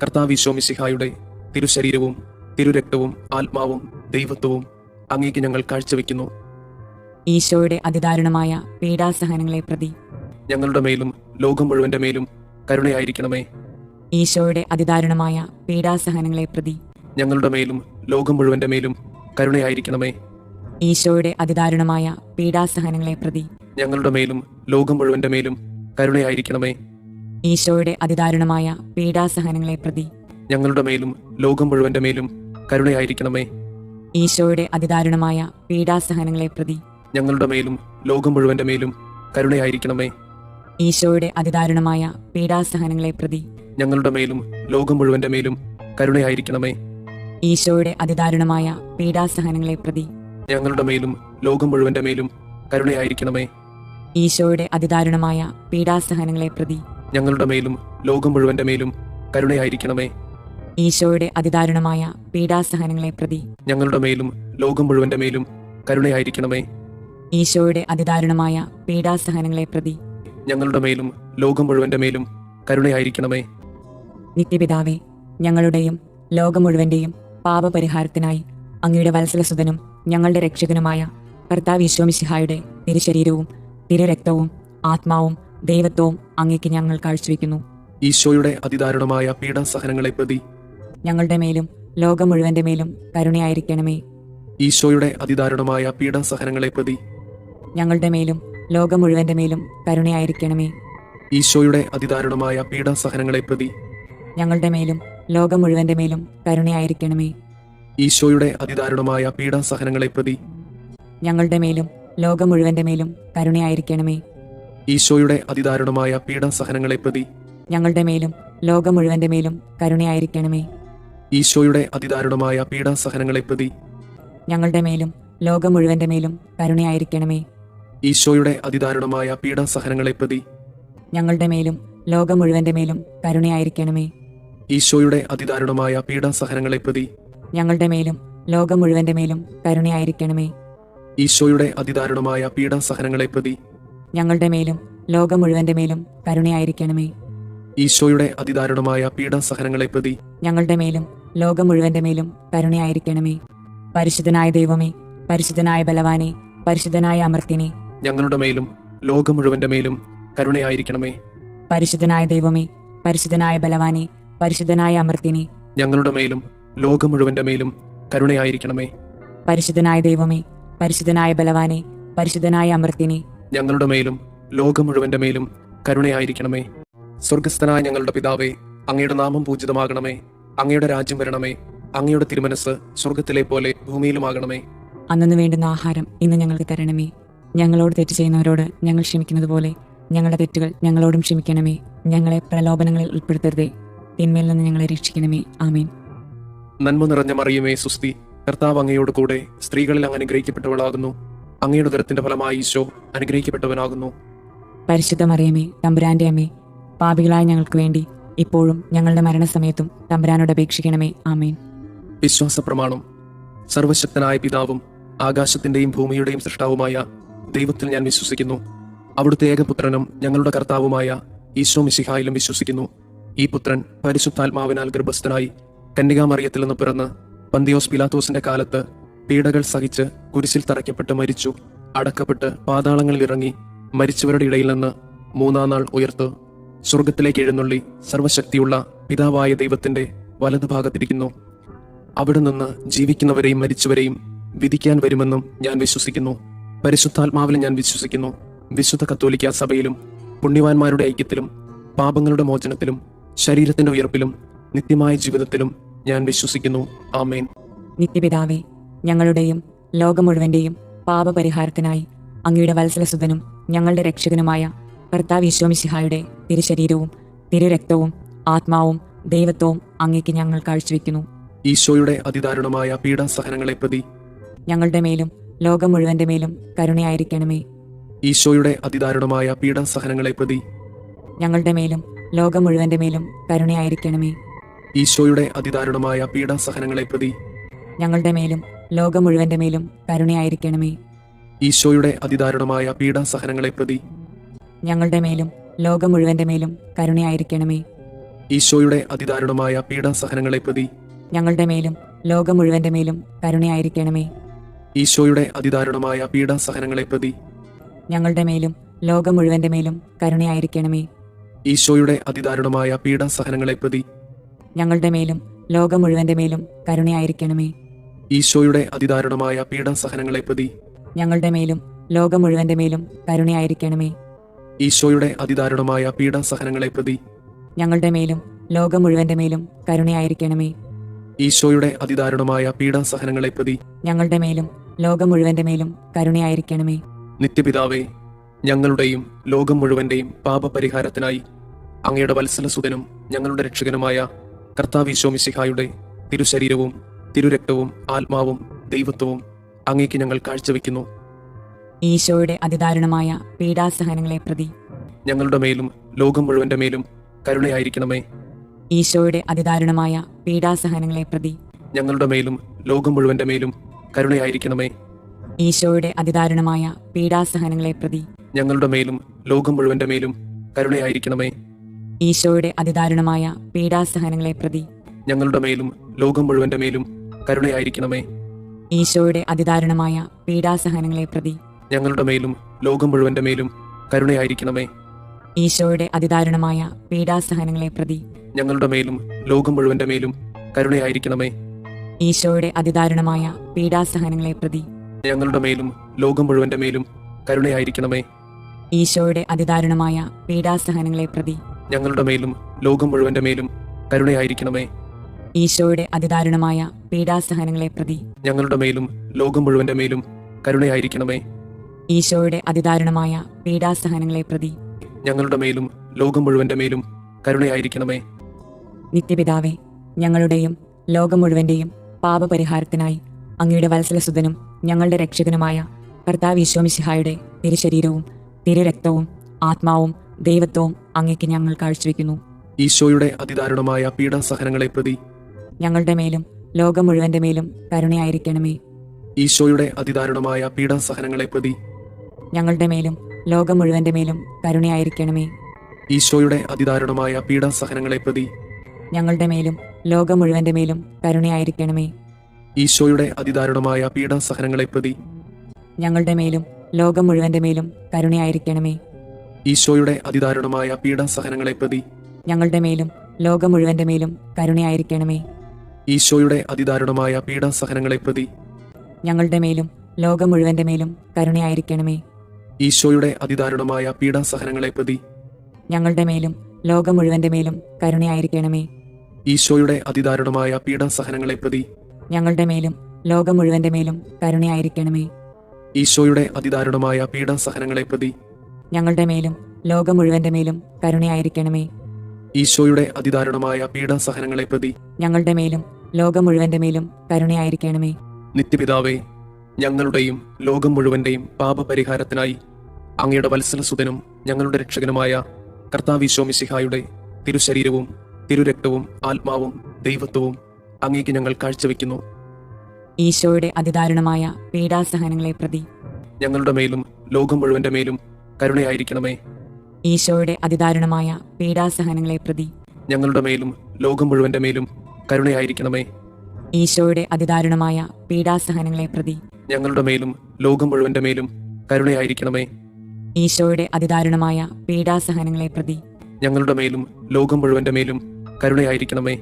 കർത്താവ് ഈശോ മിശിഹായുടെ തിരുശരീരവും തിരുരക്തവും ആത്മാവും ദൈവത്വവും അങ്ങേക്ക് ഞങ്ങൾ കാഴ്ചവെക്കുന്നു.
ഈശോയുടെ അതിദാരുണമായ പീഡാസഹനങ്ങളെ പ്രതി
ഞങ്ങളുടെ മേലും ലോകം മുഴുവന്റെ മേലും കരുണയായിരിക്കണമേ.
ഈശോയുടെ അതിദാരുണമായ പീഡാസഹനങ്ങളെ പ്രതി
ഞങ്ങളുടെ മേലും ലോകം മുഴുവന്റെ മേലും കരുണയായിരിക്കണമേ.
ഈശോയുടെ അതിദാരുണമായ പീഡാസഹനങ്ങളെ പ്രതി
ഞങ്ങളുടെ മേലും ലോകം മുഴുവന്റെ മേലും കരുണയായിരിക്കണമേ.
ഈശോയുടെ അതിദാരുണമായ പീഡാസഹനങ്ങളെ പ്രതി
ഞങ്ങളുടെ മേലും ലോകം മുഴുവന്റെ മേലും കരുണയായിരിക്കണമേ.
ഈശോയുടെ അതിദാരുണമായ പീഡാസഹനങ്ങളെ പ്രതി
ഞങ്ങളുടെ മേലും ലോകം മുഴുവന്റെ മേലും കരുണയായിരിക്കണമേ.
ഈശോയുടെ അതിദാരുണമായ പീഡാസഹനങ്ങളെ പ്രതി
ഞങ്ങളുടെ മേലും ലോകം മുഴുവന്റെ മേലും കരുണയായിരിക്കണമേ.
ഈശോയുടെ അതിദാരുണമായ പീഡാസഹനങ്ങളെ പ്രതി
ഞങ്ങളുടെ മേലും ലോകം മുഴുവന്റെ മേലും കരുണയായിരിക്കണമേ.
ഈശോയുടെ അതിദാരുണമായ പീഡാസഹനങ്ങളെ പ്രതി
ഞങ്ങളുടെ മേലും ലോകം മുഴുവന്റെ മേലും കരുണയായിരിക്കണമേ.
ഈശോയുടെ അതിദാരുണമായ പീഡാസഹനങ്ങളെ പ്രതി
ഞങ്ങളുടെ മേലും ലോകം മുഴുവന്റെ മേലും കരുണയായിരിക്കണമേ.
ഈശോയുടെ അതിദാരുണമായ പീഡാസഹനങ്ങളെ പ്രതി
ഞങ്ങളുടെ മേലും ലോകം മുഴുവന്റെ മേലും കരുണയായിരിക്കണമേ.
നിത്യപിതാവേ, ഞങ്ങളുടെയും ലോകം മുഴുവന്റെയും പാപപരിഹാരത്തിനായി അങ്ങയുടെ വത്സലസുതനും ഞങ്ങളുടെ രക്ഷകനുമായ കർത്താവ് ഈശോ മിശിഹായുടെ തിരുശരീരവും തിരുരക്തവും ആത്മാവും ദൈവത്വവും അങ്ങേക്ക് ഞങ്ങൾ കാഴ്ചവെക്കുന്നു.
ഈശോയുടെ അതിദാരുണമായ പീഡാസഹനങ്ങളെ പ്രതി
ഞങ്ങളുടെ മേലും ലോകം മുഴുവന്റെ മേലും കരുണയായിരിക്കണമേ.
ഈശോയുടെ അതിദാരുണമായ പീഡാസഹനങ്ങളെ പ്രതി
ഞങ്ങളുടെ മേലും ലോകം മുഴുവന്റെ മേലും കരുണയായിരിക്കണമേ.
ഈശോയുടെ അതിദാരുണമായ പീഡാസഹനങ്ങളെ പ്രതി
ഞങ്ങളുടെ മേലും ലോകം മുഴുവന്റെ മേലും കരുണയായിരിക്കണമേ.
ഈശോയുടെ അതിദാരുണമായ പീഡാസഹനങ്ങളെ പ്രതി
ഞങ്ങളുടെ മേലും ലോകം മുഴുവന്റെ മേലും കരുണയായിരിക്കണമേ.
ഈശോയുടെ അതിദാരുണമായ പീഡാസഹനങ്ങളെ പ്രതി
ഞങ്ങളുടെ മേലും ലോകം മുഴുവന്റെ മേലും കരുണയായിരിക്കണമേ.
ഈശോയുടെ അതിദാരുണമായ പീഡാസഹനങ്ങളെ പ്രതി
ഞങ്ങളുടെ മേലും ലോകം മുഴുവന്റെ മേലും കരുണയായിരിക്കണമേ.
ഈശോയുടെ അതിദാരുണമായ പീഡാസഹനങ്ങളെ പ്രതി
ഞങ്ങളുടെ മേലും ലോകം മുഴുവന്റെ മേലും കരുണയായിരിക്കണമേ.
ഈശോയുടെ അതിദാരുണമായ പീഡാസഹനങ്ങളെ പ്രതി
ഞങ്ങളുടെ മേലും ലോകം മുഴുവന്റെ മേലും കരുണയായിരിക്കണമേ.
ഈശോയുടെ അതിദാരുണമായ പീഡാസഹനങ്ങളെ പ്രതി
ഞങ്ങളുടെ മേലും ലോകം മുഴുവന്റെ മേലും കരുണയായിരിക്കണമേ.
ഈശോയുടെ അതിദാരുണമായ പീഡാസഹനങ്ങളെ പ്രതി
ഞങ്ങളുടെ മേലും ലോകം മുഴുവന്റെ മേലും കരുണയായിരിക്കണമേ. പരിശുദ്ധനായ ദൈവമേ, പരിശുദ്ധനായ ബലവാനെ, പരിശുദ്ധനായ അമർത്യനെ,
ഞങ്ങളുടെ മേലും ലോകം മുഴുവന്റെ മേലും കരുണയായിരിക്കണമേ.
പരിശുദ്ധനായ ദൈവമേ, പരിശുദ്ധനായ ബലവാനെ, പരിശുദ്ധനായ അമർത്യനെ,
ഞങ്ങളുടെ മേലും ലോകം മുഴുവന്റെ മേലും കരുണയായിരിക്കണമേ.
പരിശുദ്ധനായ ദൈവമേ, പരിശുദ്ധനായ ബലവാനെ, പരിശുദ്ധനായ അമർത്യനെ,
ഞങ്ങളുടെ മേലും ലോകം മുഴുവന്റെ മേലും കരുണയായിരിക്കണമേ. സ്വർഗസ്ഥനായ ഞങ്ങളുടെ പിതാവേ, അങ്ങയുടെ നാമം പൂജിതമാകണമേ. അങ്ങയുടെ രാജ്യം വരണമേ. അങ്ങയുടെ തിരുമനസ് സ്വർഗത്തിലെ പോലെ ഭൂമിയിലുമാകണമേ.
അന്നു വേണ്ടുന്ന ആഹാരം ഇന്ന് ഞങ്ങൾക്ക് തരണമേ. ഞങ്ങളോട് തെറ്റ് ചെയ്യുന്നവരോട് ഞങ്ങൾ ക്ഷമിക്കുന്നത് പോലെ ഞങ്ങളുടെ തെറ്റുകൾ ഞങ്ങളോടും ക്ഷമിക്കണമേ. ഞങ്ങളെ പ്രലോഭനങ്ങളിൽ ഉൾപ്പെടുത്തരുതേ, തിന്മയിൽ നിന്ന് ഞങ്ങളെ രക്ഷിക്കണമേ. ആമേൻ.
നന്മ നിറഞ്ഞ മറിയമേ, സുസ്തി, കർത്താവ് അങ്ങയോട് കൂടെ സ്ത്രീകളിൽ അങ്ങ് അനുഗ്രഹിക്കപ്പെട്ടവളാകുന്നു. അങ്ങയുടെ ഉദരത്തിന്റെ ഫലമായി ഈശോ അനുഗ്രഹിക്കപ്പെട്ടവനാകുന്നു.
പരിശുദ്ധ മറിയമേ, തമ്പുരാന്റെ അമ്മേ, പാപികളായ ഞങ്ങൾക്ക് വേണ്ടി ഇപ്പോഴും ഞങ്ങളുടെ മരണസമയത്തും തമ്പുരാനോട് അപേക്ഷിക്കണമേ. ആമേൻ.
വിശ്വാസ പ്രമാണം. സർവശക്തനായ പിതാവും ആകാശത്തിന്റെയും ഭൂമിയുടെയും സൃഷ്ടാവുമായ ദൈവത്തിൽ ഞാൻ വിശ്വസിക്കുന്നു. അവിടുത്തെ ഏകപുത്രനും ഞങ്ങളുടെ കർത്താവുമായ ഈശോ മിശിഹായിലും വിശ്വസിക്കുന്നു. ഈ പുത്രൻ പരിശുദ്ധാത്മാവിനാൽ ഗർഭസ്ഥനായി കന്യകാമറിയത്തിൽ നിന്ന് പിറന്ന് പന്തിയോസ് പിലാത്തോസിന്റെ കാലത്ത് പീഡകൾ സഹിച്ച് കുരിശിൽ തറയ്ക്കപ്പെട്ട് മരിച്ചു, അടക്കപ്പെട്ട് പാതാളങ്ങളിൽ ഇറങ്ങി, മരിച്ചവരുടെ ഇടയിൽ നിന്ന് മൂന്നാം നാൾ ഉയർത്ത് സ്വർഗത്തിലേക്ക് എഴുന്നള്ളി സർവശക്തിയുള്ള പിതാവായ ദൈവത്തിന്റെ വലതുഭാഗത്തിരിക്കുന്നു. അവിടെ നിന്ന് ജീവിക്കുന്നവരെയും മരിച്ചവരെയും വിധിക്കാൻ വരുമെന്നും ഞാൻ വിശ്വസിക്കുന്നു. പരിശുദ്ധാത്മാവിൽ ഞാൻ വിശ്വസിക്കുന്നു. വിശുദ്ധ കത്തോലിക്കാ സഭയിലും പുണ്യവാന്മാരുടെ ഐക്യത്തിലും പാപങ്ങളുടെ മോചനത്തിലും ശരീരത്തിന്റെ ഉയർപ്പിലും നിത്യമായ ജീവിതത്തിലും ഞാൻ വിശ്വസിക്കുന്നു. ആമേൻ.
നിത്യപിതാവേ, ഞങ്ങളുടെയും ലോകം മുഴുവന്റെയും പാപപരിഹാരത്തിനായി അങ്ങയുടെ വത്സലസുതനും ഞങ്ങളുടെ രക്ഷകനുമായ കർത്താവ് ഈശോ മിശിഹായുടെ തിരുശരീരവും തിരുരക്തവും ആത്മാവും ദൈവത്വവും അങ്ങേക്ക് ഞങ്ങൾ കാഴ്ചവെക്കുന്നു.
ഈശോയുടെ അതിദാരുണമായ പീഡാസഹനങ്ങളെ പ്രതി
ഞങ്ങളുടെ മേലും ലോകം മുഴുവന്റെ മേലും കരുണയായിരിക്കണമേ.
ഈശോയുടെ അതിദാരുണമായ പീഡാസഹനങ്ങളെ പ്രതി
ഞങ്ങളുടെ മേലും ലോകം മുഴുവന്റെ മേലും കരുണയായിരിക്കണമേ.
ഈശോയുടെ അതിദാരുണമായ പീഡാസഹനങ്ങളെ പ്രതി
ഞങ്ങളുടെ മേലും ലോകം മുഴുവന്റെ മേലും കരുണയായിരിക്കണമേ.
ഈശോയുടെ അതിദാരുണമായ പീഡാസഹനങ്ങളെ പ്രതി
ഞങ്ങളുടെ മേലും ലോകം മുഴുവന്റെ മേലും കരുണയായിരിക്കണമേ.
ഈശോയുടെ അതിദാരുണമായ പീഡാസഹനങ്ങളെ പ്രതി
ഞങ്ങളുടെ മേലും ലോകം മുഴുവന്റെ മേലും കരുണയായിരിക്കണമേ.
ഈശോയുടെ അതിദാരുണമായ പീഡാസഹനങ്ങളെ പ്രതി
ഞങ്ങളുടെ മേലും ലോകം മുഴുവന്റെ മേലും കരുണയായിരിക്കണമേ.
ഈശോയുടെ അതിദാരുണമായ പീഡാസഹനങ്ങളെ പ്രതി
ഞങ്ങളുടെ മേലും ലോകം മുഴുവന്റെ മേലും കരുണയായിരിക്കണമേ.
ഈശോയുടെ അതിദാരുണമായ പീഡാസഹനങ്ങളെ പ്രതി
ഞങ്ങളുടെ മേലും ലോകം മുഴുവന്റെ മേലും കരുണയായിരിക്കണമേ.
ഈശോയുടെ അതിദാരുണമായ പീഡാസഹനങ്ങളെ പ്രതി
ഞങ്ങളുടെ മേലും ലോകം മുഴുവന്റെ മേലും കരുണയായിരിക്കണമേ.
ഈശോയുടെ അതിദാരുണമായ പീഡാസഹനങ്ങളെ പ്രതി
ഞങ്ങളുടെ മേലും ലോകം മുഴുവന്റെ മേലും കരുണയായിരിക്കണമേ.
നിത്യപിതാവേ, ഞങ്ങളുടെയും ലോകം മുഴുവന്റെയും പാപപരിഹാരത്തിനായി അങ്ങയുടെ വത്സലസുതനും ഞങ്ങളുടെ രക്ഷകനുമായ കർത്താവ് ഈശോ മിശിഹായുടെ തിരുശരീരവും തിരുരക്തവും ആത്മാവും ദൈവത്വവും അങ്ങേക്ക് ഞങ്ങൾ കാഴ്ചവെക്കുന്നു.
ഈശോയുടെ അതിദാരുണമായ പീഡാസഹനങ്ങളെ പ്രതി
ഞങ്ങളുടെ മേലും ലോകം മുഴുവന്റെ മേലും കരുണയായിരിക്കണമേ.
ഈശോയുടെ അതിദാരുണമായ പീഡാസഹനങ്ങളെ പ്രതി
ഞങ്ങളുടെ മേലും ലോകം മുഴുവന്റെ മേലും കരുണയായിരിക്കണമേ.
ഈശോയുടെ അതിദാരുണമായ പീഡാസഹനങ്ങളെ പ്രതി
ഞങ്ങളുടെ മേലും ലോകം മുഴുവന്റെ മേലും കരുണയായിരിക്കണമേ.
ഈശോയുടെ അതിദാരുണമായ പീഡാസഹനങ്ങളെ പ്രതി
ഞങ്ങളുടെ മേലും ലോകം മുഴുവന്റെ മേലും കരുണയായിരിക്കണമേ.
ഈശോയുടെ അതിദാരുണമായ പീഡാസഹനങ്ങളെ പ്രതി
ഞങ്ങളുടെ മേലും ലോകം മുഴുവന്റെ മേലും കരുണയായിരിക്കണമേ.
ഈശോയുടെ അതിദാരുണമായ പീഡാസഹനങ്ങളെ പ്രതി
ഞങ്ങളുടെ മേലും ലോകം മുഴുവന്റെ മേലും കരുണയായിരിക്കണമേ.
ഈശോയുടെ അതിദാരുണമായ പീഡാസഹനങ്ങളെ പ്രതി
ഞങ്ങളുടെ മേലും ലോകം മുഴുവന്റെ മേലും കരുണയായിരിക്കണമേ.
ഈശോയുടെ അതിദാരുണമായ പീഡാസഹനങ്ങളെ പ്രതി
ഞങ്ങളുടെ മേലും ലോകം മുഴുവന്റെ മേലും കരുണയായിരിക്കണമേ.
ഈശോയുടെ അതിദാരുണമായ പീഡാസഹനങ്ങളെ പ്രതി
ഞങ്ങളുടെ മേലും ലോകം മുഴുവന്റെ മേലും കരുണയായിരിക്കണമേ.
ഈശോയുടെ അതിദാരുണമായ പീഡാസഹനങ്ങളെ പ്രതി
ഞങ്ങളുടെ മേലും ലോകം മുഴുവന്റെ മേലും കരുണയായിരിക്കണമേ.
നിത്യപിതാവേ, ഞങ്ങളുടെയും ലോകം മുഴുവന്റെയും പാപപരിഹാരത്തിനായി അങ്ങയുടെ വത്സലസുതനും ഞങ്ങളുടെ രക്ഷകനുമായ കർത്താവ് ഈശോ മിശിഹായുടെ തിരുശരീരവും തിരുരക്തവും ആത്മാവും ദൈവത്വവും അങ്ങേക്ക് ഞങ്ങൾ കാഴ്ചവെക്കുന്നു.
ഈശോയുടെ അതിദാരുണമായ പീഡാസഹനങ്ങളെ പ്രതി
ഞങ്ങളുടെ മേലും ലോകം മുഴുവന്റെ മേലും കരുണയായിരിക്കണമേ.
ഈശോയുടെ അതിദാരുണമായ പീഡാസഹനങ്ങളെ പ്രതി
ഞങ്ങളുടെ മേലും ലോകം മുഴുവന്റെ മേലും കരുണയായിരിക്കണമേ.
ഈശോയുടെ അതിദാരുണമായ പീഡാസഹനങ്ങളെ പ്രതി
ഞങ്ങളുടെ മേലും ലോകം മുഴുവന്റെ മേലും കരുണയായിരിക്കണമേ.
ഈശോയുടെ അതിദാരുണമായ പീഡാസഹനങ്ങളെ പ്രതി
ഞങ്ങളുടെ മേലും ലോകം മുഴുവന്റെ മേലും കരുണയായിരിക്കണമേ.
ഈശോയുടെ അതിദാരുണമായ പീഡാസഹനങ്ങളെ പ്രതി
ഞങ്ങളുടെ മേലും ലോകം മുഴുവന്റെ മേലും കരുണയായിരിക്കണമേ.
ഈശോയുടെ അതിദാരുണമായ പീഡാസഹനങ്ങളെ പ്രതി
ഞങ്ങളുടെ മേലും ലോകം മുഴുവന്റെ മേലും കരുണയായിരിക്കണമേ.
ഈശോയുടെ അതിദാരുണമായ പീഡാസഹനങ്ങളെ പ്രതി
ഞങ്ങളുടെ മേലും ലോകം മുഴുവന്റെ മേലും കരുണയായിരിക്കണമേ.
ഈശോയുടെ അതിദാരുണമായ പീഡാസഹനങ്ങളെ പ്രതി
ഞങ്ങളുടെ മേലും ലോകം മുഴുവന്റെ മേലും കരുണയായിരിക്കണമേ.
ഈശോയുടെ അതിദാരുണമായ പീഡാസഹനങ്ങളെ പ്രതി
ഞങ്ങളുടെ മേലും ലോകം മുഴുവന്റെ മേലും കരുണയായിരിക്കണമേ.
ഈശോയുടെ അതിദാരുണമായ പീഡാസഹനങ്ങളെ പ്രതി
ഞങ്ങളുടെ മേലും ലോകം മുഴുവന്റെ മേലും കരുണയായിരിക്കണമേ.
നിത്യപിതാവേ, ഞങ്ങളുടെയും ലോകം മുഴുവന്റെയും പാപപരിഹാരത്തിനായി അങ്ങയുടെ വത്സലസുതനും ഞങ്ങളുടെ രക്ഷകനുമായ കർത്താവ് ഈശോ മിശിഹായുടെ തിരുശരീരവും തിരുരക്തവും ആത്മാവും ദൈവത്വവും അങ്ങേക്ക് ഞങ്ങൾ കാഴ്ചവെക്കുന്നു.
ഈശോയുടെ അതിദാരുണമായ പീഡാസഹനങ്ങളെ പ്രതി
ഞങ്ങളുടെ മേലും ലോകം മുഴുവന്റെ മേലും കരുണയായിരിക്കണമേ.
ഈശോയുടെ അതിദാരുണമായ പീഡാസഹനങ്ങളെ പ്രതി
ഞങ്ങളുടെ മേലും ലോകം മുഴുവന്റെ മേലും കരുണയായിരിക്കണമേ.
ഈശോയുടെ അതിദാരുണമായ പീഡാസഹനങ്ങളെ പ്രതി
ഞങ്ങളുടെ മേലും ലോകം മുഴുവന്റെ മേലും കരുണയായിരിക്കണമേ.
ഈശോയുടെ അതിദാരുണമായ പീഡാസഹനങ്ങളെ പ്രതി
ഞങ്ങളുടെ മേലും ലോകം മുഴുവന്റെ മേലും കരുണയായിരിക്കണമേ.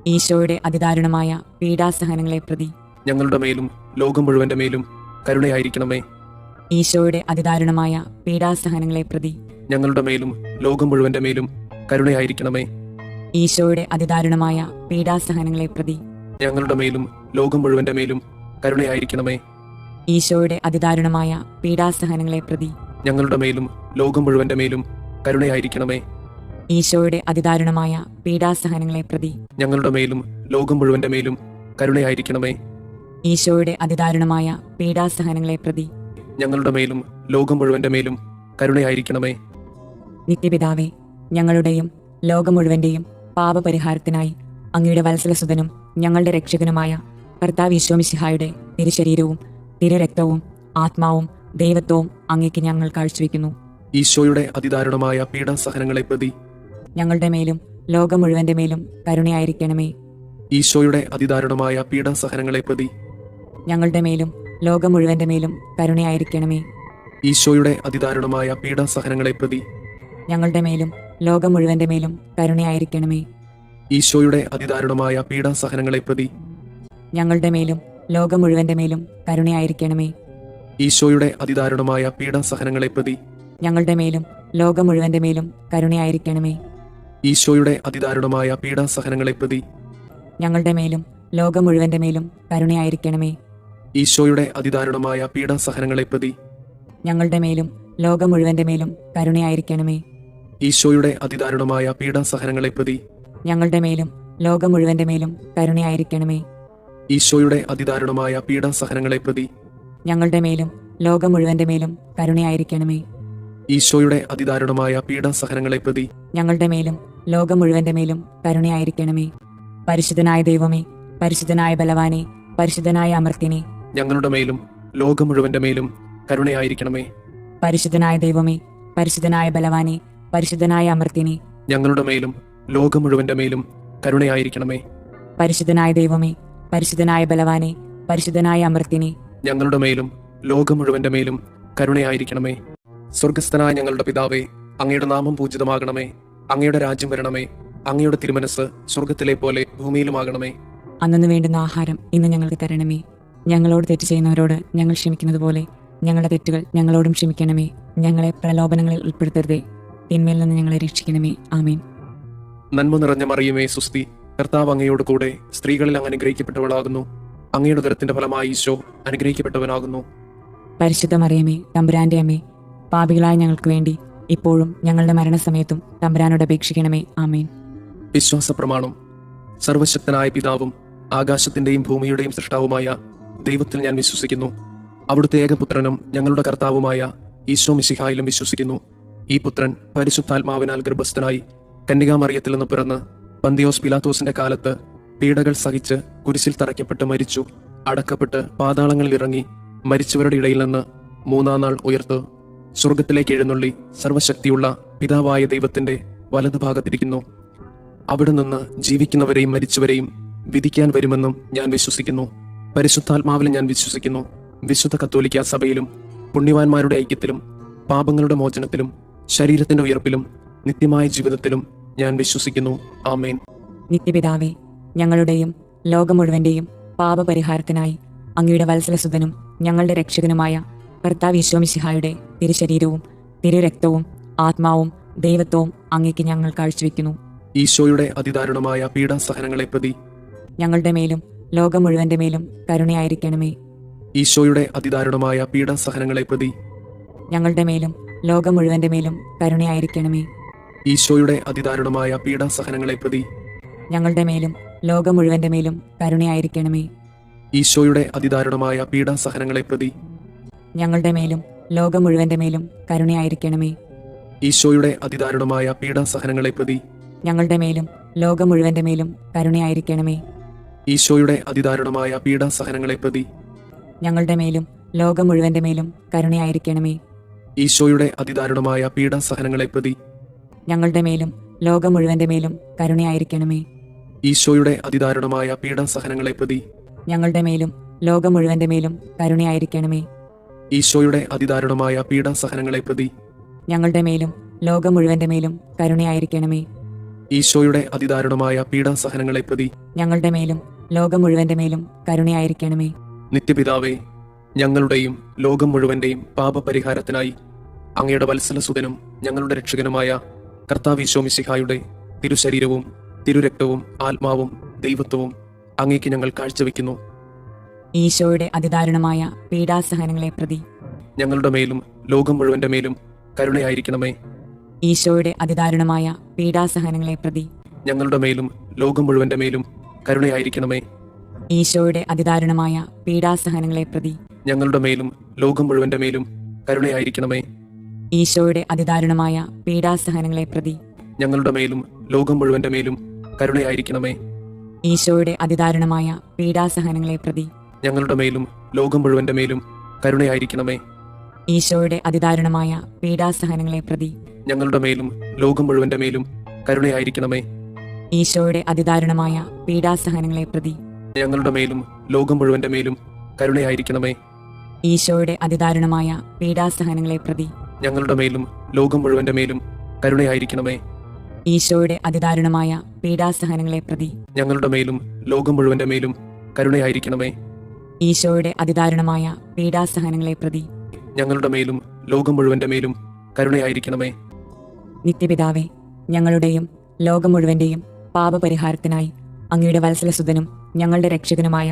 ഈശോയുടെ അതിദാരുണമായ പീഡാസഹനങ്ങളെ പ്രതി
ഞങ്ങളുടെ മേലും ലോകം മുഴുവന്റെ മേലും കരുണയായിരിക്കണമേ.
ഈശോയുടെ അതിദാരുണമായ പീഡാസഹനങ്ങളെ പ്രതി
ഞങ്ങളുടെ മേലും ലോകം മുഴുവന്റെ മേലും കരുണയായിരിക്കണമേ.
ഈശോയുടെ അതിദാരുണമായ പീഡാസഹനങ്ങളെ പ്രതി
ഞങ്ങളുടെ മേലും ലോകം മുഴുവന്റെ മേലും കരുണയായിരിക്കണമേ.
ഈശോയുടെ അതിദാരുണമായ പീഡാസഹനങ്ങളെ പ്രതി
ഞങ്ങളുടെ മേലും ലോകം മുഴുവന്റെ മേലും കരുണയായിരിക്കണമേ.
ഈശോയുടെ അതിദാരുണമായ പീഡാസഹനങ്ങളെ പ്രതി
ഞങ്ങളുടെ മേലും ലോകം മുഴുവന്റെ മേലും കരുണയായിരിക്കണമേ.
ഈശോയുടെ അതിദാരുണമായ പീഡാസഹനങ്ങളെ പ്രതി
ഞങ്ങളുടെ മേലും ലോകം മുഴുവന്റെ മേലും കരുണയായിരിക്കണമേ.
നിത്യപിതാവേ, ഞങ്ങളുടെയും ലോകം മുഴുവന്റെയും പാപപരിഹാരത്തിനായി അങ്ങയുടെ വത്സലസുതനും ഞങ്ങളുടെ രക്ഷകനുമായ കർത്താവ് ഈശോമിശിഹായുടെ തിരുശരീരവും തിരുരക്തവും ആത്മാവും ദൈവത്വവും അങ്ങേക്ക് ഞങ്ങൾ കാഴ്ചവെക്കുന്നു.
ഈശോയുടെ അതിദാരുണമായ പീഡാസഹനങ്ങളെ പ്രതി
ഞങ്ങളുടെ മേലും ലോകം മുഴുവന്റെ മേലും കരുണയായിരിക്കണമേ.
ഈശോയുടെ അതിദാരുണമായ പീഡാസഹനങ്ങളെ പ്രതി
ഞങ്ങളുടെ മേലും ലോകം മുഴുവന്റെ മേലും കരുണയായിരിക്കണമേ.
ഈശോയുടെ അതിദാരുണമായ പീഡാസഹനങ്ങളെ പ്രതി
ഞങ്ങളുടെ മേലും ലോകം മുഴുവന്റെ മേലും കരുണയായിരിക്കണമേ.
ഈശോയുടെ അതിദാരുണമായ പീഡാസഹനങ്ങളെ പ്രതി
ഞങ്ങളുടെ മേലും ലോകം മുഴുവന്റെ മേലും കരുണയായിരിക്കണമേ.
ഈശോയുടെ അതിദാരുണമായ പീഡാസഹനങ്ങളെ പ്രതി
ഞങ്ങളുടെ മേലും ലോകം മുഴുവന്റെ മേലും കരുണയായിരിക്കണമേ.
ഈശോയുടെ അതിദാരുണമായ പീഡാസഹനങ്ങളെ പ്രതി
ഞങ്ങളുടെ മേലും ലോകം മുഴുവന്റെ മേലും കരുണയായിരിക്കണമേ.
ഈശോയുടെ അതിദാരുണമായ പീഡാസഹനങ്ങളെ പ്രതി
ഞങ്ങളുടെ മേലും ലോകം മുഴുവന്റെ മേലും കരുണയായിരിക്കണമേ.
ഈശോയുടെ അതിദാരുണമായ പീഡാസഹനങ്ങളെ പ്രതി
ഞങ്ങളുടെ മേലും ലോകം മുഴുവന്റെ മേലും കരുണയായിരിക്കണമേ.
ഈശോയുടെ അതിദാരുണമായ പീഡാസഹനങ്ങളെ പ്രതി
ഞങ്ങളുടെ മേലും ലോകം മുഴുവന്റെ മേലും കരുണയായിരിക്കണമേ.
ഈശോയുടെ അതിദാരുണമായ പീഡാസഹനങ്ങളെ പ്രതി
ഞങ്ങളുടെ മേലും ലോകം മുഴുവന്റെ മേലും കരുണയായിരിക്കണമേ. പരിശുദ്ധനായ ദൈവമേ, പരിശുദ്ധനായ ബലവാനെ, പരിശുദ്ധനായ അമർത്യനെ,
ഞങ്ങളുടെ മേലും ലോകം മുഴുവന്റെ മേലും കരുണയായിരിക്കണമേ.
പരിശുദ്ധനായ ദൈവമേ, പരിശുദ്ധനായ ബലവാനെ, പരിശുദ്ധനായ അമർത്യനെ,
ഞങ്ങളുടെ മേലും ലോകം മുഴുവന്റെ മേലും കരുണയായിരിക്കണമേ.
പരിശുദ്ധനായ ദൈവമേ, പരിശുദ്ധനായ ബലവാനെ, പരിശുദ്ധനായ അമർത്യനെ,
ഞങ്ങളുടെ മേലും ലോകം മുഴുവന്റെ മേലും കരുണയായിരിക്കണമേ. സ്വർഗസ്ഥനായ ഞങ്ങളുടെ പിതാവേ, അങ്ങയുടെ നാമം പൂജിതമാകണമേ. അങ്ങയുടെ രാജ്യം വരണമേ. അങ്ങയുടെ തിരുമനസ് സ്വർഗത്തിലെ പോലെ ഭൂമിയിലുമാകണമേ.
അന്നു വേണ്ടുന്ന ആഹാരം ഇന്ന് ഞങ്ങൾക്ക് തരണമേ. ഞങ്ങളോട് തെറ്റ് ചെയ്യുന്നവരോട് ഞങ്ങൾ ക്ഷമിക്കുന്നത് പോലെ ഞങ്ങളുടെ തെറ്റുകൾ ഞങ്ങളോടും ക്ഷമിക്കണമേ. ഞങ്ങളെ പ്രലോഭനങ്ങളിൽ ഉൾപ്പെടുത്തരുതേ, തിന്മയിൽ നിന്ന് ഞങ്ങളെ രക്ഷിക്കണമേ. ആമേൻ.
നന്മ നിറഞ്ഞ മറിയമേ, സുസ്തി, കർത്താവ് അങ്ങയോട് കൂടെ സ്ത്രീകളിൽ അങ്ങ് അനുഗ്രഹിക്കപ്പെട്ടവളാകുന്നു. അങ്ങയുടെ ഉദരത്തിന്റെ ഫലമായി ഈശോ അനുഗ്രഹിക്കപ്പെട്ടവനാകുന്നു.
പരിശുദ്ധ മറിയമേ, തമ്പുരാന്റെ അമ്മേ, പാപികളായ ഞങ്ങൾക്ക് വേണ്ടി ഇപ്പോഴും ഞങ്ങളുടെ മരണസമയത്തും തമ്പുരാനോട് അപേക്ഷിക്കണമേ. ആമേൻ.
വിശ്വാസ പ്രമാണം. സർവശക്തനായ പിതാവും ആകാശത്തിന്റെയും ഭൂമിയുടെയും സൃഷ്ടാവുമായ ദൈവത്തിൽ ഞാൻ വിശ്വസിക്കുന്നു. അവിടുത്തെ ഏകപുത്രനും ഞങ്ങളുടെ കർത്താവുമായ ഈശോ മിശിഹായിലും വിശ്വസിക്കുന്നു. ഈ പുത്രൻ പരിശുദ്ധാത്മാവിനാൽ ഗർഭസ്ഥനായി കന്യകാമറിയത്തിൽ നിന്ന് പിറന്ന് പന്തിയോസ് പിലാത്തോസിന്റെ കാലത്ത് പീഡകൾ സഹിച്ച് കുരിശിൽ തറയ്ക്കപ്പെട്ട് മരിച്ചു, അടക്കപ്പെട്ട് പാതാളങ്ങളിൽ ഇറങ്ങി മരിച്ചവരുടെ ഇടയിൽ നിന്ന് മൂന്നാം നാൾ ഉയർത്ത് സ്വർഗത്തിലേക്ക് എഴുന്നള്ളി സർവശക്തിയുള്ള പിതാവായ ദൈവത്തിന്റെ വലതുഭാഗത്തിരിക്കുന്നു. അവിടെ നിന്ന് ജീവിക്കുന്നവരെയും മരിച്ചവരെയും വിധിക്കാൻ വരുമെന്നും ഞാൻ വിശ്വസിക്കുന്നു. പരിശുദ്ധാത്മാവിലും ഞാൻ വിശ്വസിക്കുന്നു. വിശുദ്ധ കത്തോലിക്ക സഭയിലും പുണ്യവാന്മാരുടെ ഐക്യത്തിലും പാപങ്ങളുടെ മോചനത്തിലും ശരീരത്തിന്റെ ഉയർപ്പിലും നിത്യമായ ജീവിതത്തിലും ഞാൻ വിശ്വസിക്കുന്നു. ആമേൻ.
നിത്യപിതാവേ, ഞങ്ങളുടെയും ലോകം മുഴുവന്റെയും പാപപരിഹാരത്തിനായി അങ്ങയുടെ വത്സലസുതനും ഞങ്ങളുടെ രക്ഷകനുമായ കർത്താവ് ഈശോമിശിഹായുടെ തിരുശരീരവും തിരുരക്തവും ആത്മാവും ദൈവത്വവും അങ്ങേക്ക് ഞങ്ങൾ കാഴ്ചവെക്കുന്നു.
ഈശോയുടെ അതിദാരുണമായ പീഡാസഹനങ്ങളെ പ്രതി
ഞങ്ങളുടെ മേലും ലോകം മുഴുവന്റെ മേലും കരുണയായിരിക്കണമേ.
ഈശോയുടെ അതിദാരുണമായ പീഡാസഹനങ്ങളെ പ്രതി
ഞങ്ങളുടെ മേലും ലോകം മുഴുവന്റെ മേലും കരുണയായിരിക്കണമേ.
ഈശോയുടെ അതിദാരുണമായ പീഡാസഹനങ്ങളെ പ്രതി
ഞങ്ങളുടെ മേലും ലോകം മുഴുവന്റെ മേലും കരുണയായിരിക്കണമേ.
ഈശോയുടെ അതിദാരുണമായ പീഡാസഹനങ്ങളെ പ്രതി
ഞങ്ങളുടെ മേലും ലോകം മുഴുവന്റെ മേലും കരുണയായിരിക്കണമേ.
ഈശോയുടെ അതിദാരുണമായ പീഡാസഹനങ്ങളെ പ്രതി
ഞങ്ങളുടെ മേലും ലോകം മുഴുവന്റെ മേലും കരുണയായിരിക്കണമേ.
ഈശോയുടെ അതിദാരുണമായ പീഡാസഹനങ്ങളെ പ്രതി
ഞങ്ങളുടെ മേലും ലോകം മുഴുവന്റെ മേലും കരുണയായിരിക്കണമേ.
ഈശോയുടെ അതിദാരുണമായ പീഡാസഹനങ്ങളെ പ്രതി
ഞങ്ങളുടെ മേലും ലോകം മുഴുവന്റെ മേലും കരുണയായിരിക്കണമേ.
ഈശോയുടെ അതിദാരുണമായ പീഡാസഹനങ്ങളെ പ്രതി
ഞങ്ങളുടെ മേലും ലോകം മുഴുവന്റെ മേലും കരുണയായിരിക്കണമേ.
ഈശോയുടെ അതിദാരുണമായ പീഡാസഹനങ്ങളെ പ്രതി
ഞങ്ങളുടെ മേലും ലോകം മുഴുവന്റെ മേലും കരുണയായിരിക്കണമേ.
ഈശോയുടെ അതിദാരുണമായ പീഡാസഹനങ്ങളെ പ്രതി
ഞങ്ങളുടെ മേലും ലോകം മുഴുവന്റെ മേലും കരുണയായിരിക്കണമേ.
നിത്യപിതാവേ, ഞങ്ങളുടെയും ലോകം മുഴുവന്റെയും പാപപരിഹാരത്തിനായി അങ്ങയുടെ വത്സലസുതനും ഞങ്ങളുടെ രക്ഷകനുമായ കർത്താവ് മിശിഹായുടെ തിരുശരീരവും തിരുരക്തവും ആത്മാവും ദൈവത്വവും അങ്ങേക്ക് ഞങ്ങൾ കാഴ്ചവെക്കുന്നു.
ഈശോയുടെ അതിദാരുണമായ പീഡാസഹനങ്ങളെ പ്രതി
ഞങ്ങളുടെ മേലും ലോകം മുഴുവന്റെ മേലും കരുണയായിരിക്കണമേ.
ഈശോയുടെ അതിദാരുണമായ പീഡാസഹനങ്ങളെ പ്രതി
ഞങ്ങളുടെ മേലും ലോകം മുഴുവന്റെ മേലും കരുണയായിരിക്കണമേ.
ഈശോയുടെ അതിദാരുണമായ പീഡാസഹനങ്ങളെ പ്രതി
ഞങ്ങളുടെ മേലും ലോകം മുഴുവന്റെ മേലും കരുണയായിരിക്കണമേ.
ഈശോയുടെ അതിദാരുണമായ പീഡാസഹനങ്ങളെ പ്രതി
ഞങ്ങളുടെ മേലും ലോകം മുഴുവന്റെ മേലും കരുണയായിരിക്കണമേ.
ഈശോയുടെ അതിദാരുണമായ പീഡാസഹനങ്ങളെ പ്രതി
ഞങ്ങളുടെ മേലും ലോകം മുഴുവന്റെ മേലും കരുണയായിരിക്കണമേ.
ഈശോയുടെ അതിദാരുണമായ പീഡാസഹനങ്ങളെ പ്രതി
ഞങ്ങളുടെ മേലും ലോകം മുഴുവന്റെ മേലും കരുണയായിരിക്കണമേ.
ഈശോയുടെ അതിദാരുണമായ പീഡാസഹനങ്ങളെ പ്രതി
ഞങ്ങളുടെ മേലും ലോകം മുഴുവന്റെ മേലും കരുണയായിരിക്കണമേ.
ഈശോയുടെ അതിദാരുണമായ പീഡാസഹനങ്ങളെ പ്രതി
ഞങ്ങളുടെ മേലും ലോകം മുഴുവന്റെ മേലും കരുണയായിരിക്കണമേ.
ഈശോയുടെ അതിദാരുണമായ പീഡാസഹനങ്ങളെ പ്രതി
ഞങ്ങളുടെ മേലും ലോകം മുഴുവന്റെ മേലും കരുണയായിരിക്കണമേ.
ഈശോയുടെ അതിദാരുണമായ പീഡാസഹനങ്ങളെ പ്രതി
ഞങ്ങളുടെ മേലും ലോകം മുഴുവന്റെ മേലും കരുണയായിരിക്കണമേ.
നിത്യപിതാവേ, ഞങ്ങളുടെയും ലോകം മുഴുവന്റെയും പാപപരിഹാരത്തിനായി അങ്ങയുടെ വത്സലസുതനും ഞങ്ങളുടെ രക്ഷകനുമായ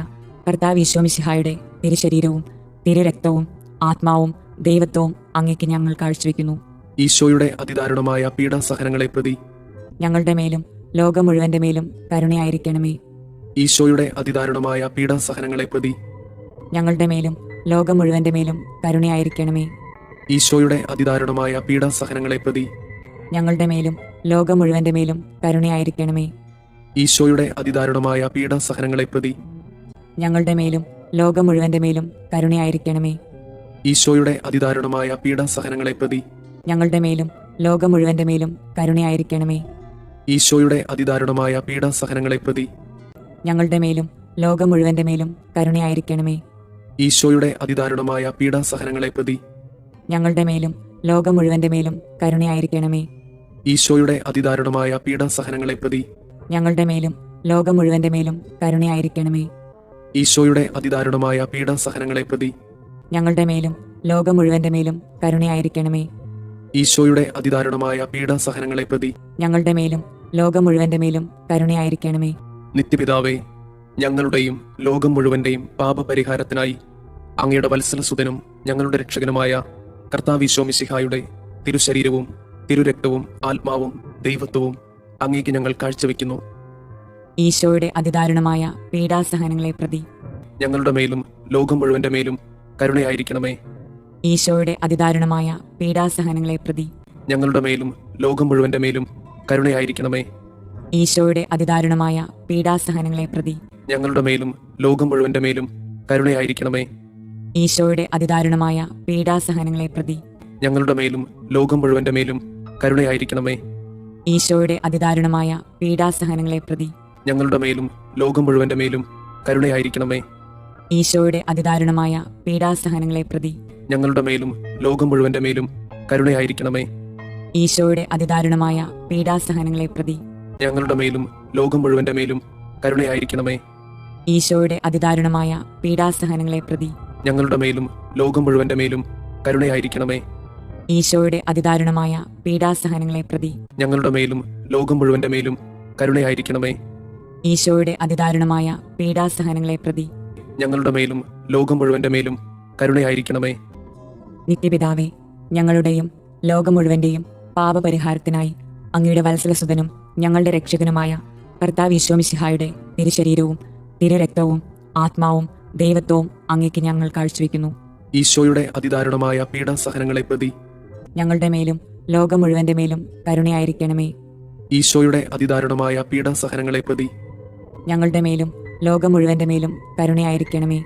കർത്താവ് മിശിഹായുടെ തിരുശരീരവും തിരുരക്തവും ആത്മാവും ദൈവത്വവും അങ്ങേക്ക് ഞങ്ങൾ കാഴ്ചവെക്കുന്നു.
ഈശോയുടെ അതിദാരുണമായ പീഡാസഹനങ്ങളെ പ്രതി
ഞങ്ങളുടെ മേലും ലോകം മുഴുവന്റെ മേലും കരുണയായിരിക്കണമേ.
ഈശോയുടെ അതിദാരുണമായ പീഡാസഹനങ്ങളെ പ്രതി
ഞങ്ങളുടെ മേലും ലോകം മുഴുവന്റെ മേലും കരുണയായിരിക്കണമേ.
ഈശോയുടെ അതിദാരുണമായ പീഡാസഹനങ്ങളെ പ്രതി
ഞങ്ങളുടെ മേലും ലോകം മുഴുവന്റെ മേലും കരുണയായിരിക്കണമേ.
ഈശോയുടെ അതിദാരുണമായ പീഡാസഹനങ്ങളെ പ്രതി
ഞങ്ങളുടെ മേലും ലോകം മുഴുവന്റെ മേലും കരുണയായിരിക്കണമേ.
ഈശോയുടെ അതിദാരുണമായ പീഡാസഹനങ്ങളെ പ്രതി
ഞങ്ങളുടെ മേലും ലോകം മുഴുവന്റെ മേലും കരുണയായിരിക്കണമേ.
ഈശോയുടെ അതിദാരുണമായ പീഡാസഹനങ്ങളെ പ്രതി
ഞങ്ങളുടെ മേലും ലോകം മുഴുവന്റെ മേലും കരുണയായിരിക്കണമേ.
ഈശോയുടെ അതിദാരുണമായ പീഡാസഹനങ്ങളെ പ്രതി
ഞങ്ങളുടെ മേലും ലോകം മുഴുവന്റെ മേലും കരുണയായിരിക്കണമേ.
ഈശോയുടെ അതിദാരുണമായ പീഡാസഹനങ്ങളെ പ്രതി
ഞങ്ങളുടെ മേലും ലോകം മുഴുവന്റെ മേലും കരുണയായിരിക്കണമേ.
ഈശോയുടെ അതിദാരുണമായ പീഡാസഹനങ്ങളെ പ്രതി
ഞങ്ങളുടെ മേലും ലോകം മുഴുവന്റെ മേലും കരുണയായിരിക്കണമേ.
ഈശോയുടെ അതിദാരുണമായ പീഡാസഹനങ്ങളെ പ്രതി
ഞങ്ങളുടെ മേലും ലോകം മുഴുവന്റെ മേലും കരുണയായിരിക്കണമേ.
നിത്യപിതാവേ, ഞങ്ങളുടെയും ലോകം മുഴുവന്റെയും പാപപരിഹാരത്തിനായി അങ്ങയുടെ വത്സലസുതനും ഞങ്ങളുടെ രക്ഷകനുമായ കർത്താവ് മിശിഹായുടെ തിരുശരീരവും തിരുരക്തവും ആത്മാവും ദൈവത്വവും അങ്ങേക്ക് ഞങ്ങൾ കാഴ്ചവെക്കുന്നു.
ഈശോയുടെ അതിദാരുണമായ പീഡാസഹനങ്ങളെ പ്രതി
ഞങ്ങളുടെ മേലും ലോകം മുഴുവന്റെ മേലും കരുണയായിരിക്കണമേ.
ഈശോയുടെ അതിദാരുണമായ പീഡാസഹനങ്ങളെ പ്രതി
ഞങ്ങളുടെ മേലും ലോകം മുഴുവന്റെ മേലും കരുണയായിരിക്കണമേ.
ഈശോയുടെ അതിദാരുണമായ പീഡാസഹനങ്ങളെ പ്രതി
ഞങ്ങളുടെ മേലും ലോകം മുഴുവന്റെ മേലും കരുണയായിരിക്കണമേ.
ഈശോയുടെ അതിദാരുണമായ പീഡാസഹനങ്ങളെ പ്രതി
ഞങ്ങളുടെ മേലും ലോകം മുഴുവന്റെ മേലും കരുണയായിരിക്കണമേ.
ഈശോയുടെ അതിദാരുണമായ പീഡാസഹനങ്ങളെ പ്രതി
ഞങ്ങളുടെ മേലും ലോകം മുഴുവന്റെ മേലും കരുണയായിരിക്കണമേ.
ഈശോയുടെ അതിദാരുണമായ പീഡാസഹനങ്ങളെ പ്രതി
ഞങ്ങളുടെ മേലും ലോകം മുഴുവന്റെ മേലും കരുണയായിരിക്കണമേ.
ഈശോയുടെ അതിദാരുണമായ പീഡാസഹനങ്ങളെ പ്രതി
ഞങ്ങളുടെ മേലും ലോകം മുഴുവന്റെ മേലും കരുണയായിരിക്കണമേ.
ഈശോയുടെ അതിദാരുണമായ പീഡാസഹനങ്ങളെ പ്രതി
ഞങ്ങളുടെ മേലും ലോകം മുഴുവന്റെ മേലും കരുണയായിരിക്കണമേ.
ഈശോയുടെ അതിദാരുണമായ പീഡാസഹനങ്ങളെ പ്രതി
ഞങ്ങളുടെ മേലും ലോകം മുഴുവന്റെ മേലും കരുണയായിരിക്കണമേ.
ഈശോയുടെ അതിദാരുണമായ പീഡാസഹനങ്ങളെ പ്രതി
ഞങ്ങളുടെ മേലും ലോകം മുഴുവന്റെ മേലും കരുണയായിരിക്കണമേ.
നിത്യപിതാവേ, ഞങ്ങളുടെയും ലോകം മുഴുവന്റെയും പാപപരിഹാരത്തിനായി അങ്ങയുടെ വത്സലസുതനും ഞങ്ങളുടെ രക്ഷകനുമായ കർത്താവ് മിശിഹായുടെ തിരുശരീരവും തിരുരക്തവും ആത്മാവും ദൈവത്വവും അങ്ങേക്ക് ഞങ്ങൾ കാഴ്ചവെക്കുന്നു.
ഈശോയുടെ അതിദാരുണമായ പീഡാസഹനങ്ങളെ പ്രതി
ഞങ്ങളുടെ മേലും ലോകം മുഴുവന്റെ മേലും കരുണയായിരിക്കണമേ.
ഈശോയുടെ അതിദാരുണമായ പീഡാസഹനങ്ങളെ പ്രതി
ഞങ്ങളുടെ മേലും ലോകം മുഴുവന്റെ മേലും കരുണയായിരിക്കണമേ.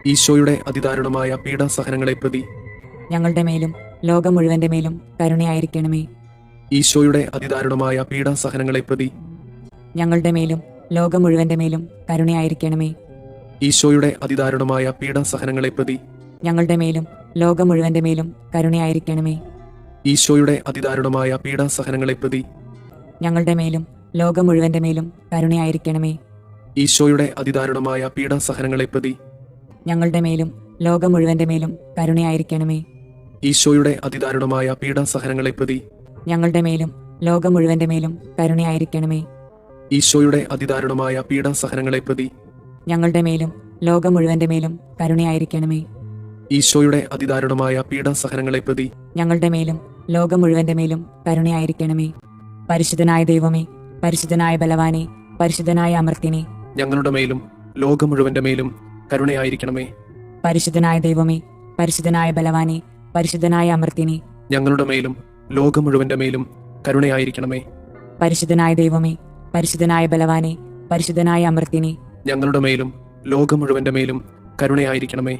ഈശോയുടെ അതിദാരുണമായ പീഡാസഹനങ്ങളെ പ്രതി
ഞങ്ങളുടെ മേലും ലോകം മുഴുവന്റെ മേലും കരുണയായിരിക്കണമേ.
ഈശോയുടെ അതിദാരുണമായ പീഡാസഹനങ്ങളെ പ്രതി
ഞങ്ങളുടെ മേലും ലോകം മുഴുവന്റെ മേലും കരുണയായിരിക്കണമേ.
ഈശോയുടെ അതിദാരുണമായ പീഡാസഹനങ്ങളെ പ്രതി
ഞങ്ങളുടെ മേലും ലോകം മുഴുവന്റെ മേലും കരുണയായിരിക്കണമേ.
ഈശോയുടെ അതിദാരുണമായ പീഡാസഹനങ്ങളെ പ്രതി
ഞങ്ങളുടെ മേലും ലോകം മുഴുവന്റെ മേലും കരുണയായിരിക്കണമേ.
ഈശോയുടെ അതിദാരുണമായ പീഡാസഹനങ്ങളെ പ്രതി
ഞങ്ങളുടെ മേലും ലോകം മുഴുവന്റെ മേലും കരുണയായിരിക്കണമേ.
ഈശോയുടെ അതിദാരുണമായ പീഡാസഹനങ്ങളെ പ്രതി
ഞങ്ങളുടെ മേലും ലോകം മുഴുവന്റെ മേലും കരുണയായിരിക്കണമേ.
ഈശോയുടെ അതിദാരുണമായ പീഡാസഹനങ്ങളെ പ്രതി
ഞങ്ങളുടെ മേലും ലോകം മുഴുവന്റെ മേലും കരുണയായിരിക്കണമേ.
ഈശോയുടെ അതിദാരുണമായ പീഡാസഹനങ്ങളെ പ്രതി
ഞങ്ങളുടെ മേലും ലോകം മുഴുവന്റെ മേലും കരുണയായിരിക്കണമേ. പരിശുദ്ധനായ ദൈവമേ, പരിശുദ്ധനായ ബലവാനെ, പരിശുദ്ധനായ അമർത്തിനെ,
ഞങ്ങളുടെ മേലും ലോകം മുഴുവന്റെ മേലും കരുണയായിരിക്കണമേ.
പരിശുദ്ധനായ ദൈവമേ, പരിശുദ്ധനായ ബലവാനെ, പരിശുദ്ധനായ അമർത്തിനെ,
ഞങ്ങളുടെ മേലും ലോകം മുഴുവന്റെ മേലും കരുണയായിരിക്കണമേ.
പരിശുദ്ധനായ ദൈവമേ, പരിശുദ്ധനായ ബലവാനെ, പരിശുദ്ധനായ അമർത്തിനെ,
ഞങ്ങളുടെ മേലും ലോകം മുഴുവന്റെ മേലും കരുണയായിരിക്കണമേ.